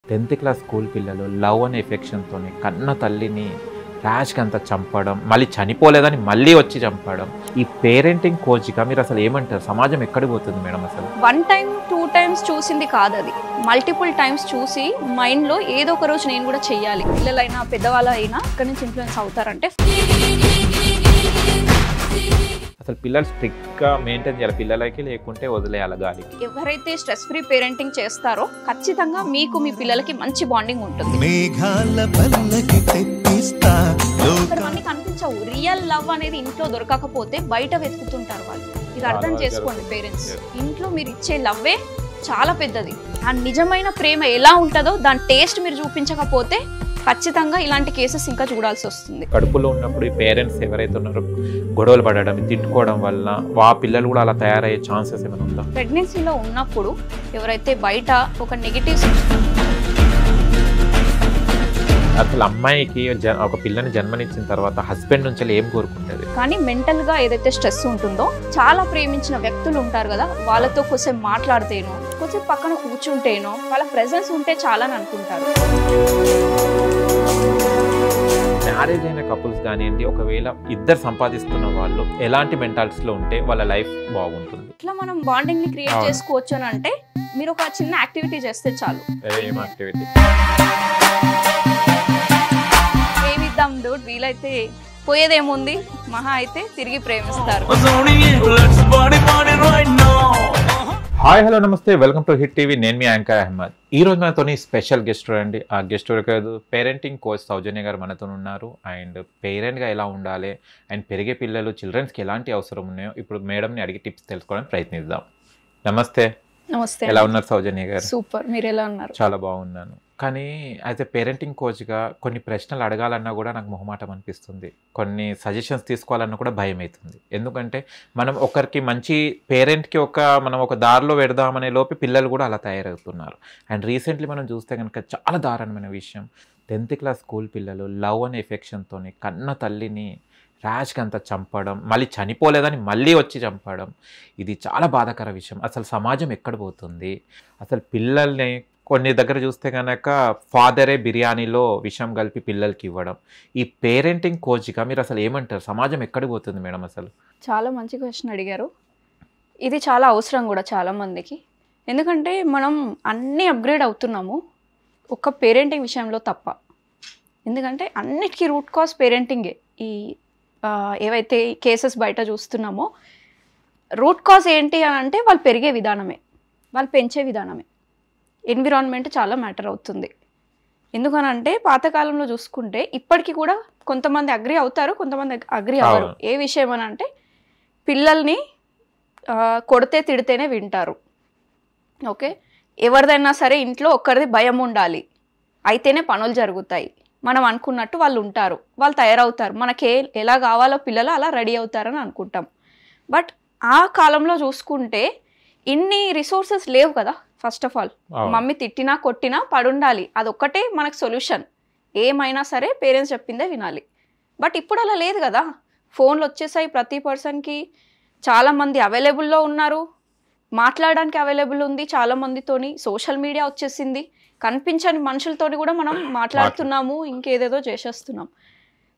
10th class school పిల్లలు love అనే ఎఫెక్షన్తోని కన్న తల్లిని ర్యాష్గా అంతా చంపడం, మళ్ళీ చనిపోలేదని మళ్ళీ వచ్చి చంపడం. ఈ పేరెంటింగ్ కోచ్గా మీరు అసలు ఏమంటారు? సమాజం ఎక్కడికి పోతుంది మేడం? అసలు 1 time 2 times చూసింది కాదు, అది మల్టిపుల్ టైమ్స్ చూసి మైండ్లో ఏదో ఒక రోజు నేను కూడా చెయ్యాలి, పిల్లలైనా పెద్దవాళ్ళు అయినా ఇక్కడి నుంచి ఇన్ఫ్లుయెన్స్ అవుతారంటే. అసలు పిల్లలు స్ట్రిక్ట్గా మెయింటైన్ చేయాలి పిల్లలకి, లేకుంటే వదిలేయాలి గాలికి. ఎవరైతే స్ట్రెస్ ఫ్రీ పేరెంటింగ్ చేస్తారో ఖచ్చితంగా మీకు మీ పిల్లలకి మంచి బాండింగ్ ఉంటుంది. మనకి కనిపించవు. రియల్ లవ్ అనేది ఇంట్లో దొరకకపోతే బయట వెతుకుతుంటారు వాళ్ళు. ఇది అర్థం చేసుకోండి పేరెంట్స్. ఇంట్లో మీరు ఇచ్చే లవ్వే చాలా పెద్దది. ఆ నిజమైన ప్రేమ ఎలా ఉంటుందో దాని టేస్ట్ మీరు చూపించకపోతే ఖచ్చితంగా ఇలాంటి కేసెస్ ఇంకా చూడాల్సి వస్తుంది. కడుపులో ఉన్నప్పుడు ఈ పేరెంట్స్ ఎవరైతే ఉన్నారో గొడవలు పడడం, తిట్టుకోవడం వల్ల ఆ పిల్లలు కూడా అలా తయారయ్యే ఛాన్సెస్ ఏమైనా ఉందా? ప్రెగ్నెన్సీలో ఉన్నప్పుడు ఎవరైతే బయట ఒక నెగిటివ్, అసలు అమ్మాయికి ఒక పిల్లని జన్మనిచ్చిన తర్వాత హస్బెండ్ నుంచి ఏం కోరుకుంటుంది? కానీ మెంటల్ గా ఏదైతే స్ట్రెస్ ఉంటుందో, చాలా ప్రేమించిన వ్యక్తులు ఉంటారు కదా, వాళ్ళతో కొంచెం మాట్లాడితేనో కొంచెం పక్కన కూర్చుంటేనో వాళ్ళ ప్రెజెన్స్ ఉంటే చాలా అని అనుకుంటారు. మ్యారేజ్ అయిన కపుల్స్ కానివ్వండి, ఒకవేళ ఇద్దరు సంపాదిస్తున్న వాళ్ళు ఎలాంటి మెంటాలిటీలో ఉంటే వాళ్ళ లైఫ్ బాగుంటుంది? ఇట్లా మనం బాండింగ్ ని క్రియేట్ చేసుకోవచ్చు అని అంటే మీరు ఒక చిన్న యాక్టివిటీ చేస్తే చాలు. ఏం యాక్టివిటీ? ప్రేమిద్దాం డూడ్, వీలైతే పోయేదేముంది, మహా అయితే తిరిగి ప్రేమిస్తారు. హాయ్, హలో, నమస్తే, వెల్కమ్ టు హిట్ టీవీ. నేను మీ యాంకర్ అహ్మద్. ఈ రోజు మనతో స్పెషల్ గెస్ట్ అండి. ఆ గెస్ట్ కాదు, పేరెంటింగ్ కోచ్ సౌజన్య గారు మనతో ఉన్నారు. అండ్ పేరెంట్గా ఎలా ఉండాలి అండ్ పెరిగే పిల్లలు చిల్డ్రన్స్కి ఎలాంటి అవసరం ఉన్నాయో ఇప్పుడు మేడంని అడిగి టిప్స్ తెలుసుకోవడానికి ప్రయత్నిద్దాం. నమస్తే. నమస్తే. ఎలా ఉన్నారు సౌజన్య గారు? సూపర్, మీరు ఎలా ఉన్నారు? చాలా బాగున్నాను. కానీ యాజ్ ఎ పేరెంటింగ్ కోచ్గా కొన్ని ప్రశ్నలు అడగాలన్నా కూడా నాకు మొహమాటం అనిపిస్తుంది. కొన్ని సజెషన్స్ తీసుకోవాలన్నా కూడా భయం అవుతుంది. ఎందుకంటే మనం ఒకరికి మంచి పేరెంట్కి మనం ఒక దారిలో పెడదామనే లోపు పిల్లలు కూడా అలా తయారవుతున్నారు. అండ్ రీసెంట్లీ మనం చూస్తే కనుక చాలా దారుణమైన విషయం, 10th క్లాస్ స్కూల్ పిల్లలు లవ్ అనే ఎఫెక్షన్తో కన్న తల్లిని ర్యాష్గా అంతా చంపడం, మళ్ళీ చనిపోలేదని మళ్ళీ వచ్చి చంపడం, ఇది చాలా బాధాకర విషయం. అసలు సమాజం ఎక్కడ పోతుంది? అసలు పిల్లల్ని కొన్ని దగ్గర చూస్తే కనుక ఫాదరే బిర్యానీలో విషం కలిపి పిల్లలకి ఇవ్వడం. ఈ పేరెంటింగ్ కోచ్గా మీరు అసలు ఏమంటారు? సమాజం ఎక్కడికి పోతుంది మేడం అసలు? చాలా మంచి క్వశ్చన్ అడిగారు. ఇది చాలా అవసరం కూడా చాలామందికి. ఎందుకంటే మనం అన్నీ అప్గ్రేడ్ అవుతున్నాము, ఒక్క పేరెంటింగ్ విషయంలో తప్ప. ఎందుకంటే అన్నిటికీ రూట్ కాజ్ పేరెంటింగే. ఈ ఏవైతే కేసెస్ బయట చూస్తున్నామో రూట్ కాజ్ ఏంటి అని అంటే వాళ్ళు పెరిగే విధానమే, వాళ్ళు పెంచే విధానమే. ఎన్విరాన్మెంట్ చాలా మ్యాటర్ అవుతుంది. ఎందుకనంటే పాతకాలంలో చూసుకుంటే ఇప్పటికీ కూడా కొంతమంది అగ్రి అవుతారు, కొంతమంది అగ్రి అవ్వరు. ఏ విషయం అని అంటే పిల్లల్ని కొడితే తిడితేనే వింటారు. ఓకే, ఎవరిదైనా సరే ఇంట్లో ఒక్కరిది భయం ఉండాలి, అయితేనే పనులు జరుగుతాయి. మనం అనుకున్నట్టు వాళ్ళు ఉంటారు, వాళ్ళు తయారవుతారు, మనకి ఎలా కావాలో పిల్లలు అలా రెడీ అవుతారని అనుకుంటాం. బట్ ఆ కాలంలో చూసుకుంటే ఇన్ని రిసోర్సెస్ లేవు కదా. ఫస్ట్ ఆఫ్ ఆల్ మమ్మీ తిట్టినా కొట్టినా పడుండాలి, అదొక్కటే మనకు సొల్యూషన్. ఏమైనా సరే పేరెంట్స్ చెప్పిందే వినాలి. బట్ ఇప్పుడు అలా లేదు కదా. ఫోన్లు వచ్చేసాయి, ప్రతి పర్సన్కి చాలామంది అవైలబుల్లో ఉన్నారు, మాట్లాడడానికి అవైలబుల్ ఉంది చాలామందితోని. సోషల్ మీడియా వచ్చేసింది, కనిపించని మనుషులతోని కూడా మనం మాట్లాడుతున్నాము, ఇంకేదేదో చేసేస్తున్నాం.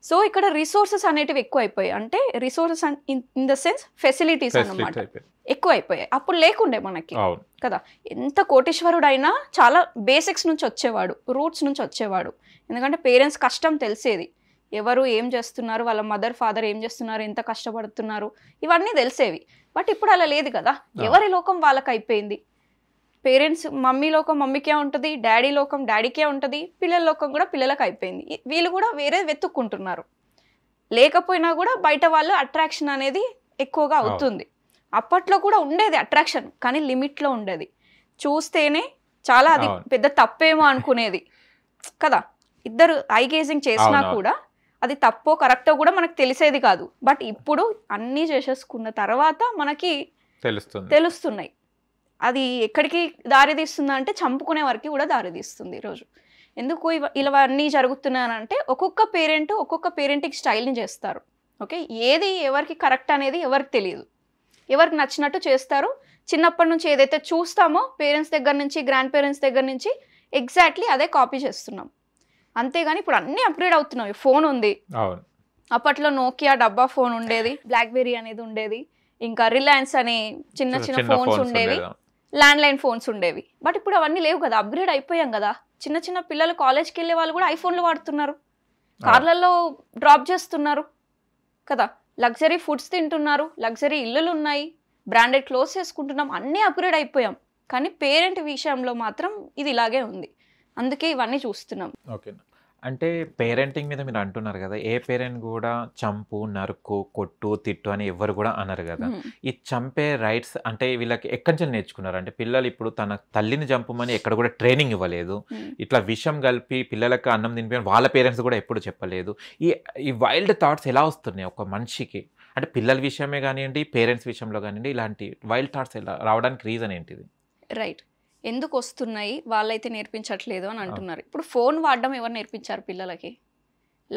సో ఇక్కడ రిసోర్సెస్ అనేటివి ఎక్కువ అయిపోయాయి. అంటే resources in the sense facilities అన్నమాట ఎక్కువ అయిపోయాయి. అప్పుడు లేకుండే మనకి కదా. ఎంత కోటీశ్వరుడైనా చాలా బేసిక్స్ నుంచి వచ్చేవాడు, రూట్స్ నుంచి వచ్చేవాడు. ఎందుకంటే పేరెంట్స్ కష్టం తెలిసేది, ఎవరు ఏం చేస్తున్నారు, వాళ్ళ మదర్ ఫాదర్ ఏం చేస్తున్నారు, ఎంత కష్టపడుతున్నారు, ఇవన్నీ తెలిసేవి. బట్ ఇప్పుడు అలా లేదు కదా. ఎవరి లోకం వాళ్ళకి అయిపోయింది. పేరెంట్స్ మమ్మీ లోకం మమ్మీకే ఉంటుంది, డాడీ లోకం డాడీకే ఉంటుంది, పిల్లల లోకం కూడా పిల్లలకు అయిపోయింది. వీళ్ళు కూడా వేరే వెతుక్కుంటున్నారు. లేకపోయినా కూడా బయట వాళ్ళు అట్రాక్షన్ అనేది ఎక్కువగా అవుతుంది. అప్పట్లో కూడా ఉండేది అట్రాక్షన్, కానీ లిమిట్లో ఉండేది. చూస్తేనే చాలా అది పెద్ద తప్పేమో అనుకునేది కదా. ఇద్దరు ఐ గేజింగ్ చేసినా కూడా అది తప్పో కరెక్టో కూడా మనకు తెలిసేది కాదు. బట్ ఇప్పుడు అన్నీ చేసేసుకున్న తర్వాత మనకి తెలుస్తున్నాయి. అది ఎక్కడికి దారి తీస్తుందా అంటే చంపుకునే వరకు కూడా దారి తీస్తుంది ఈరోజు. ఎందుకు ఇవన్నీ జరుగుతున్నాయంటే ఒక్కొక్క పేరెంటింగ్ స్టైల్ని చేస్తారు. ఓకే, ఏది ఎవరికి కరెక్ట్ అనేది ఎవరికి తెలియదు, ఎవరికి నచ్చినట్టు చేస్తారు. చిన్నప్పటి నుంచి ఏదైతే చూస్తామో పేరెంట్స్ దగ్గర నుంచి, గ్రాండ్ పేరెంట్స్ దగ్గర నుంచి ఎగ్జాక్ట్లీ అదే కాపీ చేస్తున్నాం. అంతేగాని ఇప్పుడు అన్నీ అప్గ్రేడ్ అవుతున్నాయి. ఫోన్ ఉంది, అవును అప్పట్లో నోకియా డబ్బా ఫోన్ ఉండేది, బ్లాక్బెర్రీ అనేది ఉండేది, ఇంకా రిలయన్స్ అనే చిన్న చిన్న ఫోన్స్ ఉండేవి, ల్యాండ్లైన్ ఫోన్స్ ఉండేవి. బట్ ఇప్పుడు అవన్నీ లేవు కదా, అప్గ్రేడ్ అయిపోయాం కదా. చిన్న చిన్న పిల్లలు కాలేజ్కి వెళ్ళే వాళ్ళు కూడా ఐఫోన్లు వాడుతున్నారు, కార్లలో డ్రాప్ చేస్తున్నారు కదా, లగ్జరీ ఫుడ్స్ తింటున్నారు, లగ్జరీ ఇల్లులు ఉన్నాయి, బ్రాండెడ్ క్లోత్స్ వేసుకుంటున్నాం, అన్నీ అప్గ్రేడ్ అయిపోయాం. కానీ పేరెంట్ విషయంలో మాత్రం ఇది ఇలాగే ఉంది. అందుకే ఇవన్నీ చూస్తున్నాం. ఓకే. అంటే పేరెంటింగ్ మీద మీరు అంటున్నారు కదా, ఏ పేరెంట్ కూడా చంపు, నరుకు, కొట్టు, తిట్టు అని ఎవరు కూడా అనరు కదా. ఈ చంపే రైట్స్ అంటే వీళ్ళకి ఎక్కడి నుంచి నేర్చుకున్నారు? అంటే పిల్లలు ఇప్పుడు తన తల్లిని చంపమని ఎక్కడ కూడా ట్రైనింగ్ ఇవ్వలేదు, ఇట్లా విషం కలిపి పిల్లలకు అన్నం తినిపోయిన వాళ్ళ పేరెంట్స్ కూడా ఎప్పుడు చెప్పలేదు. ఈ వైల్డ్ థాట్స్ ఎలా వస్తున్నాయి ఒక మనిషికి? అంటే పిల్లల విషయమే కానివ్వండి, పేరెంట్స్ విషయంలో కానివ్వండి, ఇలాంటి వైల్డ్ థాట్స్ ఎలా రావడానికి రీజన్ ఏంటిది? రైట్, ఎందుకు వస్తున్నాయి? వాళ్ళైతే నేర్పించట్లేదు అని అంటున్నారు. ఇప్పుడు ఫోన్ వాడడం ఎవరు నేర్పించారు పిల్లలకి?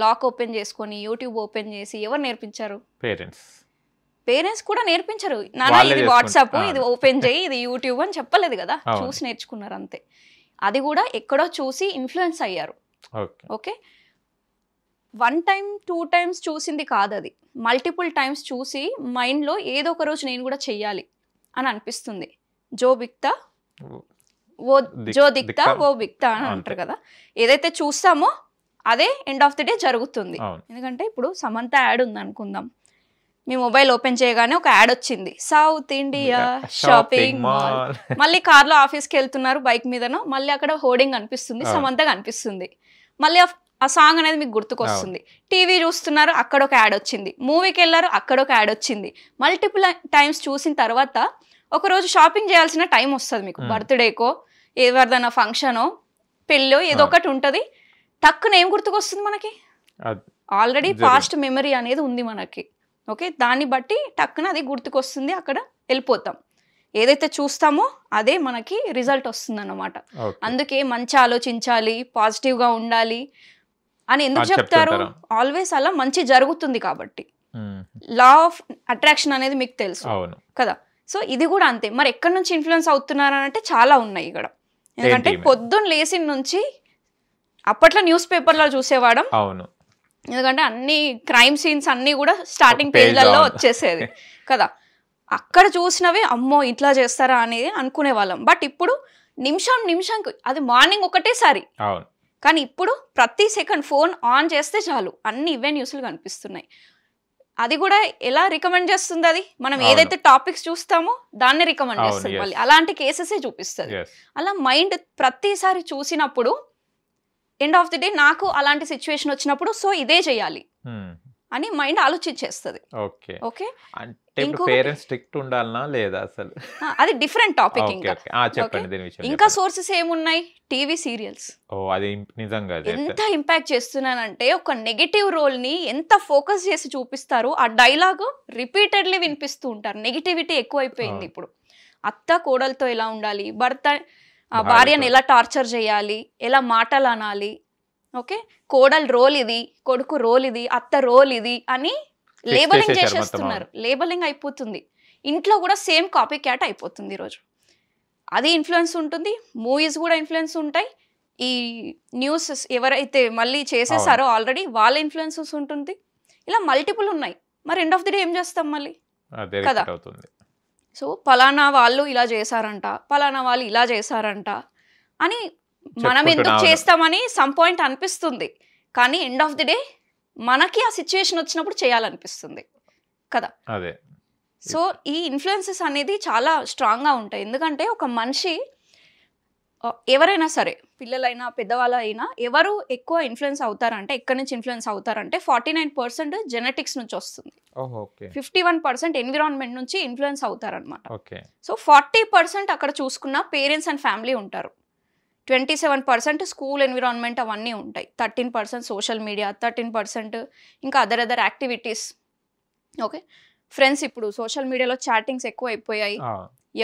లాక్ ఓపెన్ చేసుకొని యూట్యూబ్ ఓపెన్ చేసి ఎవరు నేర్పించారు? పేరెంట్స్ కూడా నేర్పించరు. నాన్న ఇది వాట్సాప్, ఇది ఓపెన్ చేయి, ఇది యూట్యూబ్ అని చెప్పలేదు కదా, చూసి నేర్చుకున్నారు అంతే. అది కూడా ఎక్కడో చూసి ఇన్ఫ్లుయెన్స్ అయ్యారు. ఓకే, 1 time 2 times చూసింది కాదు, అది మల్టిపుల్ టైమ్స్ చూసి మైండ్లో ఏదో ఒక రోజు నేను కూడా చెయ్యాలి అని అనిపిస్తుంది. జో బిక్తా ఓ బిక్తా అని అంటారు కదా. ఏదైతే చూస్తామో అదే ఎండ్ ఆఫ్ ది డే జరుగుతుంది. ఎందుకంటే ఇప్పుడు సమంత యాడ్ ఉంది అనుకుందాం, మీ మొబైల్ ఓపెన్ చేయగానే ఒక యాడ్ వచ్చింది, సౌత్ ఇండియా షాపింగ్ మాల్. మళ్ళీ కార్లో ఆఫీస్కి వెళ్తున్నారు బైక్ మీదనో, మళ్ళీ అక్కడ హోర్డింగ్ అనిపిస్తుంది, సమంత కనిపిస్తుంది, మళ్ళీ ఆ సాంగ్ అనేది మీకు గుర్తుకొస్తుంది. టీవీ చూస్తున్నారు, అక్కడ ఒక యాడ్ వచ్చింది, మూవీకి వెళ్ళారు, అక్కడ ఒక యాడ్ వచ్చింది. మల్టిపుల్ టైమ్స్ చూసిన తర్వాత ఒకరోజు షాపింగ్ చేయాల్సిన టైం వస్తుంది మీకు, బర్త్డేకో ఎవరిదైనా ఫంక్షనో పెళ్ళో ఏదో ఒకటి ఉంటుంది. టక్కున ఏం గుర్తుకొస్తుంది మనకి? ఆల్రెడీ పాస్ట్ మెమరీ అనేది ఉంది మనకి. ఓకే, దాన్ని బట్టి టక్కున అది గుర్తుకొస్తుంది, అక్కడ వెళ్ళిపోతాం. ఏదైతే చూస్తామో అదే మనకి రిజల్ట్ వస్తుంది అన్నమాట. అందుకే మంచి ఆలోచించాలి, పాజిటివ్గా ఉండాలి అని ఎందుకు చెప్తారు? ఆల్వేస్ అలా మంచి జరుగుతుంది కాబట్టి. లా ఆఫ్ అట్రాక్షన్ అనేది మీకు తెలుసు కదా. సో ఇది కూడా అంతే. మరి ఎక్కడి నుంచి ఇన్ఫ్లుయెన్స్ అవుతున్నారు అంటే చాలా ఉన్నాయి ఇక్కడ. ఎందుకంటే పొద్దున్న లేచిన నుంచి అప్పట్లో న్యూస్ పేపర్లో చూసేవాడం, ఎందుకంటే అన్ని క్రైమ్ సీన్స్ అన్నీ కూడా స్టార్టింగ్ పేజ్లలో వచ్చేసేది కదా. అక్కడ చూసినవి అమ్మో ఇట్లా చేస్తారా అనేది అనుకునే వాళ్ళం. బట్ ఇప్పుడు నిమిషంకి, అది మార్నింగ్ ఒకటేసారి, కానీ ఇప్పుడు ప్రతి సెకండ్ ఫోన్ ఆన్ చేస్తే చాలు అన్ని ఇవే న్యూస్లు కనిపిస్తున్నాయి. అది కూడా ఎలా రికమెండ్ చేస్తుంది? అది మనం ఏదైతే టాపిక్స్ చూస్తామో దాన్ని రికమెండ్ చేస్తుంది, మళ్ళీ అలాంటి కేసెసే చూపిస్తుంది. అలా మైండ్ ప్రతిసారి చూసినప్పుడు ఎండ్ ఆఫ్ ది డే నాకు అలాంటి సిచ్యువేషన్ వచ్చినప్పుడు సో ఇదే చేయాలి అని మైండ్ ఆలోచించేస్తుంది. ఓకే, పేరెంట్స్ స్ట్రిక్ట్ ఉండాలనా లేదా అసలు? అది డిఫరెంట్ టాపిక్. ఇంకా సోర్సెస్ ఏమున్నాయి? టీవీ సీరియల్స్ ఎంత ఇంపాక్ట్ చేస్తున్నానంటే ఒక నెగటివ్ రోల్ ని ఎంత ఫోకస్ చేసి చూపిస్తారు. ఆ డైలాగ్ రిపీటెడ్లీ వినిపిస్తూ ఉంటారు. నెగిటివిటీ ఎక్కువైపోయింది ఇప్పుడు. అత్త కోడలతో ఎలా ఉండాలి, భర్త భార్యను ఎలా టార్చర్ చేయాలి, ఎలా మాటలు అనాలి, ఓకే కోడల్ రోల్ ఇది, కొడుకు రోల్ ఇది, అత్త రోల్ ఇది అని లేబలింగ్ చేసేస్తున్నారు. లేబలింగ్ అయిపోతుంది. ఇంట్లో కూడా సేమ్ కాపీ క్యాట్ అయిపోతుంది ఈరోజు. అది ఇన్ఫ్లుయెన్స్ ఉంటుంది, మూవీస్ కూడా ఇన్ఫ్లుయెన్స్ ఉంటాయి, ఈ న్యూస్ ఎవరైతే మళ్ళీ చేసేసారో ఆల్రెడీ వాళ్ళ ఇన్ఫ్లుయెన్సెస్ ఉంటుంది. ఇలా మల్టిపుల్ ఉన్నాయి. మరి ఎండ్ ఆఫ్ ది డే ఏం చేస్తాం మళ్ళీ కదా. సో పలానా వాళ్ళు ఇలా చేశారంట, పలానా వాళ్ళు ఇలా చేశారంట అని మనం ఎందుకు చేస్తామని సమ్ పాయింట్ అనిపిస్తుంది. కానీ ఎండ్ ఆఫ్ ది డే మనకి ఆ సిచ్యువేషన్ వచ్చినప్పుడు చేయాలనిపిస్తుంది కదా. సో ఈ ఇన్ఫ్లుయెన్సెస్ అనేది చాలా స్ట్రాంగ్గా ఉంటాయి. ఎందుకంటే ఒక మనిషి ఎవరైనా సరే, పిల్లలైనా పెద్దవాళ్ళైనా, ఎవరు ఎక్కువ ఇన్ఫ్లుయెన్స్ అవుతారంటే, ఎక్కడి నుంచి ఇన్ఫ్లుయెన్స్ అవుతారంటే 49% జెనెటిక్స్ నుంచి వస్తుంది, 51% ఎన్విరాన్మెంట్ నుంచి ఇన్ఫ్లుయెన్స్ అవుతారనమాట. సో 40% అక్కడ చూసుకున్న పేరెంట్స్ అండ్ ఫ్యామిలీ ఉంటారు, 27% స్కూల్ ఎన్విరాన్మెంట్ అవన్నీ ఉంటాయి, 13% సోషల్ మీడియా, 13% ఇంకా అదర్ యాక్టివిటీస్. ఓకే, ఫ్రెండ్స్ ఇప్పుడు సోషల్ మీడియాలో చాటింగ్స్ ఎక్కువ అయిపోయాయి.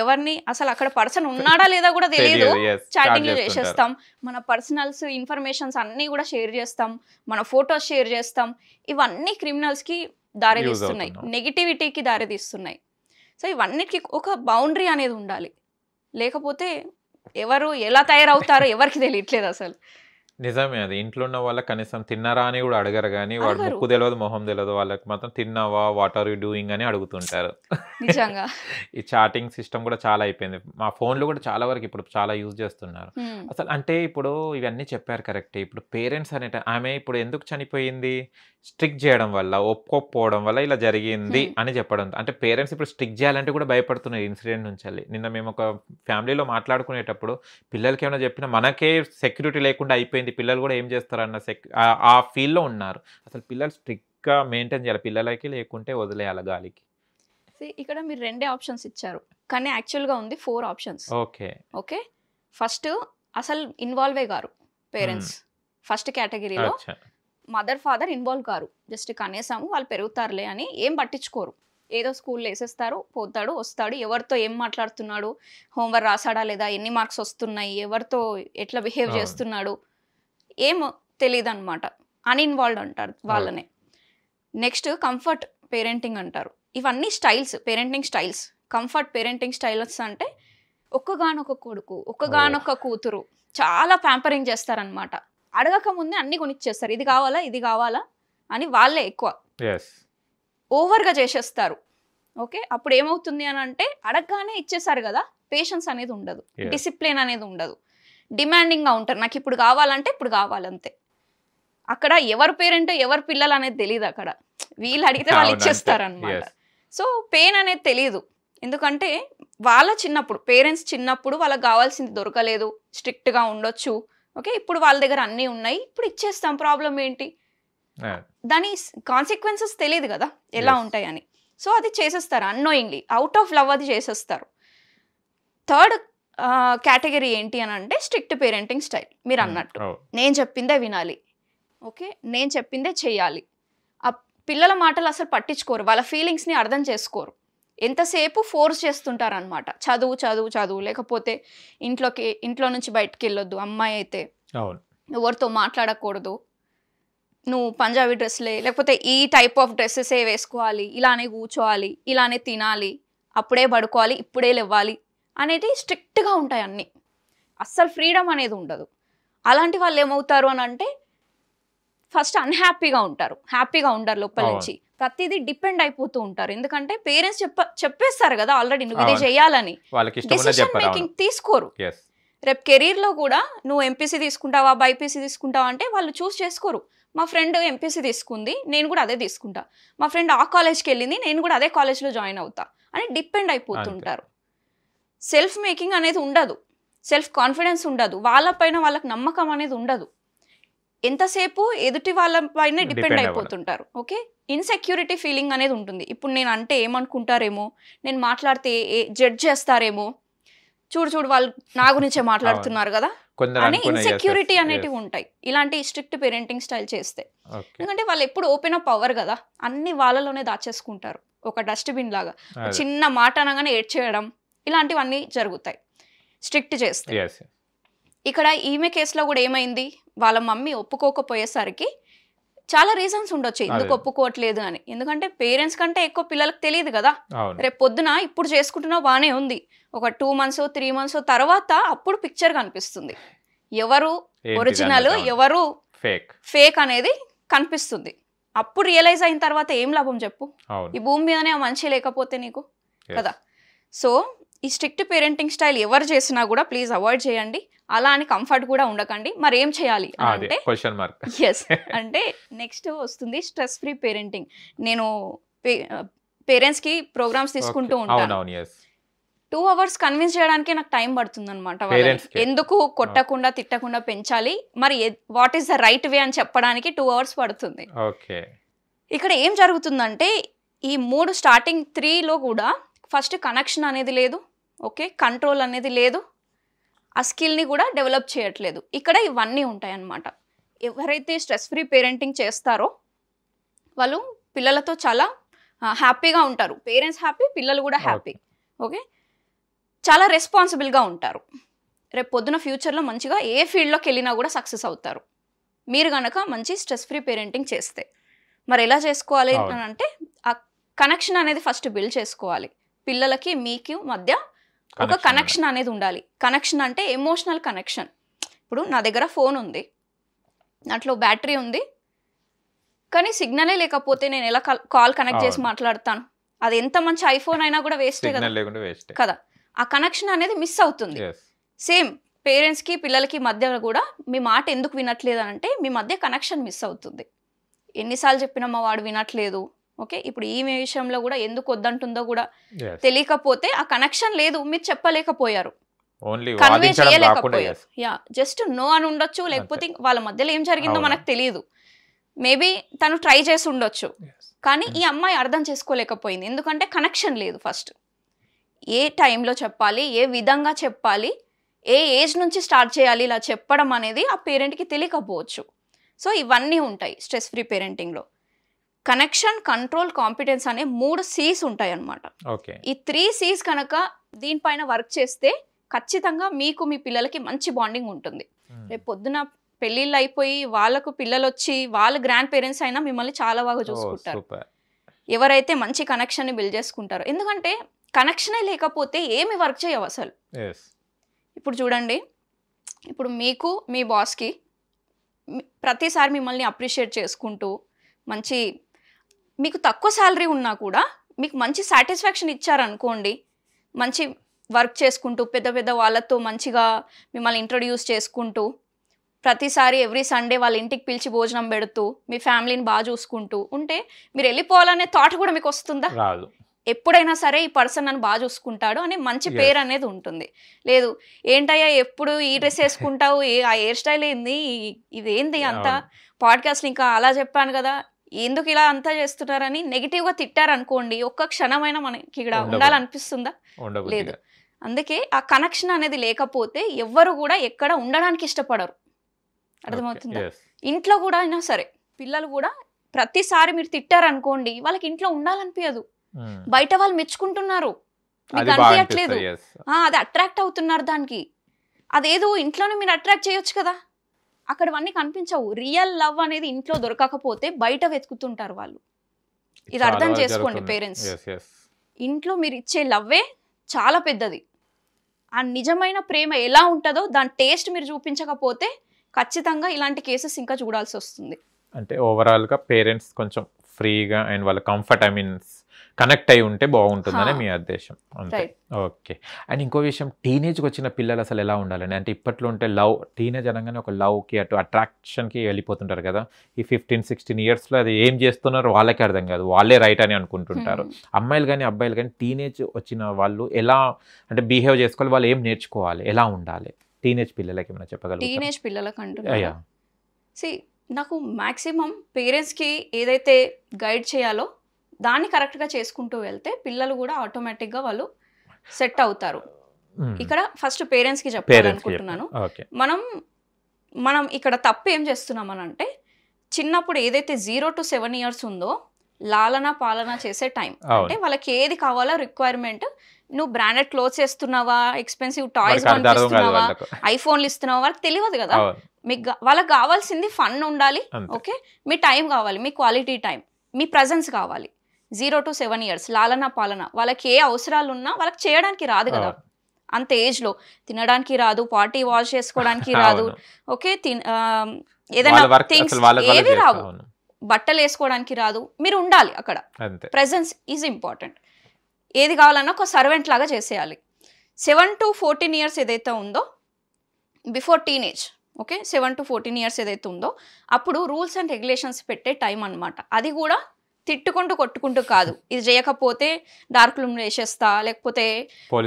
ఎవరిని అసలు అక్కడ పర్సన్ ఉన్నాడా లేదా కూడా తెలియదు, చాటింగ్లు చేసేస్తాం, మన పర్సనల్స్ ఇన్ఫర్మేషన్స్ అన్నీ కూడా షేర్ చేస్తాం, మన ఫొటోస్ షేర్ చేస్తాం. ఇవన్నీ క్రిమినల్స్కి దారి తీస్తున్నాయి, నెగిటివిటీకి దారి తీస్తున్నాయి. సో ఇవన్నిటికి ఒక బౌండరీ అనేది ఉండాలి, లేకపోతే ఎవరు ఎలా తయారవుతారో ఎవరికి తెలియట్లేదు అసలు. నిజమే అది. ఇంట్లో ఉన్న వాళ్ళకి కనీసం తిన్నారా అని కూడా అడగరు కానీ వాడు అడగరు. ముక్కు తెలియదు మొహం తెలియదు, వాళ్ళకి మాత్రం తిన్నావా, వాట్ ఆర్ యూ డూయింగ్ అని అడుగుతుంటారు. నిజంగా. ఈ చాటింగ్ సిస్టమ్ కూడా చాలా అయిపోయింది. మా ఫోన్లు కూడా చాలా వరకు ఇప్పుడు చాలా యూజ్ చేస్తున్నారు. అసలు అంటే ఇప్పుడు ఇవన్నీ చెప్పారు కరెక్టే. ఇప్పుడు పేరెంట్స్ ఆమె ఇప్పుడు ఎందుకు చనిపోయింది, స్ట్రిక్ట్ చేయడం వల్ల, ఒప్పుకోకపోవడం వల్ల ఇలా జరిగింది అని చెప్పడం. అంటే పేరెంట్స్ ఇప్పుడు స్ట్రిక్ట్ చేయాలంటే కూడా భయపడుతున్నారు ఇన్సిడెంట్ నుంచి వెళ్ళి. నిన్న మేము ఒక ఫ్యామిలీలో మాట్లాడుకునేటప్పుడు పిల్లలకి ఏమైనా చెప్పినా మనకే సెక్యూరిటీ లేకుండా అయిపోయింది, పిల్లలు కూడా ఏం చేస్తారన్న ఆ ఫీల్లో ఉన్నారు. అసలు పిల్లలు స్ట్రిక్ట్గా మెయింటైన్ చేయాలి పిల్లలకి, లేకుంటే వదిలేయాలి గాలికి. ఇక్కడ మీరు 2 ఆప్షన్స్ ఇచ్చారు కానీ యాక్చువల్గా ఉంది 4 ఆప్షన్స్. ఓకే ఓకే, ఫస్ట్ అసలు ఇన్వాల్వే గారు పేరెంట్స్. ఫస్ట్ కేటగిరీలో మదర్ ఫాదర్ ఇన్వాల్వ్ కారు, జస్ట్ కనేసాము వాళ్ళు పెరుగుతారులే అని ఏం పట్టించుకోరు. ఏదో స్కూల్లో వేసేస్తారు, పోతాడు వస్తాడు, ఎవరితో ఏం మాట్లాడుతున్నాడు, హోంవర్క్ రాసాడా లేదా, ఎన్ని మార్క్స్ వస్తున్నాయి, ఎవరితో ఎట్లా బిహేవ్ చేస్తున్నాడు ఏం తెలియదు అనమాట. అన్ఇన్వాల్వ్డ్ అంటారు వాళ్ళనే. నెక్స్ట్ కంఫర్ట్ పేరెంటింగ్ అంటారు. ఇవన్నీ styles, parenting styles. Comfort parenting styles అంటే ఒక్కగానొక్క కొడుకు, ఒక్కగానొక్క కూతురు, చాలా ప్యాంపరింగ్ చేస్తారనమాట. అడగక ముందే అన్ని కొనిచ్చేస్తారు, ఇది కావాలా ఇది కావాలా అని వాళ్ళే ఎక్కువ ఓవర్గా చేసేస్తారు. ఓకే, అప్పుడు ఏమవుతుంది అని అంటే అడగగానే ఇచ్చేసారు కదా, పేషెన్స్ అనేది ఉండదు, డిసిప్లిన్ అనేది ఉండదు, డిమాండింగ్గా ఉంటారు. నాకు ఇప్పుడు కావాలంటే ఇప్పుడు కావాలంతే. అక్కడ ఎవరు పేరెంట్ ఎవరు పిల్లలు అనేది తెలియదు. అక్కడ వీళ్ళు అడిగితే వాళ్ళు ఇచ్చేస్తారు అనమాట. సో పెయిన్ అనేది తెలియదు. ఎందుకంటే వాళ్ళ చిన్నప్పుడు పేరెంట్స్ చిన్నప్పుడు వాళ్ళకి కావాల్సింది దొరకలేదు, స్ట్రిక్ట్గా ఉండొచ్చు. ఓకే, ఇప్పుడు వాళ్ళ దగ్గర అన్నీ ఉన్నాయి, ఇప్పుడు ఇచ్చేస్తాం, ప్రాబ్లం ఏంటి, దాని కాన్సిక్వెన్సెస్ తెలియదు కదా ఎలా ఉంటాయని. సో అది చేసేస్తారు అన్నోయింగ్లీ, అవుట్ ఆఫ్ లవ్ అది చేసేస్తారు. థర్డ్ కేటగిరీ ఏంటి అని అంటే స్ట్రిక్ట్ పేరెంటింగ్ స్టైల్. మీరు అన్నట్టు నేను చెప్పిందే వినాలి, ఓకే నేను చెప్పిందే చేయాలి. ఆ పిల్లల మాటలు అసలు పట్టించుకోరు, వాళ్ళ ఫీలింగ్స్ని అర్థం చేసుకోరు. ఎంతసేపు ఫోర్స్ చేస్తుంటారు అనమాట, చదువు చదువు చదువు, లేకపోతే ఇంట్లో నుంచి బయటకు వెళ్ళొద్దు, అమ్మాయి అయితే ఎవరితో మాట్లాడకూడదు, నువ్వు పంజాబీ డ్రెస్లే లేకపోతే ఈ టైప్ ఆఫ్ డ్రెస్సెసే వేసుకోవాలి, ఇలానే కూర్చోవాలి, ఇలానే తినాలి, అప్పుడే పడుకోవాలి, ఇప్పుడే లేవాలి అనేది స్ట్రిక్ట్గా ఉంటాయి అన్నీ. అస్సలు ఫ్రీడమ్ అనేది ఉండదు. అలాంటి వాళ్ళు ఏమవుతారు అని అంటే ఫస్ట్ అన్హ్యాపీగా ఉంటారు, హ్యాపీగా ఉండరు లోపల నుంచి. ప్రతిదీ డిపెండ్ అయిపోతూ ఉంటారు. ఎందుకంటే పేరెంట్స్ చెప్పేస్తారు కదా ఆల్రెడీ నువ్వు ఇది చేయాలని, డిసిషన్ మేకింగ్ తీసుకోరు. రేపు కెరీర్లో కూడా నువ్వు ఎంపీసీ తీసుకుంటావా బైపీసీ తీసుకుంటావా అంటే వాళ్ళు చూస్ చేసుకోరు. మా ఫ్రెండ్ ఎంపీసీ తీసుకుంది, నేను కూడా అదే తీసుకుంటా, మా ఫ్రెండ్ ఆ కాలేజ్కి వెళ్ళింది, నేను కూడా అదే కాలేజ్లో జాయిన్ అవుతా అని డిపెండ్ అయిపోతుంటారు. సెల్ఫ్ మేకింగ్ అనేది ఉండదు, సెల్ఫ్ కాన్ఫిడెన్స్ ఉండదు, వాళ్ళపైన వాళ్ళకి నమ్మకం అనేది ఉండదు. ఎంతసేపు ఎదుటి వాళ్ళపైనే డిపెండ్ అయిపోతుంటారు. ఓకే, ఇన్సెక్యూరిటీ ఫీలింగ్ అనేది ఉంటుంది. ఇప్పుడు నేను అంటే ఏమనుకుంటారేమో, నేను మాట్లాడితే జడ్జ్ చేస్తారేమో, చూడు వాళ్ళు నా గురించే మాట్లాడుతున్నారు కదా అని ఇన్సెక్యూరిటీ అనేటివి ఉంటాయి ఇలాంటి స్ట్రిక్ట్ పేరెంటింగ్ స్టైల్ చేస్తే. ఎందుకంటే వాళ్ళు ఎప్పుడు ఓపెన్ అప్ అవ్వరు కదా, అన్ని వాళ్ళలోనే దాచేసుకుంటారు, ఒక డస్ట్బిన్ లాగా. చిన్న మాట అనగానే ఏడ్చేయడం ఇలాంటివన్నీ జరుగుతాయి స్ట్రిక్ట్ చేస్తే. ఇక్కడ ఈమె కేసులో కూడా ఏమైంది, వాళ్ళ మమ్మీ ఒప్పుకోకపోయేసరికి చాలా రీజన్స్ ఉండొచ్చు ఎందుకు ఒప్పుకోవట్లేదు అని. ఎందుకంటే పేరెంట్స్ కంటే ఎక్కువ పిల్లలకు తెలియదు కదా. రేపు పొద్దున ఇప్పుడు చేసుకుంటున్నా బాగానే ఉంది, ఒక 2 months 3 months తర్వాత అప్పుడు పిక్చర్ కనిపిస్తుంది, ఎవరు ఒరిజినల్ ఎవరు ఫేక్ అనేది కనిపిస్తుంది. అప్పుడు రియలైజ్ అయిన తర్వాత ఏం లాభం చెప్పు, ఈ భూమి మీదనే మంచి లేకపోతే నీకు కదా. సో ఈ స్ట్రిక్ట్ పేరెంటింగ్ స్టైల్ ఎవరు చేసినా కూడా ప్లీజ్ అవాయిడ్ చేయండి. అలా అని కంఫర్ట్ కూడా ఉండకండి. మరి ఏం చేయాలి అంటే ఎస్ అంటే నెక్స్ట్ వస్తుంది స్ట్రెస్ ఫ్రీ పేరెంటింగ్. నేను పేరెంట్స్కి ప్రోగ్రామ్స్ తీసుకుంటూ ఉంటాను. 2 hours కన్విన్స్ చేయడానికి నాకు టైం పడుతుంది అనమాట. ఎందుకు కొట్టకుండా తిట్టకుండా పెంచాలి, మరి what is the right way అని చెప్పడానికి 2 hours పడుతుంది. ఇక్కడ ఏం జరుగుతుందంటే ఈ 3 స్టార్టింగ్ 3లో కూడా ఫస్ట్ కనెక్షన్ అనేది లేదు, ఓకే కంట్రోల్ అనేది లేదు, ఆ స్కిల్ని కూడా డెవలప్ చేయట్లేదు. ఇక్కడ ఇవన్నీ ఉంటాయి అన్నమాట. ఎవరైతే స్ట్రెస్ ఫ్రీ పేరెంటింగ్ చేస్తారో వాళ్ళు పిల్లలతో చాలా హ్యాపీగా ఉంటారు, పేరెంట్స్ హ్యాపీ, పిల్లలు కూడా హ్యాపీ. ఓకే, చాలా రెస్పాన్సిబుల్గా ఉంటారు. రేపు పొద్దున ఫ్యూచర్లో మంచిగా ఏ ఫీల్డ్లోకి వెళ్ళినా కూడా సక్సెస్ అవుతారు మీరు కనుక మంచి స్ట్రెస్ ఫ్రీ పేరెంటింగ్ చేస్తే. మరి ఎలా చేసుకోవాలి అని అంటే ఆ కనెక్షన్ అనేది ఫస్ట్ బిల్డ్ చేసుకోవాలి. పిల్లలకి మీకు మధ్య ఒక కనెక్షన్ అనేది ఉండాలి. కనెక్షన్ అంటే ఎమోషనల్ కనెక్షన్. ఇప్పుడు నా దగ్గర ఫోన్ ఉంది, దాంట్లో బ్యాటరీ ఉంది, కానీ సిగ్నలే లేకపోతే నేను ఎలా కాల్ కనెక్ట్ చేసి మాట్లాడతాను? అది ఎంత మంచి ఐఫోన్ అయినా కూడా వేస్టే కదా. ఆ కనెక్షన్ అనేది మిస్ అవుతుంది. సేమ్ పేరెంట్స్కి పిల్లలకి మధ్య కూడా మీ మాట ఎందుకు వినట్లేదు అంటే మీ మధ్య కనెక్షన్ మిస్ అవుతుంది. ఎన్నిసార్లు చెప్పినామా వాడు వినట్లేదు. ఓకే, ఇప్పుడు ఈ విషయంలో కూడా ఎందుకు వద్దంటుందో కూడా తెలియకపోతే ఆ కనెక్షన్ లేదు, మీరు చెప్పలేకపోయారు, కన్వే చేయలేకపోయారు. జస్ట్ నో అని ఉండొచ్చు, లేకపోతే వాళ్ళ మధ్యలో ఏం జరిగిందో మనకు తెలియదు. మేబీ తను ట్రై చేసి ఉండొచ్చు, కానీ ఈ అమ్మాయి అర్థం చేసుకోలేకపోయింది. ఎందుకంటే కనెక్షన్ లేదు. ఫస్ట్ ఏ టైంలో చెప్పాలి, ఏ విధంగా చెప్పాలి, ఏ ఏజ్ నుంచి స్టార్ట్ చేయాలి ఇలా చెప్పడం అనేది ఆ పేరెంట్కి తెలియకపోవచ్చు. సో ఇవన్నీ ఉంటాయి స్ట్రెస్ ఫ్రీ పేరెంటింగ్లో. కనెక్షన్, కంట్రోల్, కాంపిటెన్స్ అనే 3 C's ఉంటాయి అన్నమాట. ఈ 3 C's కనుక దీనిపైన వర్క్ చేస్తే ఖచ్చితంగా మీకు మీ పిల్లలకి మంచి బాండింగ్ ఉంటుంది. రేపు పొద్దున పెళ్ళిళ్ళు అయిపోయి వాళ్ళకు పిల్లలు వచ్చి వాళ్ళ గ్రాండ్ పేరెంట్స్ అయినా మిమ్మల్ని చాలా బాగా చూసుకుంటారు, ఎవరైతే మంచి కనెక్షన్ని బిల్డ్ చేసుకుంటారో. ఎందుకంటే కనెక్షనే లేకపోతే ఏమి వర్క్ చేయవు అసలు. ఇప్పుడు చూడండి, ఇప్పుడు మీకు మీ బాస్కి ప్రతిసారి మిమ్మల్ని అప్రిషియేట్ చేసుకుంటూ మంచి, మీకు తక్కువ శాలరీ ఉన్నా కూడా మీకు మంచి సాటిస్ఫాక్షన్ ఇచ్చారనుకోండి, మంచి వర్క్ చేసుకుంటూ పెద్ద పెద్ద వాళ్ళతో మంచిగా మిమ్మల్ని ఇంట్రొడ్యూస్ చేసుకుంటూ ప్రతిసారి ఎవ్రీ సండే వాళ్ళ ఇంటికి పిలిచి భోజనం పెడుతూ మీ ఫ్యామిలీని బాగా చూసుకుంటూ ఉంటే మీరు వెళ్ళిపోవాలనే థాట్ కూడా మీకు వస్తుందా? ఎప్పుడైనా సరే ఈ పర్సన్ నన్ను బాగా చూసుకుంటాడు అనే మంచి పేరు అనేది ఉంటుంది. లేదు, ఏంటయ్యా ఎప్పుడు ఈ డ్రెస్ వేసుకుంటావు, ఆ హెయిర్ స్టైల్ ఏంది, ఇదేంది అంతా పాడ్కాస్ట్ ఇంకా అలా చెప్పాను కదా, ఎందుకు ఇలా అంతా చేస్తున్నారని నెగిటివ్గా తిట్టారనుకోండి, ఒక్క క్షణమైనా మనకి ఇక్కడ ఉండాలనిపిస్తుందా? లేదు. అందుకే ఆ కనెక్షన్ అనేది లేకపోతే ఎవ్వరు కూడా ఎక్కడ ఉండడానికి ఇష్టపడరు. అర్థమవుతుందా? ఇంట్లో కూడా అయినా సరే పిల్లలు కూడా ప్రతిసారి మీరు తిట్టారనుకోండి వాళ్ళకి ఇంట్లో ఉండాలనిపించదు. బయట వాళ్ళు మెచ్చుకుంటున్నారు, మీకు అనిపించట్లేదు, అది అట్రాక్ట్ అవుతున్నారు దానికి. అదేదో ఇంట్లోనే మీరు అట్రాక్ట్ చేయొచ్చు కదా, అక్కడ అన్నీ కనిపించవు. రియల్ లవ్ అనేది ఇంట్లో దొరకకపోతే బయట వెతుకుతుంటారు వాళ్ళు. ఇది అర్థం చేసుకోండి పేరెంట్స్. ఇంట్లో మీరు ఇచ్చే లవ్వే చాలా పెద్దది. ఆ నిజమైన ప్రేమ ఎలా ఉంటుందో దాని టేస్ట్ మీరు చూపించకపోతే ఖచ్చితంగా ఇలాంటి కేసెస్ ఇంకా చూడాల్సి వస్తుంది. అంటే ఓవరాల్గా పేరెంట్స్ కొంచెం ఫ్రీగా అండ్ వాళ్ళ కంఫర్ట్, కనెక్ట్ అయి ఉంటే బాగుంటుందని మీ ఉద్దేశం. అంతే. ఓకే. అండ్ ఇంకో విషయం, టీనేజ్కి వచ్చిన పిల్లలు అసలు ఎలా ఉండాలండి? అంటే ఇప్పట్లో ఉంటే లవ్, టీనేజ్ అనగానే ఒక లవ్కి అటు అట్రాక్షన్కి వెళ్ళిపోతుంటారు కదా. ఈ 15-16 ఇయర్స్లో అది ఏం చేస్తున్నారో వాళ్ళకే అర్థం కాదు, వాళ్ళే రైట్ అని అనుకుంటుంటారు. అమ్మాయిలు కానీ అబ్బాయిలు కానీ టీనేజ్ వచ్చిన వాళ్ళు ఎలా అంటే బిహేవ్ చేసుకోవాలి, వాళ్ళు ఏం నేర్చుకోవాలి, ఎలా ఉండాలి టీనేజ్ పిల్లలకి ఏమైనా చెప్పగలరు? టీనేజ్ పిల్లలకి అంటున్నా, నాకు మ్యాక్సిమం పేరెంట్స్కి ఏదైతే గైడ్ చేయాలో దాన్ని కరెక్ట్గా చేసుకుంటూ వెళ్తే పిల్లలు కూడా ఆటోమేటిక్గా వాళ్ళు సెట్ అవుతారు. ఇక్కడ ఫస్ట్ పేరెంట్స్కి చెప్పాలనుకుంటున్నాను. మనం ఇక్కడ తప్పు ఏం చేస్తున్నామని అంటే, చిన్నప్పుడు ఏదైతే 0 to 7 years ఉందో లాలన పాలన చేసే టైం. అంటే వాళ్ళకి ఏది కావాలో రిక్వైర్మెంట్, నువ్వు బ్రాండెడ్ క్లోత్స్ వేస్తున్నావా, ఎక్స్పెన్సివ్ టాయ్స్ పంపిస్తున్నావా, ఐఫోన్లు ఇస్తున్నావా, వాళ్ళకి తెలియదు కదా. మీకు వాళ్ళకి కావాల్సింది ఫన్ ఉండాలి, ఓకే, మీ టైం కావాలి, మీ క్వాలిటీ టైం, మీ ప్రజెన్స్ కావాలి. 0 to 7 years లాలన పాలన, వాళ్ళకి ఏ అవసరాలు ఉన్నా వాళ్ళకి చేయడానికి రాదు కదా అంత ఏజ్లో. తినడానికి రాదు, పార్టీ వాష్ చేసుకోవడానికి రాదు, ఓకే, ఏదైనా థింగ్స్ ఏవి రావు, బట్టలు వేసుకోవడానికి రాదు. మీరు ఉండాలి అక్కడ, ప్రెజెన్స్ ఈజ్ ఇంపార్టెంట్. ఏది కావాలన్నా ఒక సర్వెంట్ లాగా చేసేయాలి. 7 to 14 years ఏదైతే ఉందో, before teenage, okay, 7 to 14 years ఏదైతే ఉందో అప్పుడు రూల్స్ అండ్ రెగ్యులేషన్స్ పెట్టే టైం అనమాట. అది కూడా తిట్టుకుంటూ కొట్టుకుంటూ కాదు, ఇది చేయకపోతే డార్క్ రూమ్ వేసేస్తా, లేకపోతే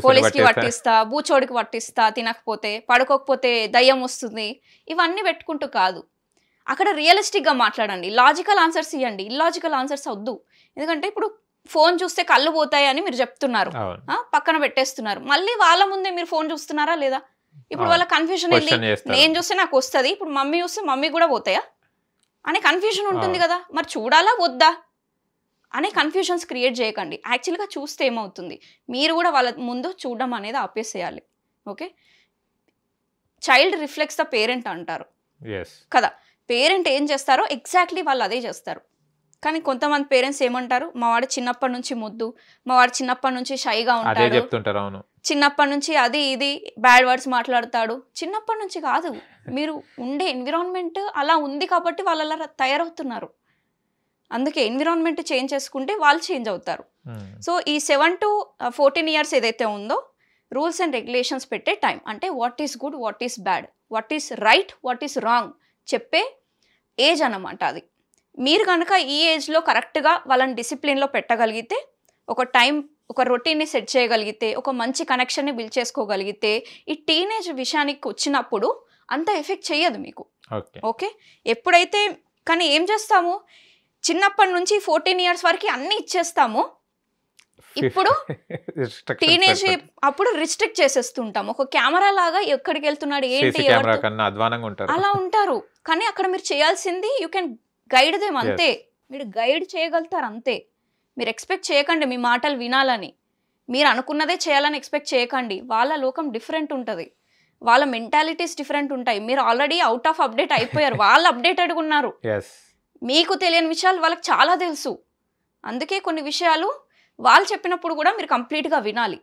పోలీస్కి పట్టిస్తా, బూచోడికి పట్టిస్తా, తినకపోతే పడుకోకపోతే దయ్యం వస్తుంది, ఇవన్నీ పెట్టుకుంటూ కాదు. అక్కడ రియలిస్టిక్గా మాట్లాడండి, లాజికల్ ఆన్సర్స్ ఇవ్వండి, ఇల్లాజికల్ ఆన్సర్స్ వద్దు. ఎందుకంటే ఇప్పుడు ఫోన్ చూస్తే కళ్ళు పోతాయి అని మీరు చెప్తున్నారు, పక్కన పెట్టేస్తున్నారు, మళ్ళీ వాళ్ళ ముందే మీరు ఫోన్ చూస్తున్నారా లేదా? ఇప్పుడు వాళ్ళ కన్ఫ్యూజన్ ఏంటి, నేను చూస్తే నాకు వస్తుంది, ఇప్పుడు మమ్మీ చూస్తే మమ్మీ కూడా పోతాయా అనే కన్ఫ్యూజన్ ఉంటుంది కదా. మరి చూడాలా వద్దా అనే కన్ఫ్యూజన్స్ క్రియేట్ చేయకండి. యాక్చువల్గా చూస్తే ఏమవుతుంది, మీరు కూడా వాళ్ళ ముందు చూడడం అనేది ఆపేసేయాలి. Okay, child reflects the parent అంటారు కదా. పేరెంట్ ఏం చేస్తారో ఎగ్జాక్ట్లీ వాళ్ళు అదే చేస్తారు. కానీ కొంతమంది పేరెంట్స్ ఏమంటారు, మా వాడు చిన్నప్పటి నుంచి ముద్దు, మా వాడు చిన్నప్పటి నుంచి షైగా అదే ఉంటాడు, చెప్తుంటారు. అవును, చిన్నప్పటి నుంచి అది ఇది బ్యాడ్ వర్డ్స్ మాట్లాడతాడు. చిన్నప్పటి నుంచి కాదు, మీరు ఉండే ఎన్విరాన్మెంట్ అలా ఉంది కాబట్టి వాళ్ళు అలా తయారవుతున్నారు. అందుకే ఎన్విరాన్మెంట్ చేంజ్ చేసుకుంటే వాళ్ళు చేంజ్ అవుతారు. సో ఈ 7 to 14 years ఏదైతే ఉందో రూల్స్ అండ్ రెగ్యులేషన్స్ పెట్టే టైం. అంటే what is good, what is bad, what is right, what is wrong చెప్పే ఏజ్ అన్నమాట అది. మీరు కనుక ఈ ఏజ్లో కరెక్ట్గా వాళ్ళని డిసిప్లిన్లో పెట్టగలిగితే, ఒక టైం ఒక రొటీన్ని సెట్ చేయగలిగితే, ఒక మంచి కనెక్షన్ని బిల్డ్ చేసుకోగలిగితే, ఈ టీనేజ్ విషయానికి వచ్చినప్పుడు అంత ఎఫెక్ట్ చేయదు మీకు. ఓకే, ఎప్పుడైతే కానీ ఏం చేస్తాము, చిన్నప్పటి నుంచి 14 years వరకు అన్నీ ఇచ్చేస్తాము. ఇప్పుడు టీనేజ్ అప్పుడు రిస్ట్రిక్ట్ చేసేస్తుంటాం. ఒక కెమెరా లాగా ఎక్కడికి వెళ్తున్నాడు ఏంటి అలా ఉంటారు. కానీ అక్కడ మీరు చేయాల్సింది యూ కెన్ గైడ్ దేమ్ అంతే. మీరు గైడ్ చేయగలుగుతారు అంతే. మీరు ఎక్స్పెక్ట్ చేయకండి మీ మాటలు వినాలని, మీరు అనుకున్నదే చేయాలని ఎక్స్పెక్ట్ చేయకండి. వాళ్ళ లోకం డిఫరెంట్ ఉంటుంది, వాళ్ళ మెంటాలిటీస్ డిఫరెంట్ ఉంటాయి. మీరు ఆల్రెడీ అవుట్ ఆఫ్ అప్డేట్ అయిపోయారు, వాళ్ళు అప్డేటెడ్గా ఉన్నారు. మీకు తెలియని విషయాలు వాళ్ళకి చాలా తెలుసు. అందుకే కొన్ని విషయాలు వాళ్ళు చెప్పినప్పుడు కూడా మీరు కంప్లీట్గా వినాలి.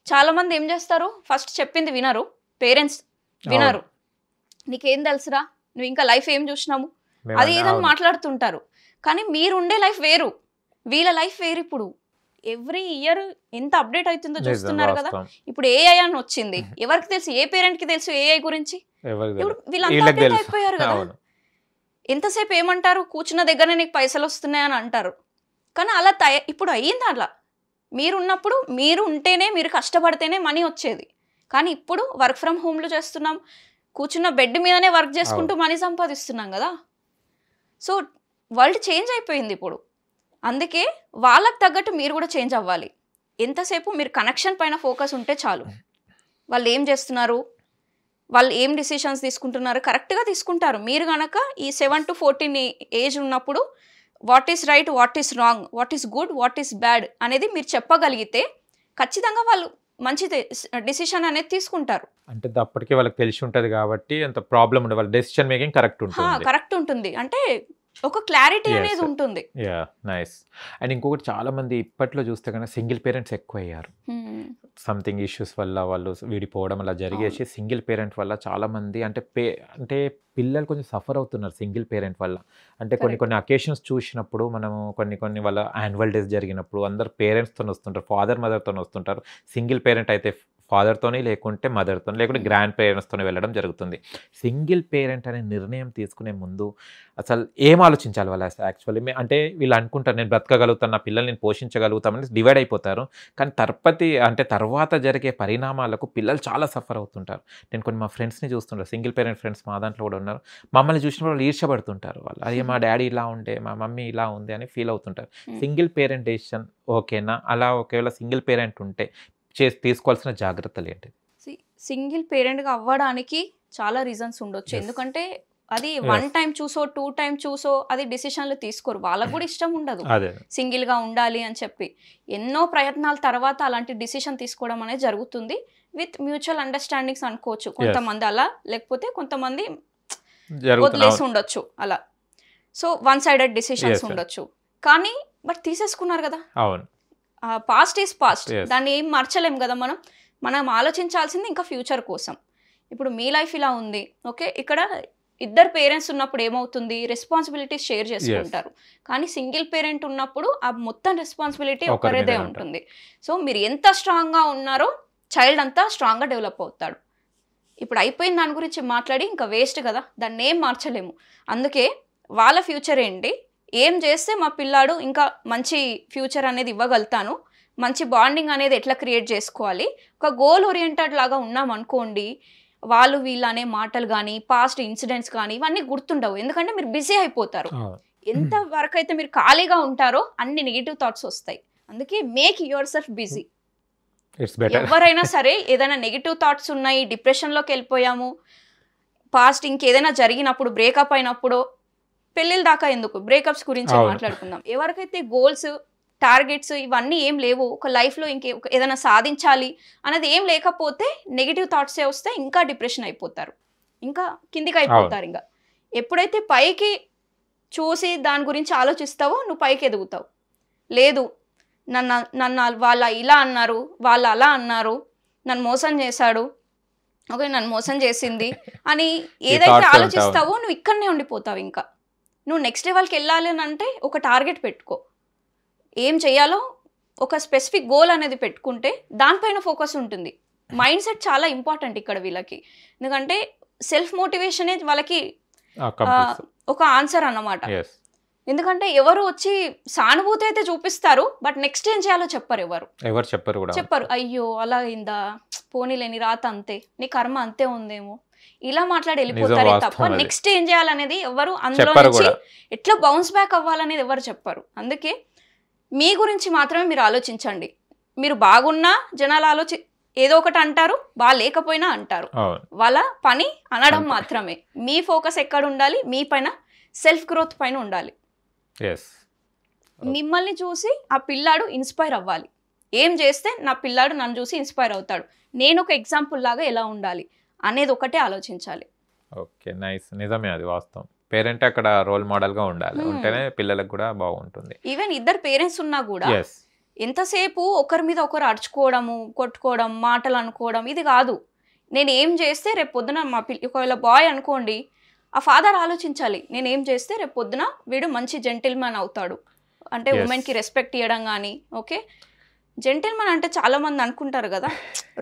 చాలామంది ఏం చేస్తారు, ఫస్ట్ చెప్పింది వినరు, పేరెంట్స్ వినరు. నీకేం తెలుసురా, నువ్వు ఇంకా లైఫ్ ఏం చూసినాము, అది ఏదని మాట్లాడుతుంటారు. కానీ మీరుండే లైఫ్ వేరు, వీళ్ళ లైఫ్ వేరు. ఇప్పుడు ఎవ్రీ ఇయర్ ఎంత అప్డేట్ అవుతుందో చూస్తున్నారు కదా. ఇప్పుడు ఏఐ అని వచ్చింది, ఎవరికి తెలుసు, ఏ పేరెంట్కి తెలుసు ఏఐ గురించి? ఇప్పుడు వీళ్ళంతా అప్డేట్ అయిపోయారు కదా. ఎంతసేపు ఏమంటారు, కూర్చున్న దగ్గరనే నీకు పైసలు వస్తున్నాయని అంటారు. కానీ అలా ఇప్పుడు అయ్యింది అట్లా. మీరున్నప్పుడు మీరు ఉంటేనే, మీరు కష్టపడితేనే మనీ వచ్చేది. కానీ ఇప్పుడు వర్క్ ఫ్రమ్ హోమ్లో చేస్తున్నాం, కూర్చున్న బెడ్ మీదనే వర్క్ చేసుకుంటూ మనీ సంపాదిస్తున్నాం కదా. సో వరల్డ్ చేంజ్ అయిపోయింది ఇప్పుడు. అందుకే వాళ్ళకి తగ్గట్టు మీరు కూడా చేంజ్ అవ్వాలి. ఎంతసేపు మీరు కనెక్షన్ పైన ఫోకస్ ఉంటే చాలు. వాళ్ళు ఏం చేస్తున్నారు, వాళ్ళు ఏం డిసిషన్స్ తీసుకుంటున్నారు, కరెక్ట్గా తీసుకుంటారు. మీరు కనుక ఈ 7 to 14 ఏజ్ ఉన్నప్పుడు what is right, what is wrong, what is good, what is bad అనేది మీరు చెప్పగలిగితే ఖచ్చితంగా వాళ్ళు మంచి డిసిషన్ అనేది తీసుకుంటారు. అంటే అప్పటికే వాళ్ళకి తెలిసి ఉంటుంది కాబట్టి అంత ప్రాబ్లం ఉండదు, వాళ్ళ డెసిషన్ మేకింగ్ కరెక్ట్ ఉంటుంది. అంటే ఒక క్లారిటీ అనేది ఉంటుంది. నైస్. అండ్ ఇంకొకటి, చాలా మంది ఇప్పట్లో చూస్తే కనుక సింగిల్ పేరెంట్స్ ఎక్కువ అయ్యారు. సంథింగ్ ఇష్యూస్ వల్ల వాళ్ళు విడిపోవడం అలా జరిగేసి సింగిల్ పేరెంట్ వల్ల చాలా మంది అంటే పిల్లలు కొంచెం సఫర్ అవుతున్నారు సింగిల్ పేరెంట్ వల్ల. అంటే కొన్ని అకేషన్స్ చూసినప్పుడు మనము కొన్ని వాళ్ళ యాన్యువల్ డేస్ జరిగినప్పుడు అందరు పేరెంట్స్తో వస్తుంటారు, ఫాదర్ మదర్తో వస్తుంటారు. సింగిల్ పేరెంట్ అయితే ఫాదర్తోని, లేకుంటే మదర్తో, లేకుంటే గ్రాండ్ పేరెంట్స్తోనే వెళ్ళడం జరుగుతుంది. సింగిల్ పేరెంట్ అనే నిర్ణయం తీసుకునే ముందు అసలు ఏం ఆలోచించాలి వాళ్ళు యాక్చువల్లీ? అంటే వీళ్ళు అనుకుంటారు నేను బ్రతకగలుగుతాను, నా పిల్లల్ని నేను పోషించగలుగుతామని డివైడ్ అయిపోతారు. కానీ తర్వాత జరిగే పరిణామాలకు పిల్లలు చాలా సఫర్ అవుతుంటారు. నేను కొన్ని మా ఫ్రెండ్స్ని చూస్తుంటారు, సింగిల్ పేరెంట్ ఫ్రెండ్స్ మా దాంట్లో కూడా ఉన్నారు. మమ్మల్ని చూసినప్పుడు వాళ్ళు ఈర్ష్యపడుతుంటారు. వాళ్ళు అదే మా డాడీ ఇలా ఉండే, మా మమ్మీ ఇలా ఉంది అని ఫీల్ అవుతుంటారు. సింగిల్ పేరెంట్ డెసిషన్ ఓకేనా? అలా ఒకవేళ సింగిల్ పేరెంట్ ఉంటే తీసుకోవాల్సిన జాగ్రత్తలు ఏంటి? సింగిల్ పేరెంట్గా అవ్వడానికి చాలా రీజన్స్ ఉండొచ్చు. ఎందుకంటే అది 1 time చూసో 2 time చూసో అది డిసిషన్లు తీసుకోరు. వాళ్ళకు కూడా ఇష్టం ఉండదు సింగిల్గా ఉండాలి అని చెప్పి. ఎన్నో ప్రయత్నాల తర్వాత అలాంటి డిసిషన్ తీసుకోవడం అనేది జరుగుతుంది. విత్ మ్యూచువల్ అండర్స్టాండింగ్స్ అనుకోవచ్చు. కొంతమంది అలా, లేకపోతే కొంతమంది వదిలేసి ఉండొచ్చు అలా. సో 1-sided డిసిషన్స్ ఉండొచ్చు. కానీ బట్ తీసేసుకున్నారు కదా. పాస్ట్ ఈజ్ పాస్ట్, దాన్ని ఏం మార్చలేం కదా. మనం ఆలోచించాల్సింది ఇంకా ఫ్యూచర్ కోసం. ఇప్పుడు మీ లైఫ్ ఇలా ఉంది, ఓకే, ఇక్కడ ఇద్దరు పేరెంట్స్ ఉన్నప్పుడు ఏమవుతుంది, రెస్పాన్సిబిలిటీస్ షేర్ చేసుకుంటారు. కానీ సింగిల్ పేరెంట్ ఉన్నప్పుడు ఆ మొత్తం రెస్పాన్సిబిలిటీ ఒకరిదే ఉంటుంది. సో మీరు ఎంత స్ట్రాంగ్గా ఉన్నారో చైల్డ్ అంతా స్ట్రాంగ్గా డెవలప్ అవుతాడు. ఇప్పుడు అయిపోయిన దాని గురించి మాట్లాడి ఇంకా వేస్ట్ కదా, దాన్ని ఏం మార్చలేము. అందుకే వాళ్ళ ఫ్యూచర్ ఏంటి, ఏం చేస్తే మా పిల్లాడు ఇంకా మంచి ఫ్యూచర్ అనేది ఇవ్వగలుగుతాను, మంచి బాండింగ్ అనేది ఎట్లా క్రియేట్ చేసుకోవాలి, ఒక గోల్ ఓరియంటెడ్ లాగా ఉన్నాం అనుకోండి, వాళ్ళు వీళ్ళు అనే మాటలు కానీ పాస్ట్ ఇన్సిడెంట్స్ కానీ ఇవన్నీ గుర్తుండవు. ఎందుకంటే మీరు బిజీ అయిపోతారు. ఎంత వరకు అయితే మీరు ఖాళీగా ఉంటారో అన్ని నెగిటివ్ థాట్స్ వస్తాయి. అందుకే మేక్ యువర్ సెల్ఫ్ బిజీ. ఎవరైనా సరే ఏదైనా నెగిటివ్ థాట్స్ ఉన్నాయి, డిప్రెషన్లోకి వెళ్ళిపోయాము, పాస్ట్ ఇంకేదైనా జరిగినప్పుడు, బ్రేకప్ అయినప్పుడు, పెళ్ళిళ్ళ దాకా ఎందుకు, బ్రేకప్స్ గురించి మాట్లాడుకుందాం. ఎవరికైతే గోల్స్, టార్గెట్స్ ఇవన్నీ ఏం లేవు, ఒక లైఫ్లో ఏదైనా సాధించాలి అనేది ఏం లేకపోతే నెగిటివ్ థాట్సే వస్తే ఇంకా డిప్రెషన్ అయిపోతారు, ఇంకా కిందికి అయిపోతారు. ఇంకా ఎప్పుడైతే పైకి చూసి దాని గురించి ఆలోచిస్తావు, నువ్వు పైకి ఎదుగుతావు. లేదు, నన్ను వాళ్ళ ఇలా అన్నారు, వాళ్ళు అలా అన్నారు, నన్ను మోసం చేశాడు, ఓకే నన్ను మోసం చేసింది అని ఏదైతే ఆలోచిస్తావో నువ్వు ఇక్కడనే ఉండిపోతావు. ఇంకా నువ్వు నెక్స్ట్ లెవెల్కి వెళ్ళాలి అని అంటే ఒక టార్గెట్ పెట్టుకో, ఏం చేయాలో ఒక స్పెసిఫిక్ గోల్ అనేది పెట్టుకుంటే దానిపైన ఫోకస్ ఉంటుంది. మైండ్ సెట్ చాలా ఇంపార్టెంట్ ఇక్కడ వీళ్ళకి. ఎందుకంటే సెల్ఫ్ మోటివేషనే వాళ్ళకి ఒక ఆన్సర్ అన్నమాట. ఎందుకంటే ఎవరు వచ్చి సానుభూతి అయితే చూపిస్తారు, బట్ నెక్స్ట్ ఏం చేయాలో ఎవరు చెప్పరు. అయ్యో అలా అయిందా, పోనీలేని రాత అంతే, నీ కర్మ అంతే ఉందేమో, ఇలా మాట్లాడి వెళ్ళిపోతారే తప్ప నెక్స్ట్ ఏం చేయాలనేది ఎవరు అందులో నుంచి ఎట్లా బౌన్స్ బ్యాక్ అవ్వాలనేది ఎవరు చెప్పరు. అందుకే మీ గురించి మాత్రమే మీరు ఆలోచించండి. మీరు బాగున్నా జనాలు ఏదో ఒకటి అంటారు, లేకపోయినా అంటారు. వాళ్ళ పని అనడం మాత్రమే. మీ ఫోకస్ ఎక్కడ ఉండాలి, మీ పైన సెల్ఫ్ గ్రోత్ పైన ఉండాలి. మిమ్మల్ని చూసి ఆ పిల్లాడు ఇన్స్పైర్ అవ్వాలి. ఏం చేస్తే నా పిల్లాడు నన్ను చూసి ఇన్స్పైర్ అవుతాడు, నేను ఒక ఎగ్జాంపుల్ లాగా ఎలా ఉండాలి అనేది ఒకటే ఆలోచించాలి. Okay, nice. నిజమే, అది వాస్తవం. పేరెంట్ అక్కడ రోల్ మోడల్ గా ఉండాలి, ఉంటేనే పిల్లలకు కూడా బాగుంటుంది. ఈవెన్ ఇద్దరు పేరెంట్స్ ఉన్నా కూడా ఎంతసేపు ఒకరి మీద ఒకరు అడుచుకోవడము, కొట్టుకోవడం, మాటలు అనుకోవడం ఇది కాదు. నేను ఏం చేస్తే రేపు పొద్దున ఒకవేళ బాయ్ అనుకోండి, ఆ ఫాదర్ ఆలోచించాలి, నేను ఏం చేస్తే రేపు పొద్దున వీడు మంచి జెంటిల్మెన్ అవుతాడు. అంటే ఉమెన్కి రెస్పెక్ట్ ఇవ్వడం కానీ. ఓకే, జెంటిల్మెన్ అంటే చాలా మంది అనుకుంటారు కదా,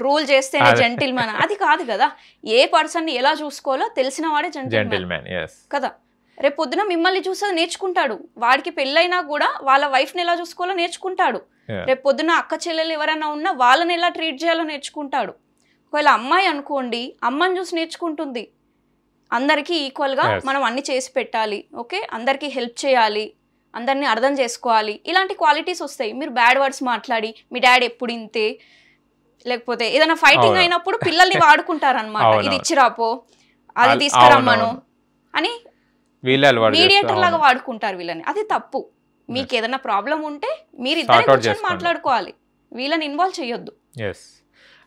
రూల్ చేస్తేనే జెంటిల్మెన్, అది కాదు కదా. ఏ పర్సన్ని ఎలా చూసుకోవాలో తెలిసిన వాడే జెంటిల్మెన్ కదా. రేపు పొద్దున మిమ్మల్ని చూసి నేర్చుకుంటాడు. వాడికి పెళ్ళైనా కూడా వాళ్ళ వైఫ్ని ఎలా చూసుకోవాలో నేర్చుకుంటాడు. రేపు పొద్దున అక్క చెల్లెలు ఎవరైనా ఉన్నా వాళ్ళని ఎలా ట్రీట్ చేయాలో నేర్చుకుంటాడు. ఒకవేళ అమ్మాయి అనుకోండి, అమ్మని చూసి నేర్చుకుంటుంది. అందరికీ ఈక్వల్గా మనం అన్ని చేసి పెట్టాలి, ఓకే అందరికీ హెల్ప్ చేయాలి, అందరినీ అర్థం చేసుకోవాలి, ఇలాంటి క్వాలిటీస్ వస్తాయి. మీరు బ్యాడ్ వర్డ్స్ మాట్లాడి మీ డాడీ ఎప్పుడు ఇంతే, లేకపోతే ఏదైనా ఫైటింగ్ అయినప్పుడు పిల్లల్ని వాడుకుంటారు అనమాట. ఇది ఇచ్చిరాపో, అది తీసుకురమ్మను అని మీడియేటర్ లాగా వాడుకుంటారు వీళ్ళని. అది తప్పు. మీకు ఏదైనా ప్రాబ్లం ఉంటే మీరు ఇద్దరే కూర్చొని మాట్లాడుకోవాలి, వీళ్ళని ఇన్వాల్వ్ చేయొద్దు.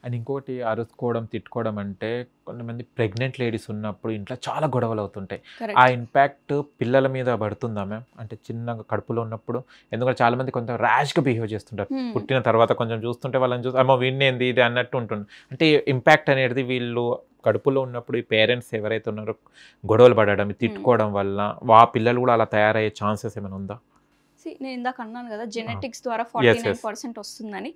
అండ్ ఇంకోటి, అరుచుకోవడం, తిట్టుకోవడం అంటే కొంతమంది ప్రెగ్నెంట్ లేడీస్ ఉన్నప్పుడు ఇంట్లో చాలా గొడవలు అవుతుంటాయి. ఆ ఇంపాక్ట్ పిల్లల మీద పడుతుందా మ్యామ్? అంటే చిన్నగా కడుపులో ఉన్నప్పుడు, ఎందుకంటే చాలా మంది కొంచెం ర్యాష్గా బిహేవ్ చేస్తుంటారు. పుట్టిన తర్వాత కొంచెం చూస్తుంటే వాళ్ళని చూసి అమ్మ విన్నేంది ఇది అన్నట్టు ఉంటుంది. అంటే ఇంపాక్ట్ అనేది వీళ్ళు కడుపులో ఉన్నప్పుడు ఈ పేరెంట్స్ ఎవరైతే ఉన్నారో గొడవలు పడడం, తిట్టుకోవడం వల్ల ఆ పిల్లలు కూడా అలా తయారయ్యే ఛాన్సెస్ ఏమైనా ఉందా? నేను ఇందాక అన్నాను కదా, జెనెటిక్స్ ద్వారా 49% వస్తుందని.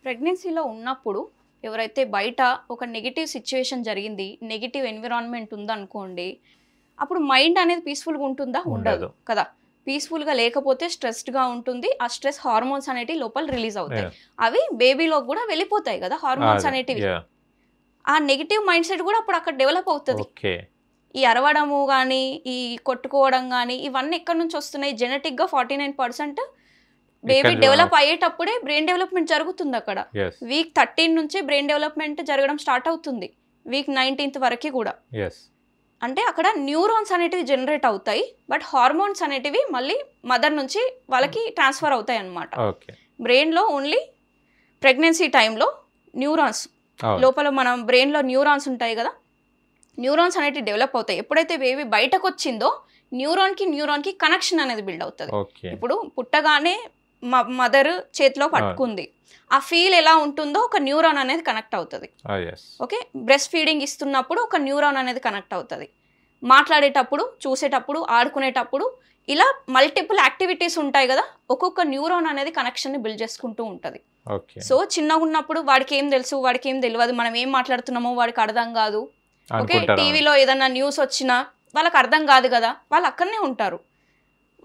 ప్రెగ్నెన్సీలో ఉన్నప్పుడు ఎవరైతే బయట ఒక నెగిటివ్ సిచ్యువేషన్ జరిగింది, నెగిటివ్ ఎన్విరాన్మెంట్ ఉందనుకోండి, అప్పుడు మైండ్ అనేది పీస్ఫుల్గా ఉంటుందా? ఉండదు కదా. పీస్ఫుల్గా లేకపోతే స్ట్రెస్డ్గా ఉంటుంది. ఆ స్ట్రెస్ హార్మోన్స్ అనేటివి లోపల రిలీజ్ అవుతాయి. అవి బేబీలో కూడా వెళ్ళిపోతాయి కదా హార్మోన్స్ అనేటివి. ఆ నెగిటివ్ మైండ్ సెట్ కూడా అప్పుడు అక్కడ డెవలప్ అవుతుంది. ఈ అరవడము కానీ, ఈ కొట్టుకోవడం కానీ, ఇవన్నీ ఎక్కడి నుంచి వస్తున్నాయి? జెనెటిక్గా 49% బేబీ డెవలప్ అయ్యేటప్పుడే బ్రెయిన్ డెవలప్మెంట్ జరుగుతుంది అక్కడ. వీక్ 13 నుంచే బ్రెయిన్ డెవలప్మెంట్ జరగడం స్టార్ట్ అవుతుంది, వీక్ 19th వరకు కూడా. అంటే అక్కడ న్యూరాన్స్ అనేటివి జనరేట్ అవుతాయి, బట్ హార్మోన్స్ అనేటివి మళ్ళీ మదర్ నుంచి వాళ్ళకి ట్రాన్స్ఫర్ అవుతాయి అన్నమాట. బ్రెయిన్లో ఓన్లీ ప్రెగ్నెన్సీ టైంలో న్యూరాన్స్ లోపల, మనం బ్రెయిన్లో న్యూరాన్స్ ఉంటాయి కదా, న్యూరాన్స్ అనేటివి డెవలప్ అవుతాయి. ఎప్పుడైతే బేబీ బయటకు వచ్చిందో న్యూరాన్కి కనెక్షన్ అనేది బిల్డ్ అవుతుంది. ఇప్పుడు పుట్టగానే మదర్ చేతిలో పట్టుకుంది, ఆ ఫీల్ ఎలా ఉంటుందో ఒక న్యూరాన్ అనేది కనెక్ట్ అవుతుంది. ఓకే, బ్రెస్ట్ ఫీడింగ్ ఇస్తున్నప్పుడు ఒక న్యూరాన్ అనేది కనెక్ట్ అవుతుంది. మాట్లాడేటప్పుడు, చూసేటప్పుడు, ఆడుకునేటప్పుడు ఇలా మల్టిపుల్ యాక్టివిటీస్ ఉంటాయి కదా, ఒక్కొక్క న్యూరాన్ అనేది కనెక్షన్ని బిల్డ్ చేసుకుంటూ ఉంటుంది. సో చిన్నగా ఉన్నప్పుడు వాడికి ఏం తెలుసు, వాడికి ఏం తెలియదు, మనం ఏం మాట్లాడుతున్నామో వాడికి అర్థం కాదు. ఓకే, టీవీలో ఏదన్నా న్యూస్ వచ్చినా వాళ్ళకి అర్థం కాదు కదా, వాళ్ళు అక్కడనే ఉంటారు,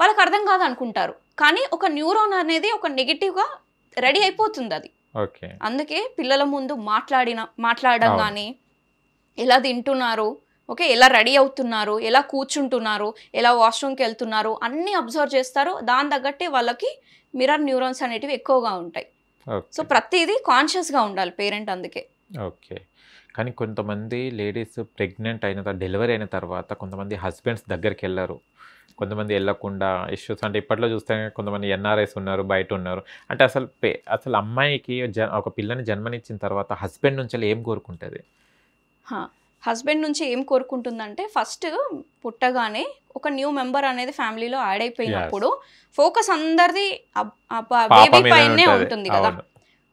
వాళ్ళకి అర్థం కాదు అనుకుంటారు. కానీ ఒక న్యూరాన్ అనేది ఒక నెగిటివ్గా రెడీ అయిపోతుంది అది. అందుకే పిల్లల ముందు మాట్లాడడం కానీ, ఎలా తింటున్నారు, ఓకే ఎలా రెడీ అవుతున్నారు, ఎలా కూర్చుంటున్నారు, ఎలా వాష్రూమ్కి వెళ్తున్నారు అన్నీ అబ్జర్వ్ చేస్తారు. దాని తగ్గట్టే వాళ్ళకి మిర్రర్ న్యూరాన్స్ అనేటివి ఎక్కువగా ఉంటాయి. సో ప్రతిదీ కాన్షియస్గా ఉండాలి పేరెంట్. అందుకే కానీ కొంతమంది లేడీస్ ప్రెగ్నెంట్ అయిన తర్వాత, డెలివరీ అయిన తర్వాత కొంతమంది హస్బెండ్స్ దగ్గరికి వెళ్ళరు, కొంతమంది వెళ్ళకుండా ఇష్యూస్. అంటే ఇప్పట్లో చూస్తే కొంతమంది ఎన్ఆర్ఐస్ ఉన్నారు, బయట ఉన్నారు. అంటే అసలు అమ్మాయికి ఒక పిల్లని జన్మనిచ్చిన తర్వాత హస్బెండ్ నుంచి ఏం కోరుకుంటుంది? హస్బెండ్ నుంచి ఏం కోరుకుంటుందంటే ఫస్ట్ పుట్టగానే ఒక న్యూ మెంబర్ అనేది ఫ్యామిలీలో యాడ్ అయిపోయినప్పుడు ఫోకస్ అందరిది బేబీ పైనే ఉంటుంది కదా,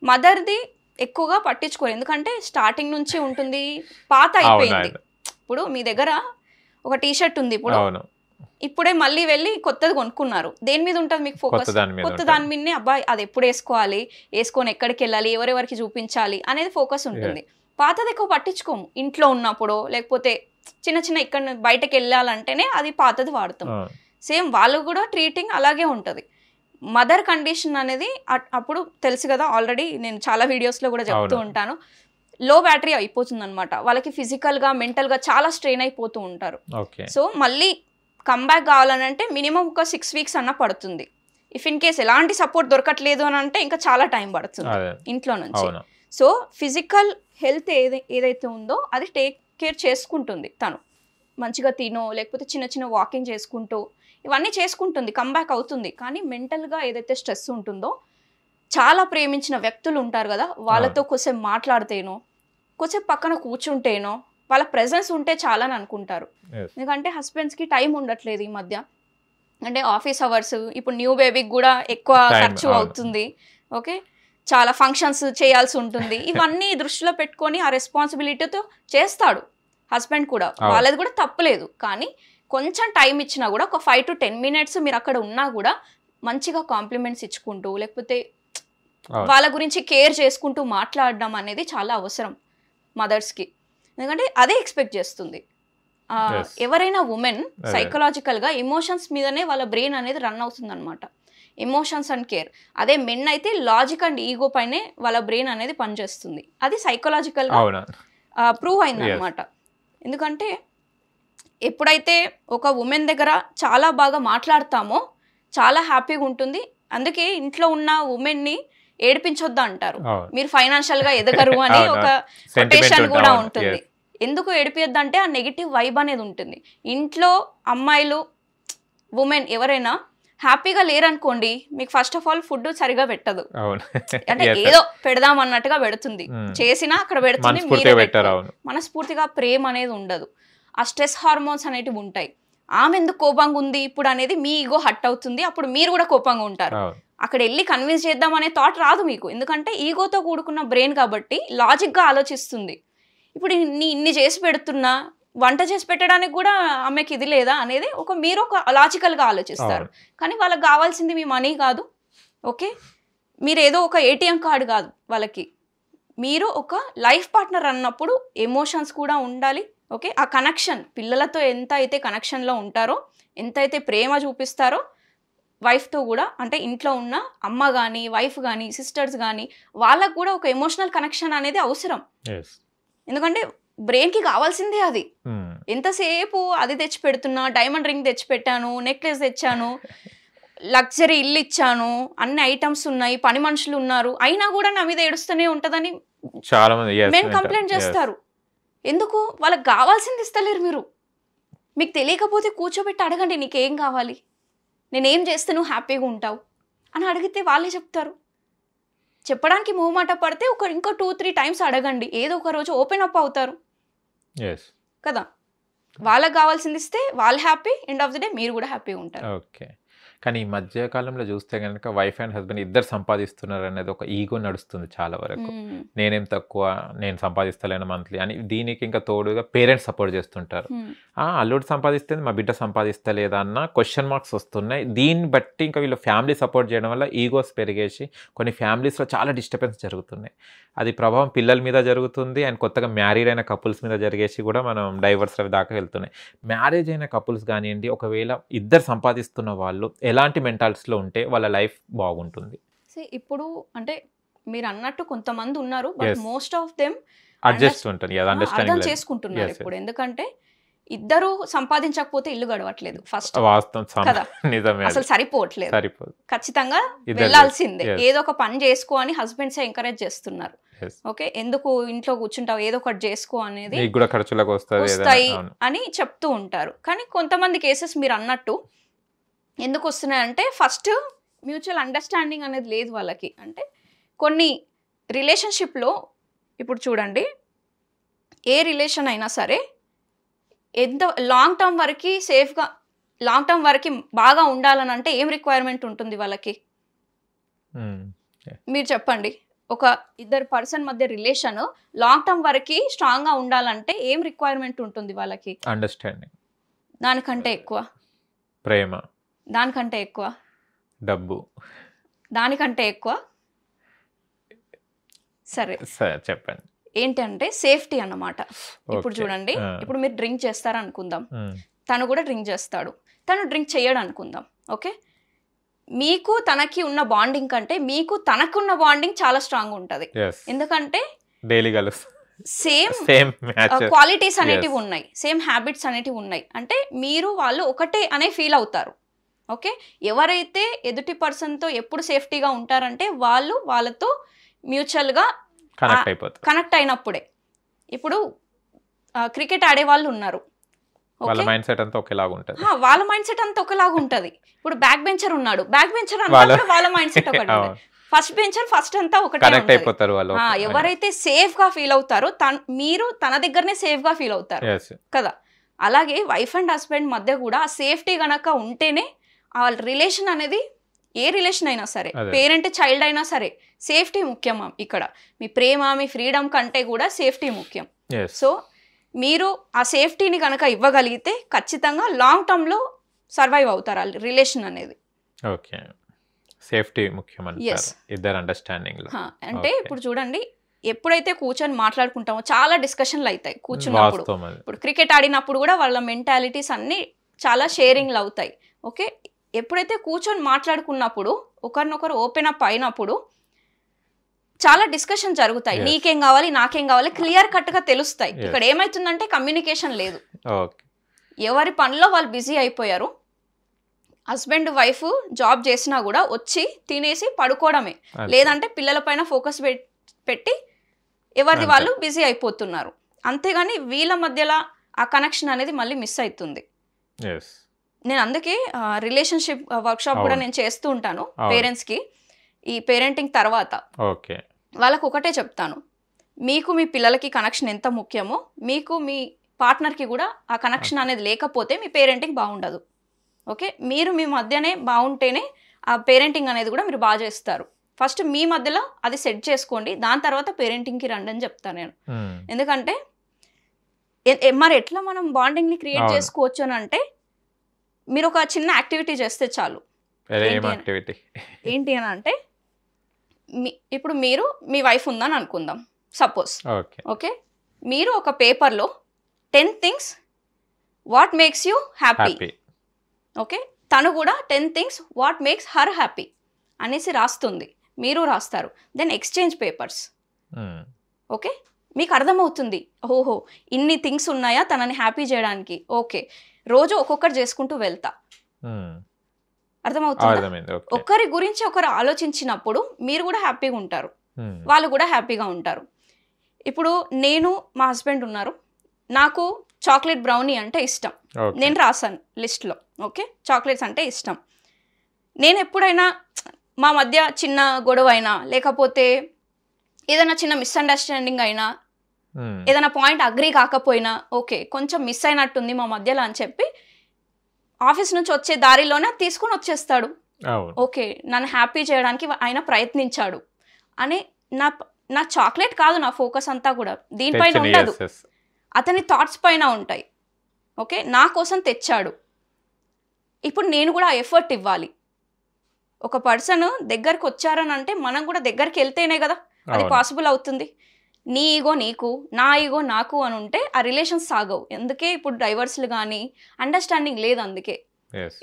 మదర్ది ఎక్కువగా పట్టించుకోరు. ఎందుకంటే స్టార్టింగ్ నుంచి ఉంటుంది, పాత అయిపోయింది. ఇప్పుడు మీ దగ్గర ఒక టీషర్ట్ ఉంది, ఇప్పుడే మళ్ళీ వెళ్ళి కొత్తది కొనుక్కున్నారు, దేని మీద ఉంటుంది మీకు ఫోకస్? కొత్త దాని మీదనే, అబ్బాయి అది ఎప్పుడు వేసుకోవాలి, వేసుకొని ఎక్కడికి వెళ్ళాలి, ఎవరెవరికి చూపించాలి అనేది ఫోకస్ ఉంటుంది. పాతది ఎక్కువ పట్టించుకోము. ఇంట్లో ఉన్నప్పుడు లేకపోతే చిన్న చిన్న ఇక్కడ బయటకు వెళ్ళాలంటేనే అది పాతది వాడతాం. సేమ్ వాళ్ళు కూడా ట్రీటింగ్ అలాగే ఉంటుంది. మదర్ కండిషన్ అనేది అప్పుడు తెలుసు కదా, ఆల్రెడీ నేను చాలా వీడియోస్లో కూడా చెప్తూ ఉంటాను, లో బ్యాటరీ అయిపోతుంది అనమాట. వాళ్ళకి ఫిజికల్గా మెంటల్గా చాలా స్ట్రెయిన్ అయిపోతూ ఉంటారు. సో మళ్ళీ కమ్బ్యాక్ కావాలనంటే మినిమం ఒక 6 వీక్స్ అన్న పడుతుంది. ఇఫ్ ఇన్ కేస్ ఎలాంటి సపోర్ట్ దొరకట్లేదు అని అంటే ఇంకా చాలా టైం పడుతుంది ఇంట్లో నుంచి. సో ఫిజికల్ హెల్త్ ఏదైతే ఉందో అది టేక్ కేర్ చేసుకుంటుంది తను. మంచిగా తినో లేకపోతే చిన్న చిన్న వాకింగ్ చేసుకుంటూ ఇవన్నీ చేసుకుంటుంది, కమ్బ్యాక్ అవుతుంది. కానీ మెంటల్గా ఏదైతే స్ట్రెస్ ఉంటుందో, చాలా ప్రేమించిన వ్యక్తులు ఉంటారు కదా, వాళ్ళతో కొంచెం మాట్లాడితేనో కొంచెం పక్కన కూర్చుంటేనో వాళ్ళ ప్రెజెన్స్ ఉంటే చాలా అని అనుకుంటారు. ఎందుకంటే హస్బెండ్స్కి టైం ఉండట్లేదు ఈ మధ్య. అంటే ఆఫీస్ అవర్స్, ఇప్పుడు న్యూ బేబీకి కూడా ఎక్కువ ఖర్చు అవుతుంది. ఓకే, చాలా ఫంక్షన్స్ చేయాల్సి ఉంటుంది. ఇవన్నీ దృష్టిలో పెట్టుకొని ఆ రెస్పాన్సిబిలిటీతో చేస్తాడు హస్బెండ్ కూడా, వాళ్ళది కూడా తప్పలేదు. కానీ కొంచెం టైం ఇచ్చినా కూడా ఒక 5 to 10 minutes మీరు అక్కడ ఉన్నా కూడా మంచిగా కాంప్లిమెంట్స్ ఇచ్చుకుంటూ లేకపోతే వాళ్ళ గురించి కేర్ చేసుకుంటూ మాట్లాడడం అనేది చాలా అవసరం మదర్స్కి. ఎందుకంటే అదే ఎక్స్పెక్ట్ చేస్తుంది ఎవరైనా ఉమెన్. సైకలాజికల్గా ఎమోషన్స్ మీదనే వాళ్ళ బ్రెయిన్ అనేది రన్ అవుతుంది అనమాట, ఎమోషన్స్ అండ్ కేర్. అదే మెన్ అయితే లాజిక్ అండ్ ఈగో పైనే వాళ్ళ బ్రెయిన్ అనేది పనిచేస్తుంది. అది సైకలాజికల్గా ప్రూవ్ అయింది అనమాట. ఎందుకంటే ఎప్పుడైతే ఒక ఉమెన్ దగ్గర చాలా బాగా మాట్లాడతామో చాలా హ్యాపీగా ఉంటుంది. అందుకే ఇంట్లో ఉన్న ఉమెన్ని ఏడిపించొద్దు అంటారు, మీరు ఫైనాన్షియల్గా ఎదగరు అని ఒక కొటేషన్ కూడా ఉంటుంది. ఎందుకు ఏడిపియొద్దు అంటే ఆ నెగిటివ్ వైబ్ అనేది ఉంటుంది. ఇంట్లో అమ్మాయిలు ఉమెన్ ఎవరైనా హ్యాపీగా లేరనుకోండి, మీకు ఫస్ట్ ఆఫ్ ఆల్ ఫుడ్ సరిగా పెట్టదు, అంటే ఏదో పెడదాం అన్నట్టుగా పెడుతుంది, చేసినా అక్కడ పెడుతుంది, మీరే పెట్టారు. మనస్ఫూర్తిగా ప్రేమ అనేది ఉండదు. ఆ స్ట్రెస్ హార్మోన్స్ అనేటివి ఉంటాయి. ఆమె ఎందుకు కోపంగా ఉంది ఇప్పుడు అనేది మీ ఈగో హట్ అవుతుంది, అప్పుడు మీరు కూడా కోపంగా ఉంటారు. అక్కడ వెళ్ళి కన్విన్స్ చేద్దాం అనే థాట్ రాదు మీకు, ఎందుకంటే ఈగోతో కూడుకున్న బ్రెయిన్ కాబట్టి లాజిక్గా ఆలోచిస్తుంది. ఇప్పుడు ఇన్ని చేసి పెడుతున్నా, వంట చేసి పెట్టడానికి కూడా ఆమెకి ఇది లేదా అనేది మీరు ఒక లాజికల్గా ఆలోచిస్తారు. కానీ వాళ్ళకి కావాల్సింది మీ మనీ కాదు, ఓకే, మీరు ఏదో ఒక ఏటీఎం కార్డు కాదు వాళ్ళకి, మీరు ఒక లైఫ్ పార్ట్నర్ అన్నప్పుడు ఎమోషన్స్ కూడా ఉండాలి. ఓకే, ఆ కనెక్షన్ పిల్లలతో ఎంత అయితే కనెక్షన్లో ఉంటారో, ఎంత అయితే ప్రేమ చూపిస్తారో వైఫ్తో కూడా, అంటే ఇంట్లో ఉన్న అమ్మ కానీ వైఫ్ కానీ సిస్టర్స్ కానీ వాళ్ళకు కూడా ఒక ఎమోషనల్ కనెక్షన్ అనేది అవసరం. ఎందుకంటే బ్రెయిన్కి కావాల్సిందే అది. ఎంతసేపు అది తెచ్చి పెడుతున్నా, డైమండ్ రింగ్ తెచ్చి పెట్టాను, నెక్లెస్ తెచ్చాను, లగ్జరీ ఇల్లు ఇచ్చాను, అన్ని ఐటమ్స్ ఉన్నాయి, పని మనుషులు ఉన్నారు, అయినా కూడా నా మీద ఏడుస్తూనే ఉంటుందని చాలా మంది మెన్ కంప్లైంట్ చేస్తారు. ఎందుకు? వాళ్ళకి కావాల్సింది ఇస్తలేరు మీరు. మీకు తెలియకపోతే కూర్చోబెట్టి అడగండి, నీకేం కావాలి, నేనేం చేస్తే నువ్వు హ్యాపీగా ఉంటావు అని అడిగితే వాళ్ళే చెప్తారు. చెప్పడానికి మొహమాట పడితే ఇంకో 2-3 times అడగండి, ఏదో ఒక రోజు ఓపెన్ అప్ అవుతారు కదా. వాళ్ళకి కావాల్సింది ఇస్తే వాళ్ళు happy, end of the day మీరు కూడా హ్యాపీగా ఉంటారు. ఓకే, కానీ ఈ మధ్య కాలంలో చూస్తే కనుక వైఫ్ అండ్ హస్బెండ్ ఇద్దరు సంపాదిస్తున్నారు అనేది ఒక ఈగో నడుస్తుంది చాలా వరకు. నేనేం తక్కువ, నేను సంపాదిస్తలేను మంత్లీ అని. దీనికి ఇంకా తోడుగా పేరెంట్స్ సపోర్ట్ చేస్తుంటారు. అల్లుడు సంపాదిస్తే మా బిడ్డ సంపాదిస్తలేదా అన్న క్వశ్చన్ మార్క్స్ వస్తున్నాయి. దీన్ని బట్టి ఇంకా వీళ్ళు ఫ్యామిలీ సపోర్ట్ చేయడం వల్ల ఈగోస్ పెరిగేసి కొన్ని ఫ్యామిలీస్లో చాలా డిస్టర్బెన్స్ జరుగుతున్నాయి. అది ప్రభావం పిల్లల మీద జరుగుతుంది అండ్ కొత్తగా మ్యారీడ్ అయిన కపుల్స్ మీద జరిగేసి కూడా మనం డైవర్స్ దాకా వెళ్తున్నాయి. మ్యారేజ్ అయిన కపుల్స్ కానివ్వండి, ఒకవేళ ఇద్దరు సంపాదిస్తున్న వాళ్ళు ఎలాంటి మెంటాలిటీస్లో ఉంటే వాళ్ళ లైఫ్ బాగుంటుంది? ఇప్పుడు అంటే మీరు అన్నట్టు కొంతమంది ఉన్నారు, బట్ మోస్ట్ ఆఫ్ దెమ్ అర్థం చేసుకుంటున్నారు ఇప్పుడు. ఎందుకంటే ఇద్దరు సంపాదించకపోతే ఇల్లు గడవట్లేదు ఫస్ట్ కదా, అసలు సరిపోవట్లేదు, ఖచ్చితంగా వెళ్ళాల్సిందే, ఏదో ఒక పని చేసుకో అని హస్బెండ్స్ ఎంకరేజ్ చేస్తున్నారు. ఓకే, ఎందుకు ఇంట్లో కూర్చుంటావు, ఏదో ఒకటి చేసుకో అనేది వస్తాయి అని చెప్తూ ఉంటారు. కానీ కొంతమంది కేసెస్ మీరు అన్నట్టు ఎందుకు వస్తున్నాయంటే ఫస్ట్ మ్యూచువల్ అండర్స్టాండింగ్ అనేది లేదు వాళ్ళకి. అంటే కొన్ని రిలేషన్షిప్లో ఇప్పుడు చూడండి, ఏ రిలేషన్ అయినా సరే ఎంత లాంగ్ టర్మ్ వరకు సేఫ్గా, లాంగ్ టర్మ్ వరకు బాగా ఉండాలని అంటే ఏం రిక్వైర్మెంట్ ఉంటుంది వాళ్ళకి? మీరు చెప్పండి. ఒక ఇద్దరు పర్సన్ మధ్య రిలేషన్ లాంగ్ టర్మ్ వరకు స్ట్రాంగ్గా ఉండాలంటే ఏం రిక్వైర్మెంట్ ఉంటుంది వాళ్ళకి? అండర్స్టాండింగ్. దానికంటే ఎక్కువ ప్రేమ. దానికంటే ఎక్కువ డబ్బు. దానికంటే ఎక్కువ సరే చెప్పండి. ఏంటంటే సేఫ్టీ అన్నమాట. ఇప్పుడు చూడండి, ఇప్పుడు మీరు డ్రింక్ చేస్తారు అనుకుందాం, తను కూడా డ్రింక్ చేస్తాడు, తను డ్రింక్ చేయడు అనుకుందాం. ఓకే, మీకు తనకి ఉన్న బాండింగ్ కంటే మీకు తనకున్న బాండింగ్ చాలా స్ట్రాంగ్ ఉంటుంది. ఎందుకంటే డైలీ కలుస్తారు, సేమ్ క్వాలిటీస్ అనేటివి ఉన్నాయి, సేమ్ హ్యాబిట్స్ అనేటివి ఉన్నాయి. అంటే మీరు వాళ్ళు ఒకటే అనే ఫీల్ అవుతారు. ఓకే, ఎవరైతే ఎదుటి పర్సన్తో ఎప్పుడు సేఫ్టీగా ఉంటారంటే వాళ్ళు వాళ్ళతో మ్యూచువల్గా కనెక్ట్ అయినప్పుడే. ఇప్పుడు క్రికెట్ ఆడే వాళ్ళు ఉన్నారు, వాళ్ళ మైండ్ సెట్ అంతా ఒకేలాగా ఉంటుంది. వాళ్ళ మైండ్ సెట్ అంతా ఒకలాగా ఉంటుంది. ఇప్పుడు బ్యాక్ బెంచర్ ఉన్నాడు, బ్యాక్ బెంచర్ అన్నప్పుడు వాళ్ళ మైండ్ సెట్ ఒకటి, ఫస్ట్ బెంచర్ ఫస్ట్ అంతా ఒకటే అయిపోతారు. ఎవరైతే సేఫ్ గా ఫీల్ అవుతారో మీరు తన దగ్గరనే సేఫ్ గా ఫీల్ అవుతారు కదా. అలాగే వైఫ్ అండ్ హస్బెండ్ మధ్య కూడా ఆ సేఫ్టీ గనక ఉంటేనే ఆ రిలేషన్ అనేది, ఏ రిలేషన్ అయినా సరే, పేరెంట్ చైల్డ్ అయినా సరే, సేఫ్టీ ముఖ్యం ఇక్కడ. మీ ప్రేమ, మీ ఫ్రీడమ్ కంటే కూడా సేఫ్టీ ముఖ్యం. సో మీరు ఆ సేఫ్టీని కనుక ఇవ్వగలిగితే ఖచ్చితంగా లాంగ్ టర్మ్లో సర్వైవ్ అవుతారు ఆ రిలేషన్ అనేది. ఓకే, సేఫ్టీ ముఖ్యం అంటారు ఇద్దరు అండర్స్టాండింగ్. అంటే ఇప్పుడు చూడండి, ఎప్పుడైతే కూర్చొని మాట్లాడుకుంటామో చాలా డిస్కషన్లు అవుతాయి కూర్చున్నప్పుడు. ఇప్పుడు క్రికెట్ ఆడినప్పుడు కూడా వాళ్ళ మెంటాలిటీస్ అన్నీ చాలా షేరింగ్లు అవుతాయి. ఓకే, ఎప్పుడైతే కూర్చొని మాట్లాడుకున్నప్పుడు ఒకరినొకరు ఓపెన్ అప్ అయినప్పుడు చాలా డిస్కషన్ జరుగుతాయి. నీకేం కావాలి, నాకేం కావాలి, క్లియర్ కట్గా తెలుస్తాయి. ఇక్కడ ఏమవుతుందంటే కమ్యూనికేషన్ లేదు, ఎవరి పనిలో వాళ్ళు బిజీ అయిపోయారు. హస్బెండ్ వైఫ్ జాబ్ చేసినా కూడా వచ్చి తినేసి పడుకోవడమే, లేదంటే పిల్లల పైన ఫోకస్ పెట్టి ఎవరిది వాళ్ళు బిజీ అయిపోతున్నారు. అంతేగాని వీళ్ళ మధ్యలో ఆ కనెక్షన్ అనేది మళ్ళీ మిస్ అవుతుంది. నేను అందుకే రిలేషన్షిప్ వర్క్షాప్ కూడా నేను చేస్తూ ఉంటాను పేరెంట్స్కి. ఈ పేరెంటింగ్ తర్వాత వాళ్ళకు ఒకటే చెప్తాను, మీకు మీ పిల్లలకి కనెక్షన్ ఎంత ముఖ్యమో మీకు మీ పార్ట్నర్కి కూడా ఆ కనెక్షన్ అనేది లేకపోతే మీ పేరెంటింగ్ బాగుండదు. ఓకే, మీరు మీ మధ్యనే బాగుంటేనే ఆ పేరెంటింగ్ అనేది కూడా మీరు బాగా చేస్తారు. ఫస్ట్ మీ మధ్యలో అది సెట్ చేసుకోండి, దాని తర్వాత పేరెంటింగ్కి రండి అని చెప్తాను నేను. ఎందుకంటే మరి ఎట్లా మనం బాండింగ్ని క్రియేట్ చేసుకోవచ్చు అని అంటే, మీరు ఒక చిన్న యాక్టివిటీ చేస్తే చాలు. ఏంటి అని అంటే, ఇప్పుడు మీరు మీ వైఫ్ ఉందని అనుకుందాం సపోజ్. ఓకే, మీరు ఒక పేపర్లో 10 things what makes you happy, okay, తను కూడా 10 things what makes her happy అనేసి రాస్తుంది, మీరు రాస్తారు. Then exchange papers. ఓకే, మీకు అర్థమవుతుంది, ఓహో ఇన్ని థింగ్స్ ఉన్నాయా తనని హ్యాపీ చేయడానికి. ఓకే, రోజు ఒక్కొక్కటి చేసుకుంటూ వెళ్తా. అర్థమవుతుంది. ఒకరి గురించి ఒకరు ఆలోచించినప్పుడు మీరు కూడా హ్యాపీగా ఉంటారు, వాళ్ళు కూడా హ్యాపీగా ఉంటారు. ఇప్పుడు నేను, మా హస్బెండ్ ఉన్నారు, నాకు చాక్లెట్ బ్రౌనీ అంటే ఇష్టం, నేను రాసాను లిస్ట్లో. ఓకే, చాక్లెట్స్ అంటే ఇష్టం. నేను ఎప్పుడైనా మా మధ్య చిన్న గొడవ అయినా, లేకపోతే ఏదైనా చిన్న మిస్అండర్స్టాండింగ్ అయినా, ఏదైనా పాయింట్ అగ్రీ కాకపోయినా, ఓకే కొంచెం మిస్ అయినట్టుంది మా మధ్యలో అని చెప్పి ఆఫీస్ నుంచి వచ్చే దారిలోనే తీసుకొని వచ్చేస్తాడు. ఓకే, నన్ను హ్యాపీ చేయడానికి ఆయన ప్రయత్నించాడు అని. నా చాక్లెట్ కాదు నా ఫోకస్ అంతా కూడా దీనిపైన ఉండదు, అతని థాట్స్ పైన ఉంటాయి. ఓకే, నా కోసం తెచ్చాడు. ఇప్పుడు నేను కూడా ఆ ఎఫర్ట్ ఇవ్వాలి. ఒక పర్సన్ దగ్గరికి వచ్చారని అంటే మనం కూడా దగ్గరికి వెళ్తేనే కదా అది పాసిబుల్ అవుతుంది. నీ ఈగో నీకు, నా ఈగో నాకు అని ఉంటే ఆ రిలేషన్స్ సాగవు. అందుకే ఇప్పుడు డైవర్స్లు కానీ అండర్స్టాండింగ్ లేదు. అందుకే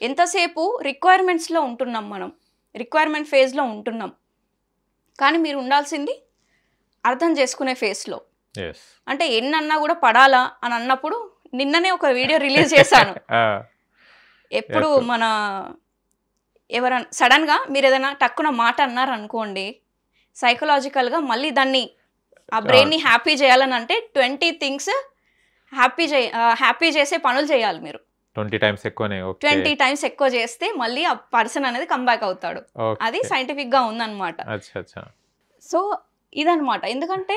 ఎంతసేపు రిక్వైర్మెంట్స్లో ఉంటున్నాం, మనం రిక్వైర్మెంట్ ఫేజ్లో ఉంటున్నాం. కానీ మీరు ఉండాల్సింది అర్థం చేసుకునే ఫేజ్లో. అంటే ఎన్నన్నా కూడా పడాలా అని అన్నప్పుడు, నిన్ననే ఒక వీడియో రిలీజ్ చేశాను. ఎప్పుడు మన ఎవరైనా సడన్గా మీరు ఏదైనా టక్కున మాట అన్నారు అనుకోండి, సైకలాజికల్గా మళ్ళీ దాన్ని ఆ బ్రెయిన్ని హ్యాపీ చేయాలని అంటే 20 థింగ్స్ హ్యాపీ చేసే పనులు చేయాలి మీరు. 20 టైమ్స్ ఎక్కువ చేస్తే మళ్ళీ ఆ పర్సన్ అనేది కంబ్యాక్ అవుతాడు. అది సైంటిఫిక్గా ఉందన్నమాట. సో ఇదన్నమాట. ఎందుకంటే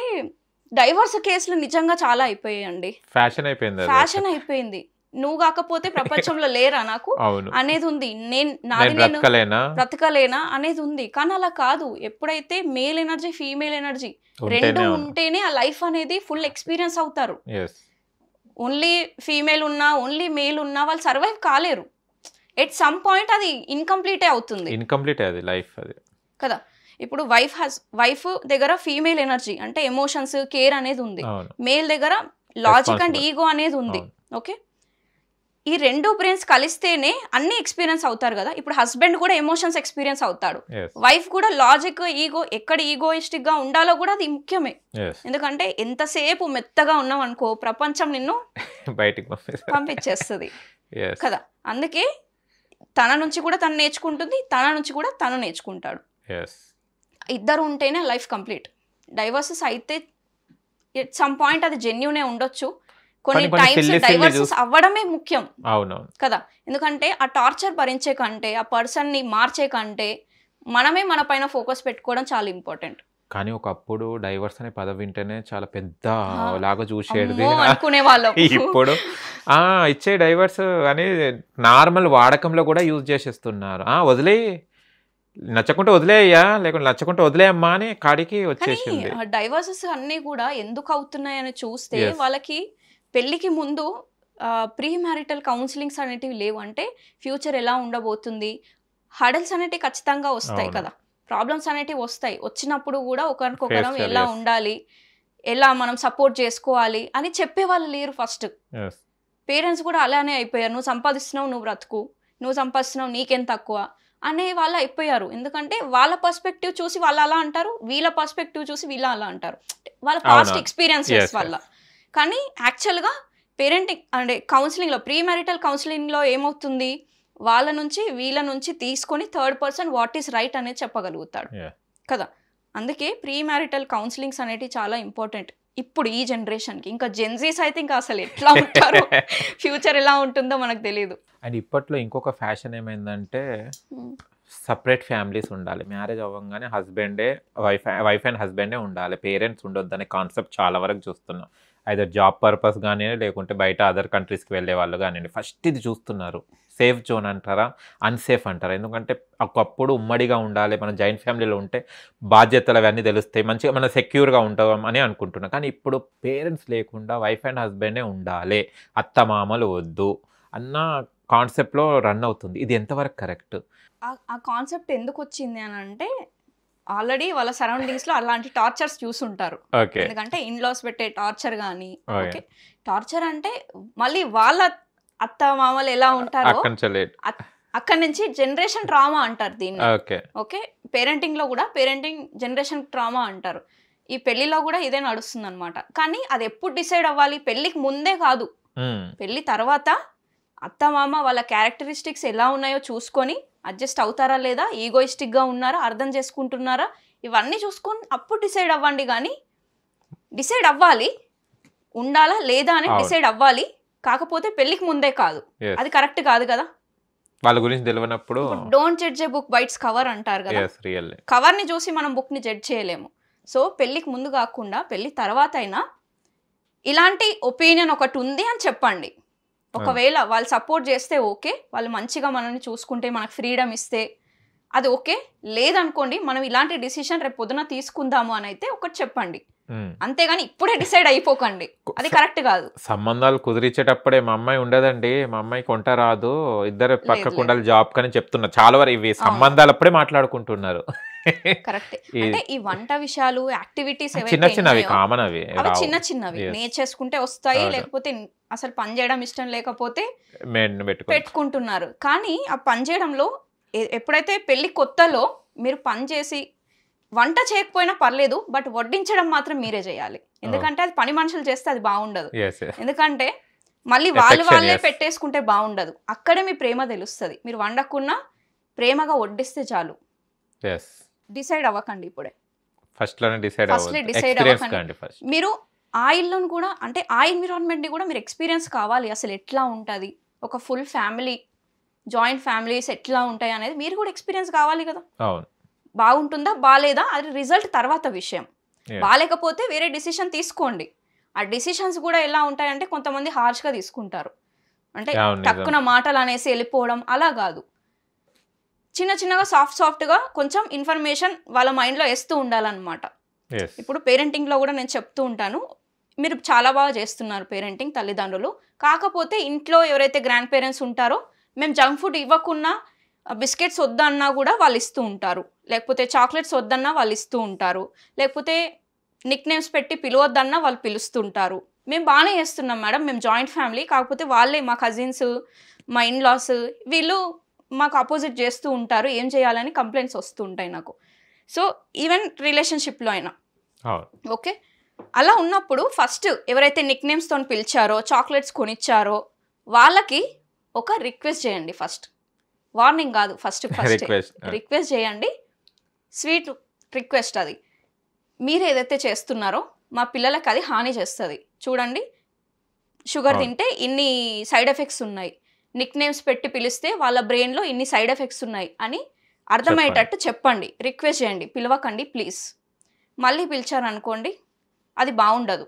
డైవర్స్ కేసులు నిజంగా చాలా అయిపోయాయండి. ఫ్యాషన్ అయిపోయింది అది. ఫ్యాషన్ అయిపోయింది. నువ్వు కాకపోతే ప్రపంచంలో లేరా నాకు అవును. అనేది ఉంది. నేను నేను బ్రతకలేనా అనేది ఉంది. కానీ అలా కాదు. ఎప్పుడైతే మేల్ ఎనర్జీ ఫీమేల్ ఎనర్జీ ఉంటేనే రెండు అవును. ఉంటేనే ఆ లైఫ్ అనేది ఫుల్ ఎక్స్పీరియన్స్ అవుతారు. Yes. ఓన్లీ ఫీమేల్ ఉన్నా ఓన్లీ మేల్ ఉన్నా వాళ్ళు సర్వైవ్ కాలేరు. ఎట్ సమ్ పాయింట్ అది ఇన్కంప్లీటే అవుతుంది ఇన్కంప్లీట్ అది లైఫ్ అది కదా. ఇప్పుడు వైఫ్ దగ్గర ఫీమేల్ ఎనర్జీ అంటే ఎమోషన్స్ కేర్ అనేది ఉంది. అవును. మేల్ దగ్గర లాజిక్ అండ్ Responsible. ఈగో అనేది ఉంది. అవును. ఓకే, ఈ రెండు బ్రెయిన్స్ కలిస్తేనే అన్ని ఎక్స్పీరియన్స్ అవుతారు కదా. ఇప్పుడు హస్బెండ్ కూడా ఎమోషన్స్ ఎక్స్పీరియన్స్ అవుతాడు, Yes. వైఫ్ కూడా లాజిక్ ఈగో ఎక్కడ ఈగోయిస్టిక్ గా ఉండాలో కూడా అది ముఖ్యమే. Yes. ఎందుకంటే ఎంతసేపు మెత్తగా ఉన్నావు అనుకో ప్రపంచం నిన్ను బయటికి పంపించేస్తుంది Yes. కదా. అందుకే తన నుంచి కూడా తను నేర్చుకుంటుంది, తన నుంచి కూడా తను నేర్చుకుంటాడు. Yes. ఇద్దరు ఉంటేనే లైఫ్ కంప్లీట్. డైవర్సెస్ అయితే ఎట్ సమ్ పాయింట్ అది జెన్యూనే ఉండొచ్చు. కొన్ని టైమ్స్ డైవర్సెస్ అవ్వడమే ముఖ్యం. అవునవును కదా. ఎందుకంటే ఆ టార్చర్ భరించే కంటే ఆ పర్సన్ ని మార్చే కంటే మనమే మన పైన ఫోకస్ పెట్టుకోవడం చాలా ఇంపార్టెంట్. కానీ ఒకప్పుడు డైవర్స్ అనే పదం వింటేనే చాలా పెద్ద లాగా చూసేది అనుకునే వాళ్ళం. ఇప్పుడు ఇచ్చే డైవర్స్ అని నార్మల్ వాడకంలో కూడా యూజ్ చేసేస్తున్నారు. వదిలే నచ్చకుంటే వదిలేయ్యా లేకుంటే నచ్చకుంటే వదిలేయమ్మా అని కాడికి వచ్చేసింది. డైవర్సెస్ అన్నీ కూడా ఎందుకు అవుతున్నాయని చూస్తే Yes. వాళ్ళకి పెళ్లికి ముందు ప్రీ మ్యారిటల్ కౌన్సిలింగ్స్ అనేటివి లేవు. అంటే ఫ్యూచర్ ఎలా ఉండబోతుంది, హడల్స్ అనేటివి ఖచ్చితంగా వస్తాయి అవును. కదా, ప్రాబ్లమ్స్ అనేటివి వస్తాయి. వచ్చినప్పుడు కూడా ఒకరికొకరం Face ఎలా yes. ఉండాలి, ఎలా మనం సపోర్ట్ చేసుకోవాలి అని చెప్పేవాళ్ళు లేరు ఫస్ట్. Yes. పేరెంట్స్ కూడా అలానే అయిపోయారు. నువ్వు సంపాదిస్తున్నావు నువ్వు బ్రతుకు, నువ్వు సంపాదిస్తున్నావు నీకేం తక్కువ అనే వాళ్ళు అయిపోయారు. ఎందుకంటే వాళ్ళ పర్స్పెక్టివ్ చూసి వాళ్ళు అలా అంటారు, వీళ్ళ పర్స్పెక్టివ్ చూసి వీళ్ళ అలా అంటారు, వాళ్ళ పాస్ట్ అవునా. ఎక్స్పీరియన్సెస్ Yes, వల్ల. కానీ యాక్చువల్గా పేరెంటింగ్ అంటే కౌన్సిలింగ్లో ప్రీ మ్యారిటల్ కౌన్సిలింగ్లో ఏమవుతుంది, వాళ్ళ నుంచి వీళ్ళ నుంచి తీసుకొని third person what is right అనేది చెప్పగలుగుతాడు Yeah. కదా. అందుకే ప్రీ మ్యారిటల్ కౌన్సిలింగ్స్ అనేవి చాలా ఇంపార్టెంట్ ఇప్పుడు ఈ జనరేషన్కి. ఇంకా జెన్జీస్ అయితే ఇంకా అసలు ఎట్లా ఉంటారో ఫ్యూచర్ ఎలా ఉంటుందో మనకు తెలియదు. అండ్ ఇప్పట్లో ఇంకొక ఫ్యాషన్ ఏమైందంటే సపరేట్ ఫ్యామిలీస్ ఉండాలి. మ్యారేజ్ అవ్వగానే హస్బెండే వైఫ్ అండ్ హస్బెండే ఉండాలి, పేరెంట్స్ ఉండొద్దు అనే కాన్సెప్ట్ చాలా వరకు చూస్తున్నాం. ఐదర్ జాబ్ పర్పస్ కానీ లేకుంటే బయట అదర్ కంట్రీస్కి వెళ్ళే వాళ్ళు కానివ్వండి. ఫస్ట్ ఇది చూస్తున్నారు. సేఫ్ జోన్ అంటారా అన్సేఫ్ అంటారా? ఎందుకంటే ఒకప్పుడు ఉమ్మడిగా ఉండాలి, మనం జాయింట్ ఫ్యామిలీలో ఉంటే బాధ్యతలు అవన్నీ తెలుస్తాయి, మంచిగా మనం సెక్యూర్గా ఉంటాం అని అనుకుంటున్నాం. కానీ ఇప్పుడు పేరెంట్స్ లేకుండా వైఫ్ అండ్ హస్బెండే ఉండాలి, అత్తమామలు వద్దు అన్న కాన్సెప్ట్లో రన్ అవుతుంది. ఇది ఎంతవరకు కరెక్ట్? ఆ కాన్సెప్ట్ ఎందుకు వచ్చింది అని అంటే ఆల్రెడీ వాళ్ళ సరౌండింగ్స్లో అలాంటి టార్చర్స్ చూసుంటారు. ఓకే. ఎందుకంటే ఇన్లాస్ పెట్టే టార్చర్ కానీ, Okay. ఓకే టార్చర్ అంటే మళ్ళీ వాళ్ళ అత్త మామలు ఎలా ఉంటారో అక్కడి నుంచి జనరేషన్ ట్రామా అంటారు దీన్ని. ఓకే. ఓకే, పేరెంటింగ్లో కూడా పేరెంటింగ్ జనరేషన్ ట్రామా అంటారు. ఈ పెళ్లిలో కూడా ఇదే నడుస్తుంది అనమాట. కానీ అది ఎప్పుడు డిసైడ్ అవ్వాలి, పెళ్ళికి ముందే కాదు, పెళ్ళి తర్వాత అత్త మామ వాళ్ళ క్యారెక్టరిస్టిక్స్ ఎలా ఉన్నాయో చూసుకొని అడ్జస్ట్ అవుతారా లేదా, ఈగోయిస్టిక్గా ఉన్నారా, అర్థం చేసుకుంటున్నారా, ఇవన్నీ చూసుకొని అప్పుడు డిసైడ్ అవ్వండి. కానీ డిసైడ్ అవ్వాలి, ఉండాలా లేదా అని డిసైడ్ అవ్వాలి. కాకపోతే పెళ్ళికి ముందే కాదు, అది కరెక్ట్ కాదు కదా. వాళ్ళ గురించి తెలియనప్పుడు don't judge A book by its cover అంటారు కదా. కవర్ని చూసి మనం బుక్ని జడ్జ్ చేయలేము. సో పెళ్ళికి ముందు కాకుండా పెళ్ళి తర్వాత అయినా ఇలాంటి ఒపీనియన్ ఒకటి ఉంది అని చెప్పండి. ఒకవేళ వాళ్ళు సపోర్ట్ చేస్తే ఓకే, వాళ్ళు మంచిగా మనల్ని చూసుకుంటే మనకు ఫ్రీడమ్ ఇస్తే అది ఓకే. లేదనుకోండి మనం ఇలాంటి డిసిషన్ రేపు పొద్దున తీసుకుందాము అని అయితే ఒకటి చెప్పండి. అంతేగాని ఇప్పుడే డిసైడ్ అయిపోకండి, అది కరెక్ట్ కాదు. సంబంధాలు కుదిరించేటప్పుడే మా అమ్మాయి ఉండదండి, మా అమ్మాయికి వంట రాదు, ఇద్దరు పక్కకు ఉండాలి జాబ్ కని చెప్తున్నా. చాలా వరకు ఇవి సంబంధాలు అప్పుడే మాట్లాడుకుంటున్నారు. కరెక్ట్. అంటే ఈ వంట విషయాలు యాక్టివిటీస్ చిన్న చిన్నవి కామన్, అవి చిన్న చిన్నవి నేర్చేసుకుంటే వస్తాయి. లేకపోతే అసలు పని చేయడం ఇష్టం లేకపోతే పెట్టుకుంటున్నారు. కానీ ఆ పని చేయడంలో ఎప్పుడైతే పెళ్లి కొత్తలో మీరు పని చేసి వంట చేయకపోయినా పర్లేదు, బట్ వడ్డించడం మాత్రం మీరే చేయాలి. ఎందుకంటే అది పని మనుషులు చేస్తే అది బాగుండదు. ఎందుకంటే మళ్ళీ వాళ్ళే పెట్టేసుకుంటే బాగుండదు. అక్కడే మీ ప్రేమ తెలుస్తుంది. మీరు వండకున్నా ప్రేమగా వడ్డిస్తే చాలు. డిసైడ్ అవ్వకండి ఇప్పుడే, ఫస్ట్లీ డిసైడ్ అవ్వకండి. మీరు ఆ ఇల్లును కూడా అంటే ఆ ఎన్విరాన్మెంట్ని కూడా మీరు ఎక్స్పీరియన్స్ కావాలి. అసలు ఎట్లా ఉంటుంది, ఒక ఫుల్ ఫ్యామిలీ జాయింట్ ఫ్యామిలీస్ ఎట్లా ఉంటాయి అనేది మీరు కూడా ఎక్స్పీరియన్స్ కావాలి కదా. బాగుంటుందా బాగాలేదా అది రిజల్ట్ తర్వాత విషయం. బాలేకపోతే వేరే డిసిషన్ తీసుకోండి. ఆ డిసిషన్స్ కూడా ఎలా ఉంటాయంటే కొంతమంది హార్ష్గా తీసుకుంటారు, అంటే టక్కున మాటలు అనేసి వెళ్ళిపోవడం, అలా కాదు. చిన్న చిన్నగా సాఫ్ట్గా కొంచెం ఇన్ఫర్మేషన్ వాళ్ళ మైండ్లో వేస్తూ ఉండాలన్నమాట. ఇప్పుడు పేరెంటింగ్లో కూడా నేను చెప్తూ ఉంటాను, మీరు చాలా బాగా చేస్తున్నారు పేరెంటింగ్ తల్లిదండ్రులు, కాకపోతే ఇంట్లో ఎవరైతే గ్రాండ్ పేరెంట్స్ ఉంటారో మేము జంక్ ఫుడ్ ఇవ్వకున్నా బిస్కెట్స్ వద్దన్నా కూడా వాళ్ళు ఇస్తూ ఉంటారు, లేకపోతే చాక్లెట్స్ వద్దన్నా వాళ్ళు ఇస్తూ ఉంటారు, లేకపోతే నిక్ నేమ్స్ పెట్టి పిలవద్దన్నా వాళ్ళు పిలుస్తుంటారు. మేము బాగానే చేస్తున్నాం మేడం, మేము జాయింట్ ఫ్యామిలీ, కాకపోతే వాళ్ళే మా కజిన్స్ మా ఇన్లాస్ వీళ్ళు మాకు అపోజిట్ చేస్తూ ఉంటారు, ఏం చేయాలని కంప్లైంట్స్ వస్తూ ఉంటాయి నాకు. సో ఈవెన్ రిలేషన్షిప్లో అయినా ఓకే, అలా ఉన్నప్పుడు ఫస్ట్ ఎవరైతే నిక్ నేమ్స్తో పిలిచారో చాక్లెట్స్ కొనిచ్చారో వాళ్ళకి ఒక రిక్వెస్ట్ చేయండి. ఫస్ట్ వార్నింగ్ కాదు, ఫస్ట్ రిక్వెస్ట్ చేయండి, స్వీట్ రిక్వెస్ట్. అది మీరు ఏదైతే చేస్తున్నారో మా పిల్లలకి అది హాని చేస్తుంది, చూడండి షుగర్ తింటే ఇన్ని సైడ్ ఎఫెక్ట్స్ ఉన్నాయి, నిక్ నేమ్స్ పెట్టి పిలిస్తే వాళ్ళ బ్రెయిన్లో ఇన్ని సైడ్ ఎఫెక్ట్స్ ఉన్నాయి అని అర్థమయ్యేటట్టు చెప్పండి, రిక్వెస్ట్ చేయండి, పిలవకండి ప్లీజ్. మళ్ళీ పిలిచారనుకోండి అది బాగుండదు,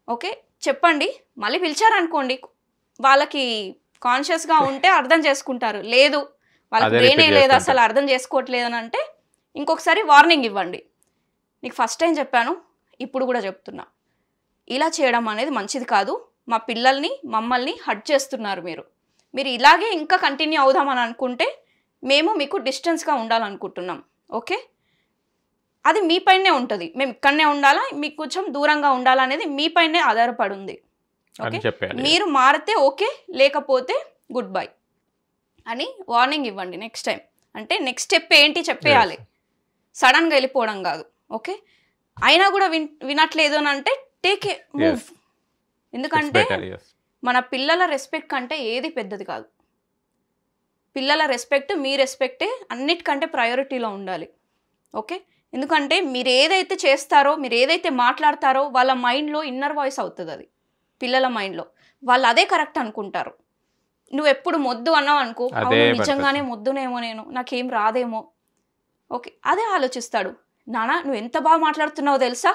ఓకే చెప్పండి. మళ్ళీ పిలిచారనుకోండి వాళ్ళకి కాన్షియస్గా ఉంటే అర్థం చేసుకుంటారు, లేదు వాళ్ళకి బ్రెయినే లేదు అసలు అర్థం చేసుకోవట్లేదు అని అంటే ఇంకొకసారి వార్నింగ్ ఇవ్వండి. నీకు ఫస్ట్ టైం చెప్పాను, ఇప్పుడు కూడా చెప్తున్నా, ఇలా చేయడం అనేది మంచిది కాదు, మా పిల్లల్ని మమ్మల్ని హర్ట్ చేస్తున్నారు మీరు ఇలాగే ఇంకా కంటిన్యూ అవుదామని అనుకుంటే మేము మీకు డిస్టెన్స్గా ఉండాలనుకుంటున్నాం, ఓకే అది మీపైనే ఉంటుంది, మేము ఇక్కడనే ఉండాలా మీకు కొంచెం దూరంగా ఉండాలనేది మీపైనే ఆధారపడి ఉంది, ఓకే మీరు మారితే ఓకే, లేకపోతే గుడ్ బై అని వార్నింగ్ ఇవ్వండి నెక్స్ట్ టైం. అంటే నెక్స్ట్ స్టెప్ ఏంటి చెప్పేయాలి, సడన్గా వెళ్ళిపోవడం కాదు, ఓకే అయినా కూడా వినట్లేదు అని అంటే టేక్ ఏ మూవ్. ఎందుకంటే మన పిల్లల రెస్పెక్ట్ కంటే ఏది పెద్దది కాదు, పిల్లల రెస్పెక్ట్ మీ రెస్పెక్టే అన్నిటికంటే ప్రయారిటీలో ఉండాలి, ఓకే ఎందుకంటే మీరు ఏదైతే చేస్తారో మీరు ఏదైతే మాట్లాడతారో వాళ్ళ మైండ్లో ఇన్నర్ వాయిస్ అవుతుంది, అది పిల్లల మైండ్లో వాళ్ళు అదే కరెక్ట్ అనుకుంటారు. నువ్వు ఎప్పుడు మొద్దు అన్నావు అనుకో, నిజంగానే మొద్దునేమో నేను, నాకేం రాదేమో, ఓకే అదే ఆలోచిస్తాడు, నానా నువ్వు ఎంత బాగా మాట్లాడుతున్నావో తెలుసా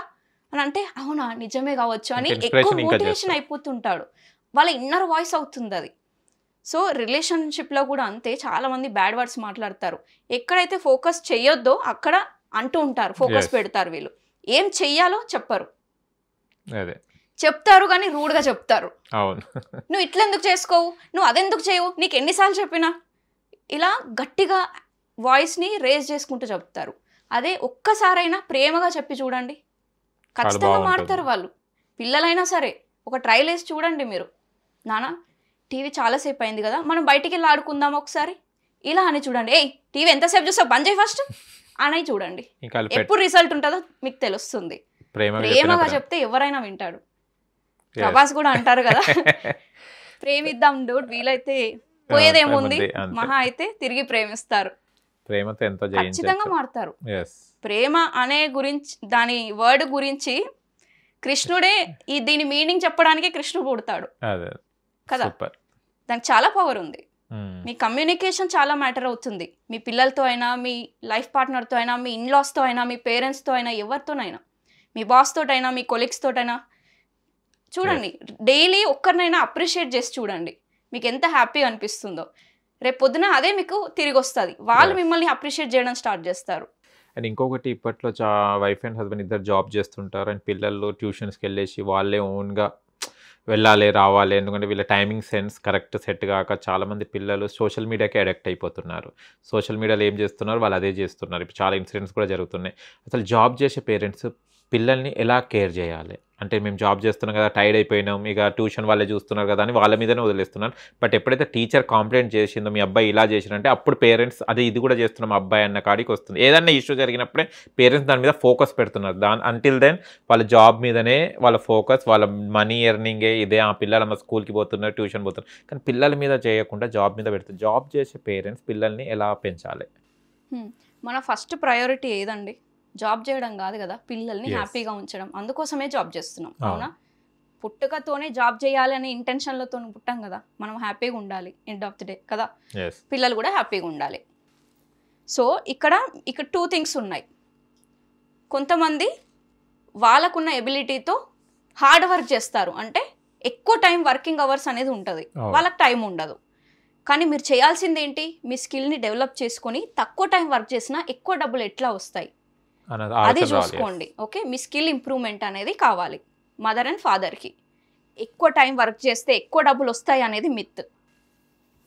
అని అంటే అవునా నిజమే కావచ్చు అని ఎక్కువ మోటివేషన్ అయిపోతుంటాడు, వాళ్ళ ఇన్నర్ వాయిస్ అవుతుంది అది. సో రిలేషన్షిప్లో కూడా అంతే, చాలామంది బ్యాడ్ వర్డ్స్ మాట్లాడతారు, ఎక్కడైతే ఫోకస్ చెయ్యొద్దో అక్కడ అంటూ ఉంటారు, ఫోకస్ పెడతారు, వీళ్ళు ఏం చెయ్యాలో చెప్పరు, చెప్తారు కానీ రూడ్గా చెప్తారు, నువ్వు ఇట్లెందుకు చేసుకోవు, నువ్వు అదెందుకు చేయవు, నీకు ఎన్నిసార్లు చెప్పినా, ఇలా గట్టిగా వాయిస్ని రేజ్ చేసుకుంటూ చెప్తారు. అదే ఒక్కసారైనా ప్రేమగా చెప్పి చూడండి, ఖచ్చితంగా మారుతారు వాళ్ళు. పిల్లలైనా సరే ఒక ట్రైల్ వేసి చూడండి మీరు, నానా టీవీ చాలాసేపు అయింది కదా మనం బయటికి వెళ్ళి ఆడుకుందాం ఒకసారి, ఇలా అని చూడండి, ఏయ్ టీవీ ఎంతసేపు చూస్తావు బంద్ చేయి ఫస్ట్ అని చూడండి, ఎప్పుడు రిజల్ట్ ఉంటుందో మీకు తెలుస్తుంది. ప్రేమగా చెప్తే ఎవరైనా వింటాడు. ప్రభాస్ కూడా అంటారు కదా, ప్రేమిద్దాం డూడ్ వీలైతే పోయేదేముంది, మహా అయితే తిరిగి ప్రేమిస్తారు, ప్రేమతో ఎంత ఖచ్చితంగా మారుతారు. ప్రేమ అనే గురించి దాని వర్డ్ గురించి కృష్ణుడే దీని మీనింగ్ చెప్పడానికి కృష్ణుడు పుడతాడు కదా, దానికి చాలా పవర్ ఉంది. మీ కమ్యూనికేషన్ చాలా మ్యాటర్ అవుతుంది, మీ పిల్లలతో అయినా, మీ లైఫ్ పార్ట్నర్తో అయినా, మీ ఇన్లాస్తో అయినా, మీ పేరెంట్స్తో అయినా, ఎవరితోనైనా, మీ బాస్ తోటైనా, మీ కొలీగ్స్ తోటైనా చూడండి, డైలీ ఒక్కరినైనా అప్రిషియేట్ చేసి చూడండి, మీకు ఎంత హ్యాపీ అనిపిస్తుందో. రేపు పొద్దున అదే మీకు తిరిగి వస్తుంది, వాళ్ళు మిమ్మల్ని అప్రిషియేట్ చేయడం స్టార్ట్ చేస్తారు. అండ్ ఇంకొకటి ఇప్పట్లో వైఫ్ అండ్ హస్బెండ్ ఇద్దరు జాబ్ చేస్తుంటారు, అండ్ పిల్లలు ట్యూషన్స్కి వెళ్ళేసి వాళ్ళే ఓన్గా వెళ్ళాలి రావాలి, ఎందుకంటే వీళ్ళ టైమింగ్ సెన్స్ కరెక్ట్ సెట్ కాక చాలామంది పిల్లలు సోషల్ మీడియాకి అడిక్ట్ అయిపోతున్నారు. సోషల్ మీడియాలో ఏం చేస్తున్నారు వాళ్ళు అదే చేస్తున్నారు. ఇప్పుడు చాలా ఇన్సిడెంట్స్ కూడా జరుగుతున్నాయి. అసలు జాబ్ చేసే పేరెంట్స్ పిల్లల్ని ఎలా కేర్ చేయాలి అంటే, మేము జాబ్ చేస్తున్నాం కదా, టైర్డ్ అయిపోయినాం, ఇక ట్యూషన్ వాళ్ళే చూస్తున్నారు కదా అని వాళ్ళ మీదనే వదిలేస్తున్నాను. బట్ ఎప్పుడైతే టీచర్ కంప్లైంట్ చేసిందో మీ అబ్బాయి ఇలా చేసినంటే అప్పుడు పేరెంట్స్ అదే ఇది కూడా చేస్తున్నాం అబ్బాయి అన్న కాడికి వస్తుంది. ఏదన్నా ఇష్యూ జరిగినప్పుడే పేరెంట్స్ దాని మీద ఫోకస్ పెడుతున్నారు. అంటిల్ దెన్ వాళ్ళ జాబ్ మీదనే వాళ్ళ ఫోకస్, వాళ్ళ మనీ ఎర్నింగే ఇదే, ఆ పిల్లలు స్కూల్కి పోతున్నారు, ట్యూషన్ పోతున్నారు, కానీ పిల్లల మీద చేయకుండా జాబ్ మీద పెడుతుంది. జాబ్ చేసే పేరెంట్స్ పిల్లల్ని ఎలా పెంచాలి? మన ఫస్ట్ ప్రయారిటీ ఏదండి? జాబ్ చేయడం కాదు కదా, పిల్లల్ని హ్యాపీగా ఉంచడం. అందుకోసమే జాబ్ చేస్తున్నాం, అవునా? పుట్టుకతోనే జాబ్ చేయాలి అనే ఇంటెన్షన్లతో పుట్టాం కదా, మనం హ్యాపీగా ఉండాలి ఎండ్ ఆఫ్ ది డే కదా, పిల్లలు కూడా హ్యాపీగా ఉండాలి. సో ఇక్కడ 2 థింగ్స్ ఉన్నాయి. కొంతమంది వాళ్ళకున్న ఎబిలిటీతో హార్డ్ వర్క్ చేస్తారు, అంటే ఎక్కువ టైం వర్కింగ్ అవర్స్ అనేది ఉంటుంది, వాళ్ళకి టైం ఉండదు. కానీ మీరు చేయాల్సింది ఏంటి, మీ స్కిల్ని డెవలప్ చేసుకొని తక్కువ టైం వర్క్ చేసినా ఎక్కువ డబ్బులు ఎట్లా వస్తాయి అది చూసుకోండి. ఓకే, మీ స్కిల్ ఇంప్రూవ్మెంట్ అనేది కావాలి. మదర్ అండ్ ఫాదర్కి ఎక్కువ టైం వర్క్ చేస్తే ఎక్కువ డబ్బులు వస్తాయి అనేది మిత్.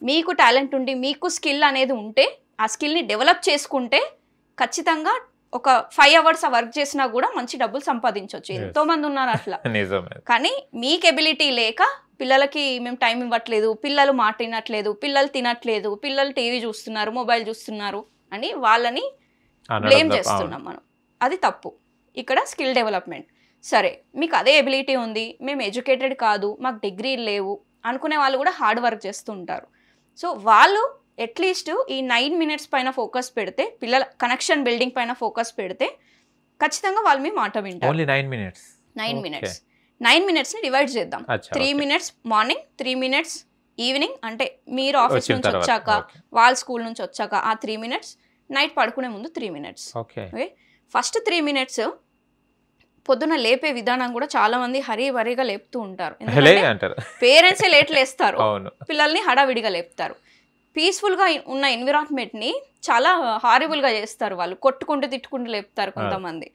మీకు టాలెంట్ ఉండి మీకు స్కిల్ అనేది ఉంటే ఆ స్కిల్ని డెవలప్ చేసుకుంటే ఖచ్చితంగా ఒక 5 hours వర్క్ చేసినా కూడా మంచి డబ్బులు సంపాదించవచ్చు. ఎంతో మంది ఉన్నారు అట్లా. కానీ మీకు ఎబిలిటీ లేక పిల్లలకి మేము టైం ఇవ్వట్లేదు, పిల్లలు మాట వినట్లేదు, పిల్లలు తినట్లేదు, పిల్లలు టీవీ చూస్తున్నారు, మొబైల్ చూస్తున్నారు అని వాళ్ళని బ్లేమ్ చేస్తున్నాం మనం. అది తప్పు. ఇక్కడ స్కిల్ డెవలప్మెంట్. సరే, మీకు అదే ఎబిలిటీ ఉంది, మేము ఎడ్యుకేటెడ్ కాదు, మాకు డిగ్రీ లేవు అనుకునే వాళ్ళు కూడా హార్డ్ వర్క్ చేస్తూ ఉంటారు. సో వాళ్ళు అట్లీస్ట్ ఈ 9 minutes పైన ఫోకస్ పెడితే, పిల్లల కనెక్షన్ బిల్డింగ్ పైన ఫోకస్ పెడితే ఖచ్చితంగా వాళ్ళు మీ మాట వింటారు. 9 minutes 9 minutesని డివైడ్ చేద్దాం. 3 minutes మార్నింగ్, 3 minutes ఈవినింగ్, అంటే మీరు ఆఫీస్ నుంచి వచ్చాక, వాళ్ళ స్కూల్ నుంచి వచ్చాక ఆ 3 minutes, నైట్ పడుకునే ముందు 3 minutes. ఓకే, ఫస్ట్ 3 minutes పొద్దున లేపే విధానం కూడా చాలా మంది హరీబరీగా లేపుతూ ఉంటారు. పేరెంట్సే లేట్ లేస్తారు, పిల్లల్ని హడావిడిగా లేపుతారు. పీస్ఫుల్గా ఉన్న ఎన్విరాన్మెంట్ని చాలా హారిబుల్గా చేస్తారు వాళ్ళు, కొట్టుకుంటూ తిట్టుకుంటూ లేపుతారు. కొంతమంది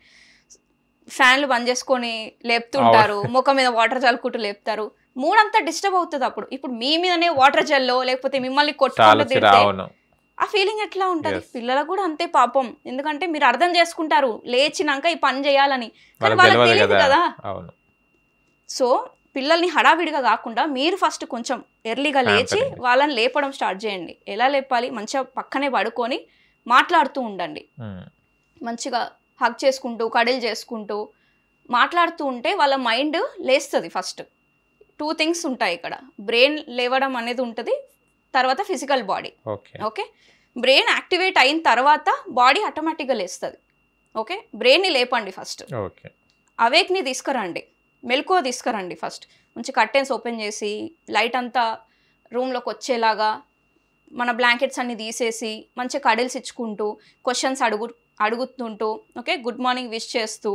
ఫ్యాన్లు బంద్ చేసుకొని లేపుతుంటారు, ముఖం మీద వాటర్ చల్లుకుంటూ లేపుతారు. మూడంతా డిస్టర్బ్ అవుతుంది. ఇప్పుడు మీ మీదనే వాటర్ చల్లో లేకపోతే మిమ్మల్ని కొట్టుకుంటూ తిడితే ఆ ఫీలింగ్ ఎట్లా ఉంటుంది? పిల్లలకు కూడా అంతే పాపం. ఎందుకంటే మీరు అర్థం చేసుకుంటారు లేచినాక ఈ పని చేయాలని, కానీ వాళ్ళకి తెలియదు కదా. సో పిల్లల్ని హడావిడిగా కాకుండా మీరు ఫస్ట్ కొంచెం ఎర్లీగా లేచి వాళ్ళని లేపడం స్టార్ట్ చేయండి. ఎలా లేపాలి? మంచిగా పక్కనే పడుకొని మాట్లాడుతూ ఉండండి. మంచిగా హగ్ చేసుకుంటూ, కడిల్ చేసుకుంటూ మాట్లాడుతూ ఉంటే వాళ్ళ మైండ్ లేస్తుంది. ఫస్ట్ 2 things ఉంటాయి ఇక్కడ. బ్రెయిన్ లేవడం అనేది ఉంటుంది, తర్వాత physical body. Okay, brain activate అయిన తర్వాత బాడీ ఆటోమేటిక్గా లేస్తుంది. ఓకే, బ్రెయిన్ని లేపండి ఫస్ట్. అవేక్ని తీసుకురండి, మెలకువ తీసుకురండి. ఫస్ట్ మంచి కర్టెన్స్ ఓపెన్ చేసి లైట్ అంతా రూమ్లోకి వచ్చేలాగా మన బ్లాంకెట్స్ అన్ని తీసేసి మంచిగా కడిల్స్ ఇచ్చుకుంటూ క్వశ్చన్స్ అడుగుతుంటూ, ఓకే, గుడ్ మార్నింగ్ విష్ చేస్తూ,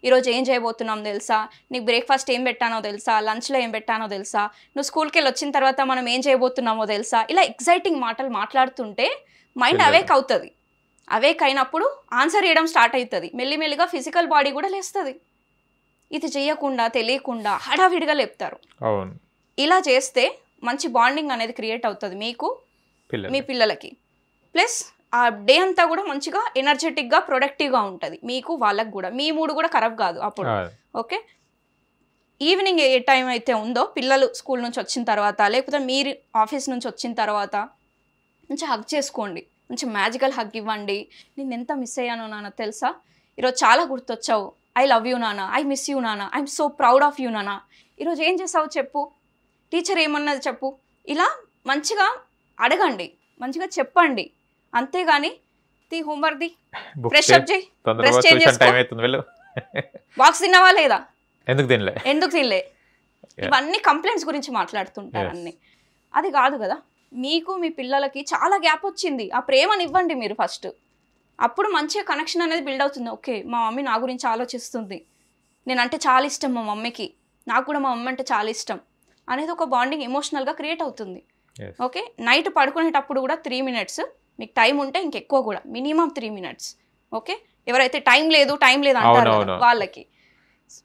ఈరోజు ఏం చేయబోతున్నాం తెలుసా, నీకు బ్రేక్ఫాస్ట్ ఏం పెట్టానో తెలుసా, లంచ్లో ఏం పెట్టానో తెలుసా, నువ్వు స్కూల్కి వెళ్ళి వచ్చిన తర్వాత మనం ఏం చేయబోతున్నామో తెలుసా, ఇలా ఎక్సైటింగ్ మాటలు మాట్లాడుతుంటే మైండ్ అవేక్ అవుతుంది. అవేక్ అయినప్పుడు ఆన్సర్ చేయడం స్టార్ట్ అవుతుంది. మెల్లిమెల్లిగా ఫిజికల్ బాడీ కూడా లేస్తుంది. ఇది చేయకుండా తెలియకుండా హడావిడిగా లేపుతారు. ఇలా చేస్తే మంచి బాండింగ్ అనేది క్రియేట్ అవుతుంది మీకు, మీ పిల్లలకి. ప్లస్ ఆ డే అంతా కూడా మంచిగా ఎనర్జెటిక్గా ప్రొడక్టివ్గా ఉంటుంది మీకు, వాళ్ళకి కూడా. మీ మూడు కూడా ఖరాబ్ కాదు అప్పుడు. ఓకే, ఈవినింగ్ ఏ టైం అయితే ఉందో పిల్లలు స్కూల్ నుంచి వచ్చిన తర్వాత లేకపోతే మీరు ఆఫీస్ నుంచి వచ్చిన తర్వాత మంచి హగ్ చేసుకోండి, మంచి మ్యాజికల్ హగ్ ఇవ్వండి. నేను ఎంత మిస్ అయ్యానో నాన్న తెలుసా, ఈరోజు చాలా గుర్తొచ్చావు, ఐ లవ్ యూ నాన్న, ఐ మిస్ యూ నాన్న, I'm so proud of you నాన్న, ఈరోజు ఏం చేసావు చెప్పు, టీచర్ ఏమన్నది చెప్పు. ఇలా మంచిగా అడగండి, మంచిగా చెప్పండి. అంతేగాని the homework the, fresh up చేయి, డ్రెస్ చేంజ్ చేసుకో, బాక్స్ తిన్నావా లేదా, ఎందుకు తినలే, ఇవన్నీ కంప్లైంట్స్ గురించి మాట్లాడుతుంటారు అన్ని. అది కాదు కదా. మీకు మీ పిల్లలకి చాలా గ్యాప్ వచ్చింది, ఆ ప్రేమని ఇవ్వండి మీరు ఫస్ట్. అప్పుడు మంచిగా కనెక్షన్ అనేది బిల్డ్ అవుతుంది. ఓకే, మా మమ్మీ నా గురించి ఆలోచిస్తుంది, నేనంటే చాలా ఇష్టం మా మమ్మీకి, నాకు కూడా మా మమ్మీ అంటే చాలా ఇష్టం అనేది ఒక బాండింగ్ ఎమోషనల్గా క్రియేట్ అవుతుంది. ఓకే, నైట్ పడుకునేటప్పుడు కూడా 3 minutes, మీకు టైం ఉంటే ఇంకెక్కువ కూడా, మినిమం 3 minutes. ఓకే, ఎవరైతే టైం లేదు అంటారు వాళ్ళకి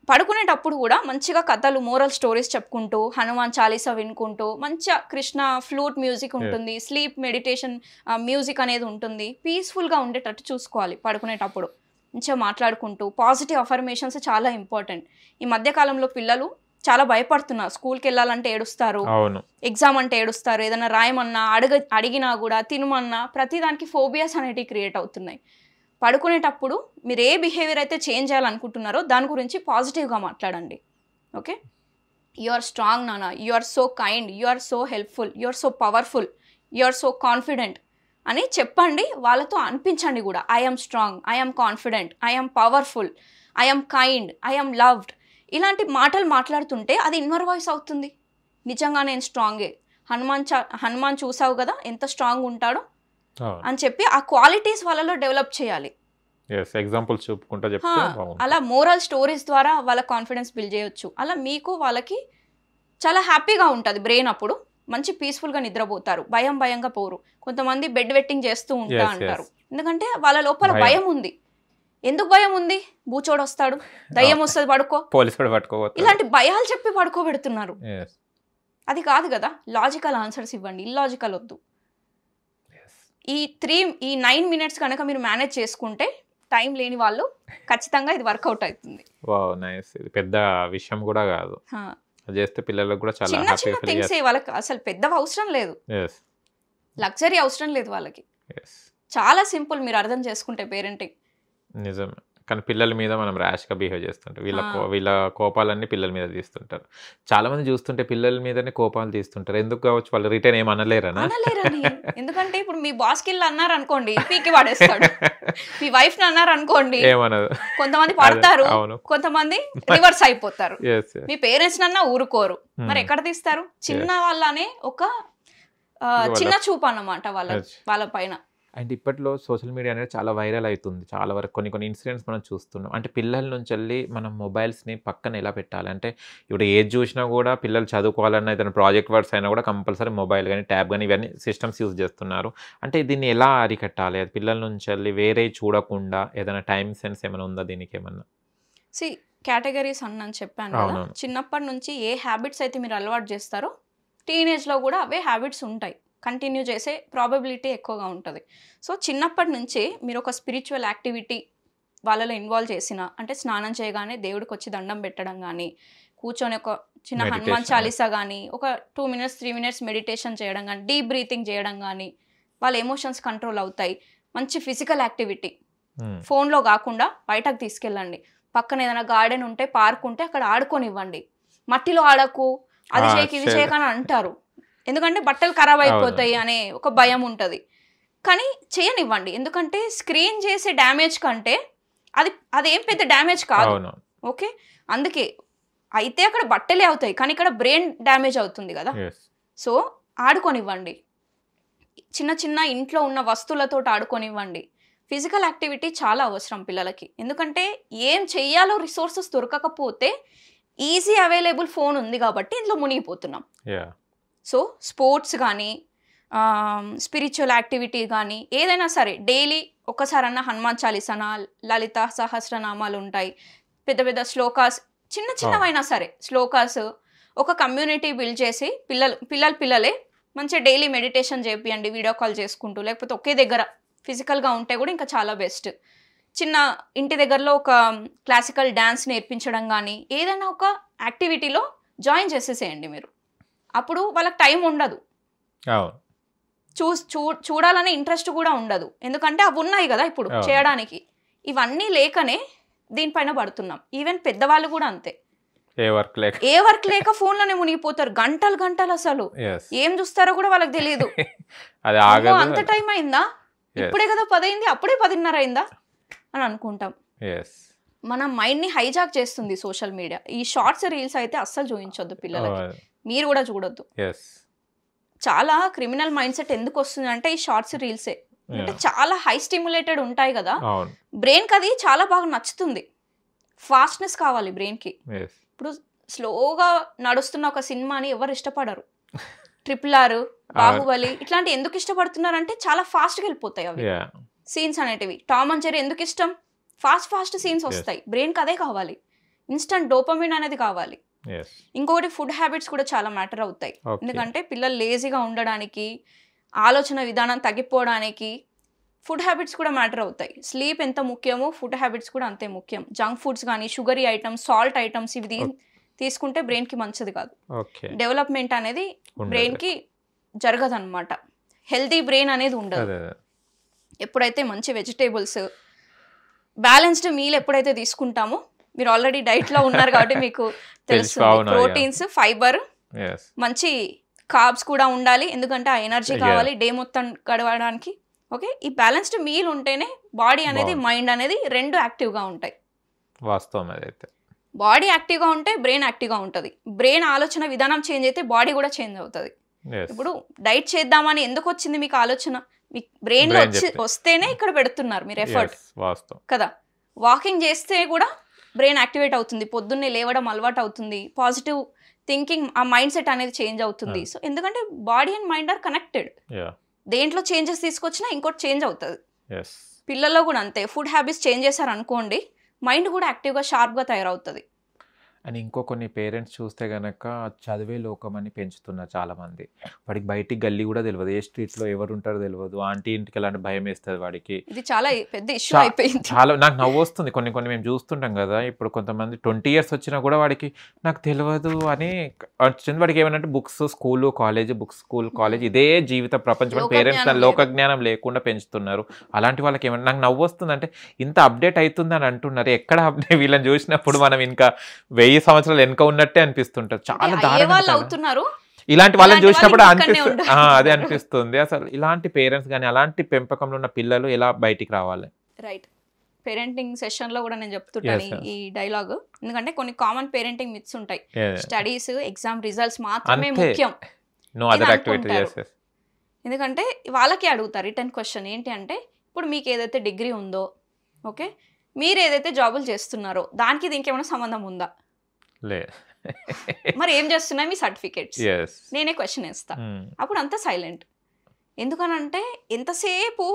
పడుకునేటప్పుడు కూడా మంచిగా కథలు, మోరల్ స్టోరీస్ చెప్పుకుంటూ, హనుమాన్ చాలీసా వినుకుంటూ, మంచిగా కృష్ణ ఫ్లూట్ మ్యూజిక్ ఉంటుంది, స్లీప్ మెడిటేషన్ మ్యూజిక్ అనేది ఉంటుంది. పీస్ఫుల్గా ఉండేటట్టు చూసుకోవాలి పడుకునేటప్పుడు. మంచిగా మాట్లాడుకుంటూ పాజిటివ్ అఫర్మేషన్స్ చాలా ఇంపార్టెంట్. ఈ మధ్యకాలంలో పిల్లలు చాలా భయపడుతున్నారు, స్కూల్కి వెళ్ళాలంటే ఏడుస్తారు, ఎగ్జామ్ అంటే ఏడుస్తారు, ఏదైనా రాయమన్నా అడిగినా కూడా, తినమన్నా ప్రతిదానికి ఫోబియాస్ అనేటివి క్రియేట్ అవుతున్నాయి. పడుకునేటప్పుడు మీరు ఏ బిహేవియర్ అయితే చేంజ్ చేయాలనుకుంటున్నారో దాని గురించి పాజిటివ్గా మాట్లాడండి. ఓకే, యు ఆర్ స్ట్రాంగ్ నానా, you are so kind, you are so helpful, you are so powerful, you are so confident అని చెప్పండి. వాళ్ళతో అనిపించండి కూడా, I'm strong, I'm confident, I'm powerful, I'm kind, I'm loved. ఇలాంటి మాటలు మాట్లాడుతుంటే అది ఇన్నర్ వాయిస్ అవుతుంది. నిజంగా నేను స్ట్రాంగే, హనుమాన్ చూసావు కదా ఎంత స్ట్రాంగ్ ఉంటాడో అని చెప్పి ఆ క్వాలిటీస్ వాళ్ళలో డెవలప్ చేయాలి. ఎగ్జాంపుల్ చూపుకుంటా చెప్తే బాగుంటుంది. అలా మోరల్ స్టోరీస్ ద్వారా వాళ్ళ కాన్ఫిడెన్స్ బిల్డ్ చేయొచ్చు. అలా మీకు వాళ్ళకి చాలా హ్యాపీగా ఉంటుంది బ్రెయిన్. అప్పుడు మంచి పీస్ఫుల్గా నిద్రపోతారు, భయంగా పోరు. కొంతమంది బెడ్ వెట్టింగ్ చేస్తూ ఉంటా అంటారు, ఎందుకంటే వాళ్ళ లోపల భయం ఉంది. ఎందుకు భయం ఉంది? బూచోడు వస్తాడు, దయ్యం వస్తుంది, పడుకో, పోలీసు పట్టుకో, ఇలాంటి భయాలు చెప్పి పడుకోబెడుతున్నారు. అది కాదు కదా, లాజికల్ ఆన్సర్స్ ఇవ్వండి, ఇల్లాజికల్ వద్దు. ఈ 9 minutes కనుక మీరు మేనేజ్ చేసుకుంటే టైం లేని వాళ్ళు ఖచ్చితంగా ఇది వర్కౌట్ అవుతుంది. ఇది పెద్ద విషయం కూడా కాదు, చేస్తే పిల్లలకు కూడా చాలా చిన్న చిన్న థింగ్స్ వాళ్ళకి అసలు పెద్దవి అవసరం లేదు, లగ్జరీ అవసరం లేదు వాళ్ళకి. చాలా సింపుల్ మీరు అర్థం చేసుకుంటే పేరెంటింగ్. నిజమే, కానీ పిల్లల మీద మనం ర్యాష్గా బిహేవ్ చేస్తుంటాం. వీళ్ళ కోపాలన్నీ పిల్లల మీద తీస్తుంటారు. చాలా మంది చూస్తుంటే పిల్లల మీదనే కోపాలు తీస్తుంటారు. ఎందుకు కావచ్చు, వాళ్ళు రిటర్న్ ఏం అనలేరని. ఎందుకంటే ఇప్పుడు మీ బాస్ కిల్ అన్నారు అనుకోండి, పీకి వాడేస్తాడు. మీ వైఫ్ ని అన్నారు అనుకోండి, ఏమనదు. కొంతమంది పడతారు, కొంతమంది రివర్స్ అయిపోతారు. మీ పేరెంట్స్ నన్నా ఊరుకోరు, మరి ఎక్కడ తీస్తారు? చిన్న వాళ్ళనే ఒక చిన్న చూపు అన్నమాట వాళ్ళ పైన. అండ్ ఇప్పట్లో సోషల్ మీడియా అనేది చాలా వైరల్ అవుతుంది. చాలా వరకు కొన్ని ఇన్సిడెంట్స్ మనం చూస్తున్నాం. అంటే పిల్లల నుంచి వెళ్ళి మనం మొబైల్స్ని పక్కన ఎలా పెట్టాలి అంటే, ఇప్పుడు ఏది చూసినా కూడా పిల్లలు చదువుకోవాలన్నా ఏదైనా ప్రాజెక్ట్ వర్క్స్ అయినా కూడా కంపల్సరీ మొబైల్ కానీ ట్యాబ్ కానీ ఇవన్నీ సిస్టమ్స్ యూజ్ చేస్తున్నారు. అంటే దీన్ని ఎలా అరికట్టాలి? అది పిల్లల నుంచి వెళ్ళి వేరే చూడకుండా ఏదైనా టైం సెన్స్ ఏమైనా ఉందా దీనికి ఏమన్నా? కేటగిరీస్ అని చెప్పాను కదా, చిన్నప్పటి నుంచి ఏ హ్యాబిట్స్ అయితే మీరు అలవాటు చేస్తారో టీనేజ్లో కూడా అవే హ్యాబిట్స్ ఉంటాయి, కంటిన్యూ చేసే ప్రాబబిలిటీ ఎక్కువగా ఉంటుంది. సో చిన్నప్పటి నుంచే మీరు ఒక స్పిరిచువల్ యాక్టివిటీ వాళ్ళలో ఇన్వాల్వ్ చేసిన, అంటే స్నానం చేయగానే దేవుడికి వచ్చి దండం పెట్టడం కానీ, కూర్చొని ఒక చిన్న హనుమాన్ చాలీసా కానీ, ఒక 2 minutes 3 minutes మెడిటేషన్ చేయడం కానీ, డీప్ బ్రీతింగ్ చేయడం కానీ, వాళ్ళ ఎమోషన్స్ కంట్రోల్ అవుతాయి. మంచి ఫిజికల్ యాక్టివిటీ, ఫోన్లో కాకుండా బయటకు తీసుకెళ్ళండి. పక్కన ఏదైనా గార్డెన్ ఉంటే, పార్క్ ఉంటే అక్కడ ఆడుకొనివ్వండి. మట్టిలో ఆడకు, అది చేయకు ఇది చేయకని అంటారు, ఎందుకంటే బట్టలు ఖరాబ్ అయిపోతాయి అనే ఒక భయం ఉంటుంది. కానీ చేయనివ్వండి, ఎందుకంటే స్క్రీన్ చేసే డ్యామేజ్ కంటే అదేం పెద్ద డ్యామేజ్ కాదు. ఓకే, అందుకే అయితే అక్కడ బట్టలే అవుతాయి, కానీ ఇక్కడ బ్రెయిన్ డ్యామేజ్ అవుతుంది కదా. సో ఆడుకొనివ్వండి, చిన్న చిన్న ఇంట్లో ఉన్న వస్తువులతో ఆడుకొనివ్వండి. ఫిజికల్ యాక్టివిటీ చాలా అవసరం పిల్లలకి, ఎందుకంటే ఏం చెయ్యాలో రిసోర్సెస్ దొరకకపోతే ఈజీ అవైలబుల్ ఫోన్ ఉంది కాబట్టి ఇందులో మునిగిపోతున్నాం. సో స్పోర్ట్స్ కానీ, స్పిరిచువల్ యాక్టివిటీ కానీ, ఏదైనా సరే డైలీ ఒక్కసారన్నా హనుమాన్ చాలీసానా, లలిత సహస్రనామాలు ఉంటాయి, పెద్ద పెద్ద శ్లోకాస్, చిన్నవైనా సరే శ్లోకాస్, ఒక కమ్యూనిటీ బిల్డ్ చేసి పిల్లలే మంచిగా డైలీ మెడిటేషన్ చేపియండి, వీడియో కాల్ చేసుకుంటూ, లేకపోతే ఒకే దగ్గర ఫిజికల్గా ఉంటే కూడా ఇంకా చాలా బెస్ట్. చిన్న ఇంటి దగ్గరలో ఒక క్లాసికల్ డ్యాన్స్ నేర్పించడం కానీ, ఏదైనా ఒక యాక్టివిటీలో జాయిన్ చేసేసేయండి మీరు. అప్పుడు వాళ్ళకి టైం ఉండదు, చూడాలనే ఇంట్రెస్ట్ కూడా ఉండదు, ఎందుకంటే అవి ఉన్నాయి కదా ఇప్పుడు చేయడానికి. ఇవన్నీ లేకనే దీనిపైన పడుతున్నాం. ఈవెన్ పెద్దవాళ్ళు కూడా అంతే, ఏ వర్క్ లేక ఫోన్లోనే మునిగిపోతారు గంటలు. అసలు ఏం చూస్తారో కూడా వాళ్ళకి తెలియదు. అంత టైం అయిందా, ఇప్పుడే కదా 10 అయింది, అప్పుడే 10:30 అయిందా అని అనుకుంటాం. మన మైండ్ని హైజాక్ చేస్తుంది సోషల్ మీడియా. ఈ షార్ట్స్ రీల్స్ అయితే అస్సలు చూపించొద్దు పిల్లలకి, మీరు కూడా చూడొద్దు. చాలా క్రిమినల్ మైండ్ సెట్ ఎందుకు వస్తుంది అంటే ఈ షార్ట్స్ రీల్సే. అంటే చాలా హై స్టిమ్యులేటెడ్ ఉంటాయి కదా, బ్రెయిన్కి అది చాలా బాగా నచ్చుతుంది. ఫాస్ట్నెస్ కావాలి బ్రెయిన్కి. ఇప్పుడు స్లోగా నడుస్తున్న ఒక సినిమాని ఎవరు ఇష్టపడరు. RRR, బాహుబలి ఇట్లాంటి ఎందుకు ఇష్టపడుతున్నారు అంటే చాలా ఫాస్ట్గా వెళ్ళిపోతాయి అవి సీన్స్ అనేటివి. టామ్ అండ్ జెర్రీ ఎందుకు ఇష్టం? ఫాస్ట్ సీన్స్ వస్తాయి, బ్రెయిన్కి అదే కావాలి, ఇన్స్టంట్ డోపమిన్ అనేది కావాలి. ఇంకొకటి ఫుడ్ హ్యాబిట్స్ కూడా చాలా మ్యాటర్ అవుతాయి, ఎందుకంటే పిల్లలు లేజీగా ఉండడానికి, ఆలోచన విధానం తగ్గిపోవడానికి ఫుడ్ హ్యాబిట్స్ కూడా మ్యాటర్ అవుతాయి. స్లీప్ ఎంత ముఖ్యమో ఫుడ్ హ్యాబిట్స్ కూడా అంతే ముఖ్యం. జంక్ ఫుడ్స్ కానీ, షుగరీ ఐటమ్స్, సాల్ట్ ఐటమ్స్ ఇవి తీసుకుంటే బ్రెయిన్కి మంచిది కాదు. డెవలప్మెంట్ అనేది బ్రెయిన్కి జరగదు అనమాట, హెల్తీ బ్రెయిన్ అనేది ఉండదు. ఎప్పుడైతే మంచి వెజిటేబుల్స్, బ్యాలెన్స్డ్ మీల్ ఎప్పుడైతే తీసుకుంటామో, మీరు ఆల్రెడీ డైట్లో ఉన్నారు కాబట్టి మీకు తెలుస్తుంది, ప్రోటీన్స్, ఫైబర్, మంచి కార్బ్స్ కూడా ఉండాలి, ఎందుకంటే ఆ ఎనర్జీ కావాలి డే మొత్తం గడవడానికి. ఓకే, ఈ బ్యాలెన్స్డ్ మీల్ ఉంటేనే బాడీ అనేది, మైండ్ అనేది రెండు యాక్టివ్గా ఉంటాయి. వాస్తవం అదైతే. బాడీ యాక్టివ్గా ఉంటే బ్రెయిన్ యాక్టివ్గా ఉంటుంది. బ్రెయిన్ ఆలోచన విధానం చేంజ్ అయితే బాడీ కూడా చేంజ్ అవుతుంది. ఇప్పుడు డైట్ చేద్దామని ఎందుకు వచ్చింది మీకు ఆలోచన? మీకు బ్రెయిన్ Brain చెప్తే. వస్తేనే ఇక్కడ పెడుతున్నారు మీరు ఎఫర్ట్ Yes, వాస్తవం. కదా. వాకింగ్ చేస్తే కూడా బ్రెయిన్ యాక్టివేట్ అవుతుంది, పొద్దున్నే లేవడం అలవాటు అవుతుంది, పాజిటివ్ థింకింగ్, ఆ మైండ్ సెట్ అనేది చేంజ్ అవుతుంది. సో ఎందుకంటే body and mind are connected. Yeah. దేంట్లో చేంజెస్ తీసుకొచ్చినా ఇంకోటి చేంజ్ అవుతుంది. Yes. పిల్లల్లో కూడా అంతే, ఫుడ్ హ్యాబిట్స్ చేంజ్ చేశారు అనుకోండి, మైండ్ కూడా యాక్టివ్గా షార్ప్గా తయారవుతుంది. అండ్ ఇంకో కొన్ని పేరెంట్స్ చూస్తే గనక చదివే లోకం అని పెంచుతున్నారు చాలామంది. వాడికి బయటికి గల్లీ కూడా తెలియదు, ఏ స్ట్రీట్లో ఎవరు ఉంటారో తెలియదు, ఆంటీ ఇంటికి వెళ్ళాలంటే భయం వేస్తుంది వాడికి. ఇది చాలా పెద్ద ఇష్యూ చా- అయిపోయింది. చాలా నాకు నవ్వు వస్తుంది. కొన్ని మేము చూస్తుంటాం కదా, ఇప్పుడు కొంతమంది 20 years వచ్చినా కూడా వాడికి నాకు తెలియదు అని వచ్చింది. వాడికి ఏమనంటే books, school, college, books, school, college, ఇదే జీవిత ప్రపంచం అని పేరెంట్స్ లోకజ్ఞానం లోక జ్ఞానం లేకుండా పెంచుతున్నారు. అలాంటి వాళ్ళకి ఏమన్నా నాకు నవ్వు వస్తుంది అంటే ఇంత అప్డేట్ అవుతుంది అని అంటున్నారు. ఎక్కడ అప్డేట్? వీళ్ళని చూసినప్పుడు మనం ఇంకా 1000 సంవత్సరాలు వెనక ఉన్నట్టే అనిపిస్తుంటారు. చాలా అయ్యే దారుణంగా వాళ్ళు చాలా. అవుతున్నారు. ఇలాంటి వాళ్ళని ఇలాంటి చూసినప్పుడు వాళ్ళు ఇక్కడనే అనిపిస్తుంది, ఉండాలి. అదే అనిపిస్తుంది. అసలు ఇలాంటి పేరెంట్స్ కానీ అలాంటి పెంపకంలో ఉన్న పిల్లలు ఎలా బయటికి రావాలి? రైట్. పేరెంటింగ్ సెషన్లో కూడా నేను చెప్తుంటాను Yes, yes. ఈ డైలాగ్. ఎందుకంటే కొన్ని కామన్ పేరెంటింగ్ మిత్స్ ఉంటాయి. Yeah. స్టడీస్, ఎగ్జామ్ రిజల్ట్స్ మాత్రమే అంతే. ముఖ్యం. నో ఇది అదర్ యాక్టివిటీ. అనుకుంటారు. Yes, yes. ఎందుకంటే వాళ్ళకే అడుగుతారు రిటర్న్ క్వశ్చన్ ఏంటి అంటే, ఇప్పుడు మీకు ఏదైతే డిగ్రీ ఉందో, ఓకే, మీరు ఏదైతే జాబులు చేస్తున్నారో దానికి దీనికి ఏమైనా సంబంధం ఉందా? లే. మరి ఏం చేస్తున్నాయి మీ సర్టిఫికేట్స్? Yes. నేనే క్వశ్చన్ వేస్తా. Mm. అప్పుడు అంతా సైలెంట్. ఎందుకనంటే ఎంతసేపు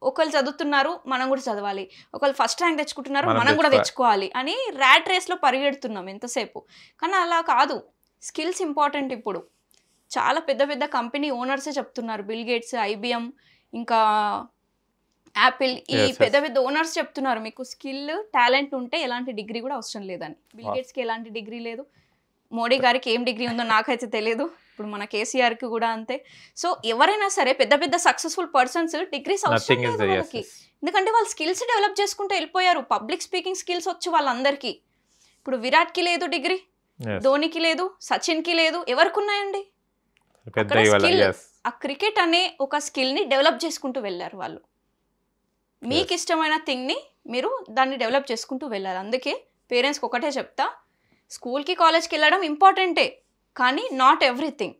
ఒకళ్ళు చదువుతున్నారు, మనం కూడా చదవాలి, ఒకళ్ళు ఫస్ట్ ర్యాంక్ తెచ్చుకుంటున్నారు, మనం మనం కూడా తెచ్చుకోవాలి. తెచ్చుకోవాలి అని ర్యాట్ రేస్లో పరిగెడుతున్నాం ఎంతసేపు. కానీ అలా కాదు, స్కిల్స్ ఇంపార్టెంట్. ఇప్పుడు చాలా పెద్ద పెద్ద కంపెనీ ఓనర్సే చెప్తున్నారు, బిల్ గేట్స్, ఐబిఎం, ఇంకా యాపిల్, ఈ Yes, yes. పెద్ద పెద్ద ఓనర్స్ చెప్తున్నారు మీకు స్కిల్, టాలెంట్ ఉంటే ఎలాంటి డిగ్రీ కూడా అవసరం లేదని. బిల్ గేట్స్కి ఎలాంటి డిగ్రీ లేదు, మోడీ గారికి ఏం డిగ్రీ ఉందో నాకైతే తెలియదు, ఇప్పుడు మన కేసీఆర్కి కూడా అంతే. సో ఎవరైనా సరే పెద్ద పెద్ద సక్సెస్ఫుల్ పర్సన్స్ డిగ్రీస్ అవసరం Nothing is లేదు there. Yes, వాళ్ళకి. yes. ఎందుకంటే వాళ్ళు స్కిల్స్ డెవలప్ చేసుకుంటూ వెళ్ళిపోయారు. పబ్లిక్ స్పీకింగ్ స్కిల్స్ వచ్చు వాళ్ళందరికీ. ఇప్పుడు విరాట్కి లేదు డిగ్రీ, Yes. ధోనికి లేదు, సచిన్కి లేదు, ఎవరికి ఉన్నాయండి? పెద్ద అక్కడ ఇవాళ. skill. Yes. ఆ క్రికెట్ అనే ఒక స్కిల్ని డెవలప్ చేసుకుంటూ వెళ్ళారు వాళ్ళు. మీకు ఇష్టమైన థింగ్ని మీరు దాన్ని డెవలప్ చేసుకుంటూ వెళ్ళాలి. అందుకే పేరెంట్స్కి ఒకటే చెప్తా, స్కూల్కి కాలేజ్కి వెళ్ళడం ఇంపార్టెంటే, కానీ నాట్ ఎవ్రీథింగ్.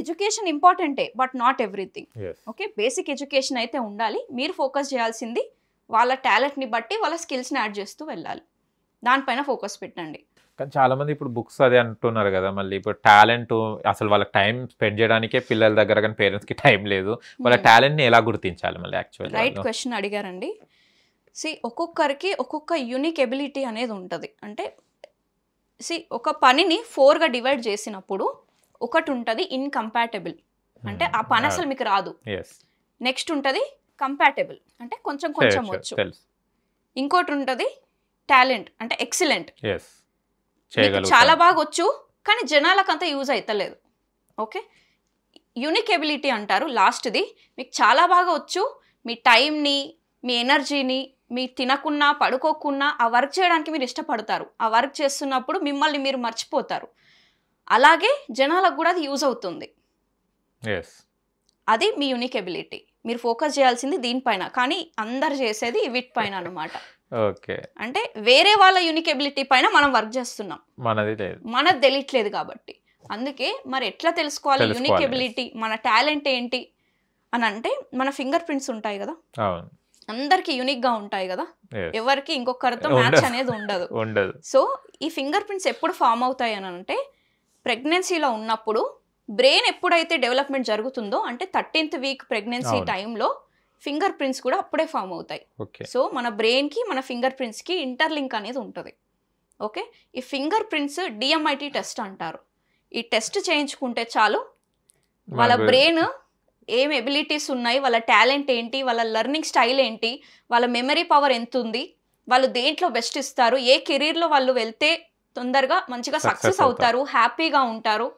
ఎడ్యుకేషన్ ఇంపార్టెంటే, but not everything. Yes. Okay, basic education అయితే ఉండాలి. మీరు ఫోకస్ చేయాల్సింది వాళ్ళ టాలెంట్ని బట్టి వాళ్ళ స్కిల్స్ని యాడ్ చేస్తూ వెళ్ళాలి. దానిపైన ఫోకస్ పెట్టండి. కానీ చాలా మంది ఇప్పుడు బుక్స్ అదే అంటున్నారు కదా, మళ్ళీ ఇప్పుడు టాలెంట్ అసలు వాళ్ళకి టైం స్పెండ్ చేయడానికే పిల్లల దగ్గర కానీ పేరెంట్స్కి టైం లేదు. వాళ్ళ టాలెంట్ని ఎలా గుర్తించాలి మళ్ళీ? యాక్చువల్లీ రైట్ క్వశ్చన్ అడిగారండి. ఒక్కొక్కరికి ఒక్కొక్క యూనిక్ ఎబిలిటీ అనేది ఉంటుంది. అంటే ఒక పనిని 4గా డివైడ్ చేసినప్పుడు ఒకటి ఉంటుంది ఇన్కంపాటబుల్, అంటే ఆ పని అసలు మీకు రాదు. నెక్స్ట్ ఉంటుంది కంపాటబుల్, అంటే కొంచెం కొంచెం వచ్చు. ఇంకోటి ఉంటుంది టాలెంట్, అంటే ఎక్సలెంట్, చాలా బాగా వచ్చు కానీ జనాలకు అంత యూజ్ అవుతలేదు. ఓకే, యూనిక్ ఎబిలిటీ అంటారు లాస్ట్ది. మీకు చాలా బాగా వచ్చు, మీ టైంని, మీ ఎనర్జీని, మీ తినకున్నా పడుకోకున్నా ఆ వర్క్ చేయడానికి మీరు ఇష్టపడతారు. ఆ వర్క్ చేస్తున్నప్పుడు మిమ్మల్ని మీరు మర్చిపోతారు. అలాగే జనాలకు కూడా అది యూజ్ అవుతుంది. అది మీ యూనిక్ ఎబిలిటీ. మీరు ఫోకస్ చేయాల్సింది దీనిపైన, కానీ అందరు చేసేది వీటిపైన అనమాట. ఓకే, అంటే వేరే వాళ్ళ యూనిక్ ఎబిలిటీ పైన మనం వర్క్ చేస్తున్నాం, మనది తెలియట్లేదు కాబట్టి. అందుకే మరి ఎట్లా తెలుసుకోవాలి యూనిక్ ఎబిలిటీ, మన టాలెంట్ ఏంటి అని అంటే, మన ఫింగర్ ప్రింట్స్ ఉంటాయి కదా, అందరికి యూనిక్ గా ఉంటాయి కదా, ఎవరికి ఇంకొకరితో మ్యాచ్ అనేది ఉండదు. సో ఈ ఫింగర్ ప్రింట్స్ ఎప్పుడు ఫామ్ అవుతాయి అని అంటే, ప్రెగ్నెన్సీలో ఉన్నప్పుడు బ్రెయిన్ ఎప్పుడైతే డెవలప్మెంట్ జరుగుతుందో, అంటే 13th వీక్ ప్రెగ్నెన్సీ టైంలో ఫింగర్ ప్రింట్స్ కూడా అప్పుడే ఫామ్ అవుతాయి. సో మన బ్రెయిన్కి మన ఫింగర్ ప్రింట్స్కి ఇంటర్లింక్ అనేది ఉంటుంది. ఓకే, ఈ ఫింగర్ ప్రింట్స్ డిఎంఐటి టెస్ట్ అంటారు. ఈ టెస్ట్ చేయించుకుంటే చాలు, వాళ్ళ బ్రెయిన్ ఏం ఎబిలిటీస్ ఉన్నాయి, వాళ్ళ టాలెంట్ ఏంటి, వాళ్ళ లెర్నింగ్ స్టైల్ ఏంటి, వాళ్ళ మెమరీ పవర్ ఎంత ఉంది, వాళ్ళు దేంట్లో బెస్ట్ ఇస్తారు, ఏ కెరీర్లో వాళ్ళు వెళ్తే తొందరగా మంచిగా సక్సెస్ అవుతారు, హ్యాపీగా ఉంటారు,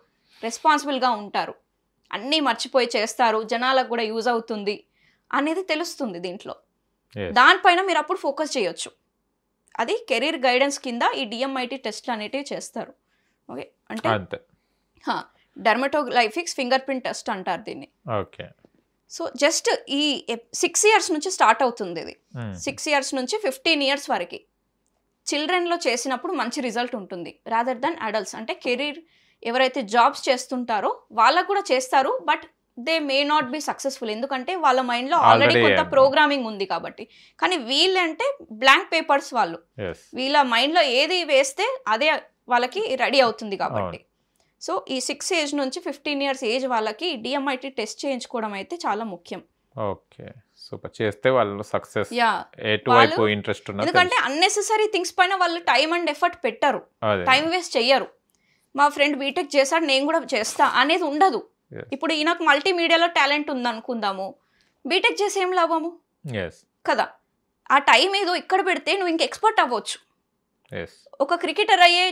రెస్పాన్సిబుల్గా ఉంటారు, అన్నీ మర్చిపోయి చేస్తారు, జనాలకు కూడా యూజ్ అవుతుంది అనేది తెలుస్తుంది దీంట్లో. దానిపైన మీరు అప్పుడు ఫోకస్ చేయొచ్చు. అది కెరీర్ గైడెన్స్ కింద ఈ డిఎంఐటి టెస్ట్లు అనేటివి చేస్తారు. ఓకే, అంటే డెర్మటోగ్లైఫిక్స్ ఫింగర్ ప్రింట్ టెస్ట్ అంటారు దీన్ని. ఓకే, సో జస్ట్ ఈ 6 years నుంచి స్టార్ట్ అవుతుంది ఇది. 6 years నుంచి 15 years వరకు చిల్డ్రన్లో చేసినప్పుడు మంచి రిజల్ట్ ఉంటుంది, రాదర్ దెన్ అడల్ట్స్. అంటే కెరీర్ ఎవరైతే జాబ్స్ చేస్తుంటారో వాళ్ళకు కూడా చేస్తారు, but they may not be successful, ఎందుకంటే వాళ్ళ మైండ్లో ఆల్రెడీ కొంత ప్రోగ్రామింగ్ ఉంది కాబట్టి. కానీ వీళ్ళంటే బ్లాంక్ పేపర్స్ వాళ్ళు, వీళ్ళ మైండ్లో ఏది వేస్తే అదే వాళ్ళకి రెడీ అవుతుంది కాబట్టి. సో ఈ 6 ఏజ్ నుంచి 15 ఇయర్స్ ఏజ్ వాళ్ళకి DMIT టెస్ట్ చేయించుకోవడం అయితే చాలా ముఖ్యం. Okay, super. చేస్తే వాళ్ళు సక్సెస్ ఎటువైపు ఇంట్రెస్ట్ ఉన్నా, ఎందుకంటే అన్నెసెసరీ థింగ్స్ పైన వాళ్ళు టైం అండ్ ఎఫర్ట్ పెట్టరు, టైం వేస్ట్ చెయ్యరు. మా ఫ్రెండ్ బీటెక్ చేశాడు నేను కూడా చేస్తా అనేది ఉండదు. ఇప్పుడు ఈయనకు మల్టీమీడియాలో టాలెంట్ ఉంది అనుకుందాము, బీటెక్ చేసి ఏం లాభము కదా. ఆ టైం ఏదో ఇక్కడ పెడితే నువ్వు ఇంక ఎక్స్పర్ట్ అవ్వచ్చు. ఒక క్రికెటర్ అయ్యే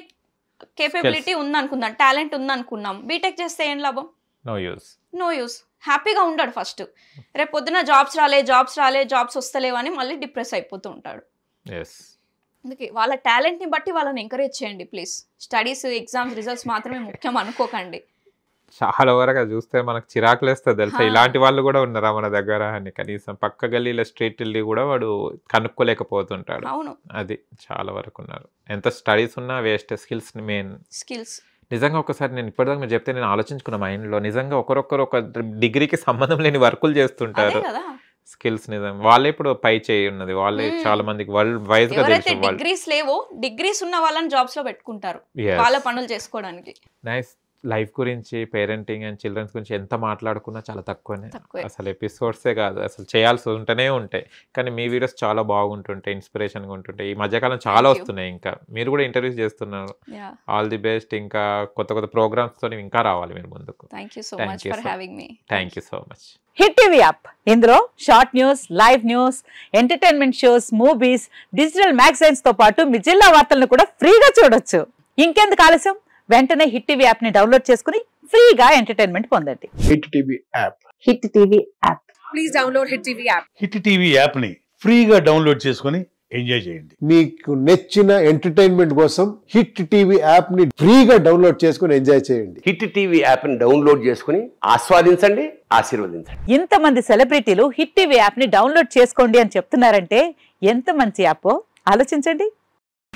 కేపబిలిటీ ఉంది అనుకుందాం, టాలెంట్ ఉంది అనుకున్నాం, బీటెక్ చేస్తే ఏం లాభం? No use. హ్యాపీగా ఉంటాడు ఫస్ట్, రేపు పొద్దున జాబ్స్ రాలే జాబ్స్ వస్తలేవు అని మళ్ళీ డిప్రెస్ అయిపోతూ ఉంటాడు. అందుకే వాళ్ళ టాలెంట్ని బట్టి వాళ్ళని ఎంకరేజ్ చేయండి ప్లీజ్. స్టడీస్, ఎగ్జామ్స్, రిజల్ట్స్ మాత్రమే ముఖ్యం అనుకోకండి. చాలా వరకు చూస్తే మనకు చిరాకులేస్తుంది తెలుసా, ఇలాంటి వాళ్ళు కూడా ఉన్నారా మన దగ్గర అని. కనీసం పక్క గల్లీలో స్ట్రీట్ వెళ్ళి కూడా వాడు కనుక్కోలేకపోతుంటాడు. అవును, అది చాలా వరకు ఉన్నారు. ఎంత స్టడీస్ ఉన్నా వేస్ట్. Skills main skills. నిజంగా ఒకసారి నేను ఇప్పటిదాకా మీరు చెప్తే నేను ఆలోచించుకున్న మైండ్లో, నిజంగా ఒకరొకరు ఒక డిగ్రీకి సంబంధం లేని వర్కులు చేస్తుంటారు. స్కిల్స్ నిజం, వాళ్ళే ఇప్పుడు పై చేయి ఉన్నది, వాళ్ళే చాలా మందికి వరల్డ్ వైజ్ గా తెలుసు. డిగ్రీస్ లేవో, డిగ్రీస్ ఉన్న వాళ్ళని జాబ్స్ లో పెట్టుకుంటారు వాళ్ళ పనులు చేసుకోవడానికి. నైస్. లైఫ్ గురించి, పేరెంటింగ్ అండ్ చిల్డ్రన్స్ గురించి ఎంత మాట్లాడుకున్నా చాలా తక్కువనే. అసలు ఎపిసోడ్సే కాదు, అసలు చేయాల్సి ఉంటూనే ఉంటాయి. కానీ మీ వీడియోస్ చాలా బాగుంటుంటాయి, ఇన్స్పిరేషన్గా ఉంటుంటాయి. ఈ మధ్యకాలం చాలా వస్తున్నాయి, ఇంకా మీరు కూడా ఇంటర్వ్యూస్ చేస్తున్నారు. All the best. ఇంకా కొత్త కొత్త ప్రోగ్రామ్స్ తో ఇంకా రావాలి మీరు ముందుకు. Thank you so much for having me. Thank you so much. Hit TV app, ఇందులో short news, live news, entertainment shows, movies, digital magazines తో పాటు మీ జిల్లా వార్తలను కూడా ఫ్రీగా చూడొచ్చు. ఇంకెందుకు ఆలస్యం, వెంటనే హిట్ టీవీ యాప్ ని డౌన్లోడ్ చేసుకుని ఫ్రీగా ఎంటర్టైన్మెంట్ పొందండి. Hit TV app. Hit TV app. Please download hit TV app. Hit TV app ని ఫ్రీగా డౌన్లోడ్ చేసుకుని ఎంజాయ్ చేయండి. మీకు నచ్చిన ఎంటర్టైన్మెంట్ కోసం హిట్ టీవీ యాప్ ని ఫ్రీగా డౌన్లోడ్ చేసుకుని ఎంజాయ్ చేయండి. హిట్ టీవీ యాప్ ని డౌన్లోడ్ చేసుకుని ఆస్వాదించండి, ఆశీర్వదించండి. ఇంతమంది సెలబ్రిటీలు హిట్ టీవీ యాప్ ని డౌన్లోడ్ చేసుకోండి అని చెప్తున్నారంటే ఎంత మంచి యాప్ ఆలోచించండి.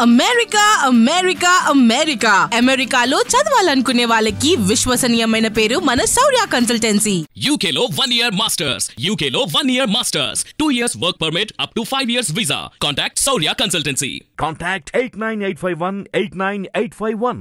అమెరికా అమెరికా అమెరికా అమెరికాలో చదవాలనుకునే వాళ్ళకి విశ్వసనీయమైన పేరు మన శౌర్య కన్సల్టెన్సీ. UK లో 1 year masters, UK లో 1 year masters, 2 years work permit up to 5 years visa. Contact Shaurya Consultancy. Contact 89851 89851.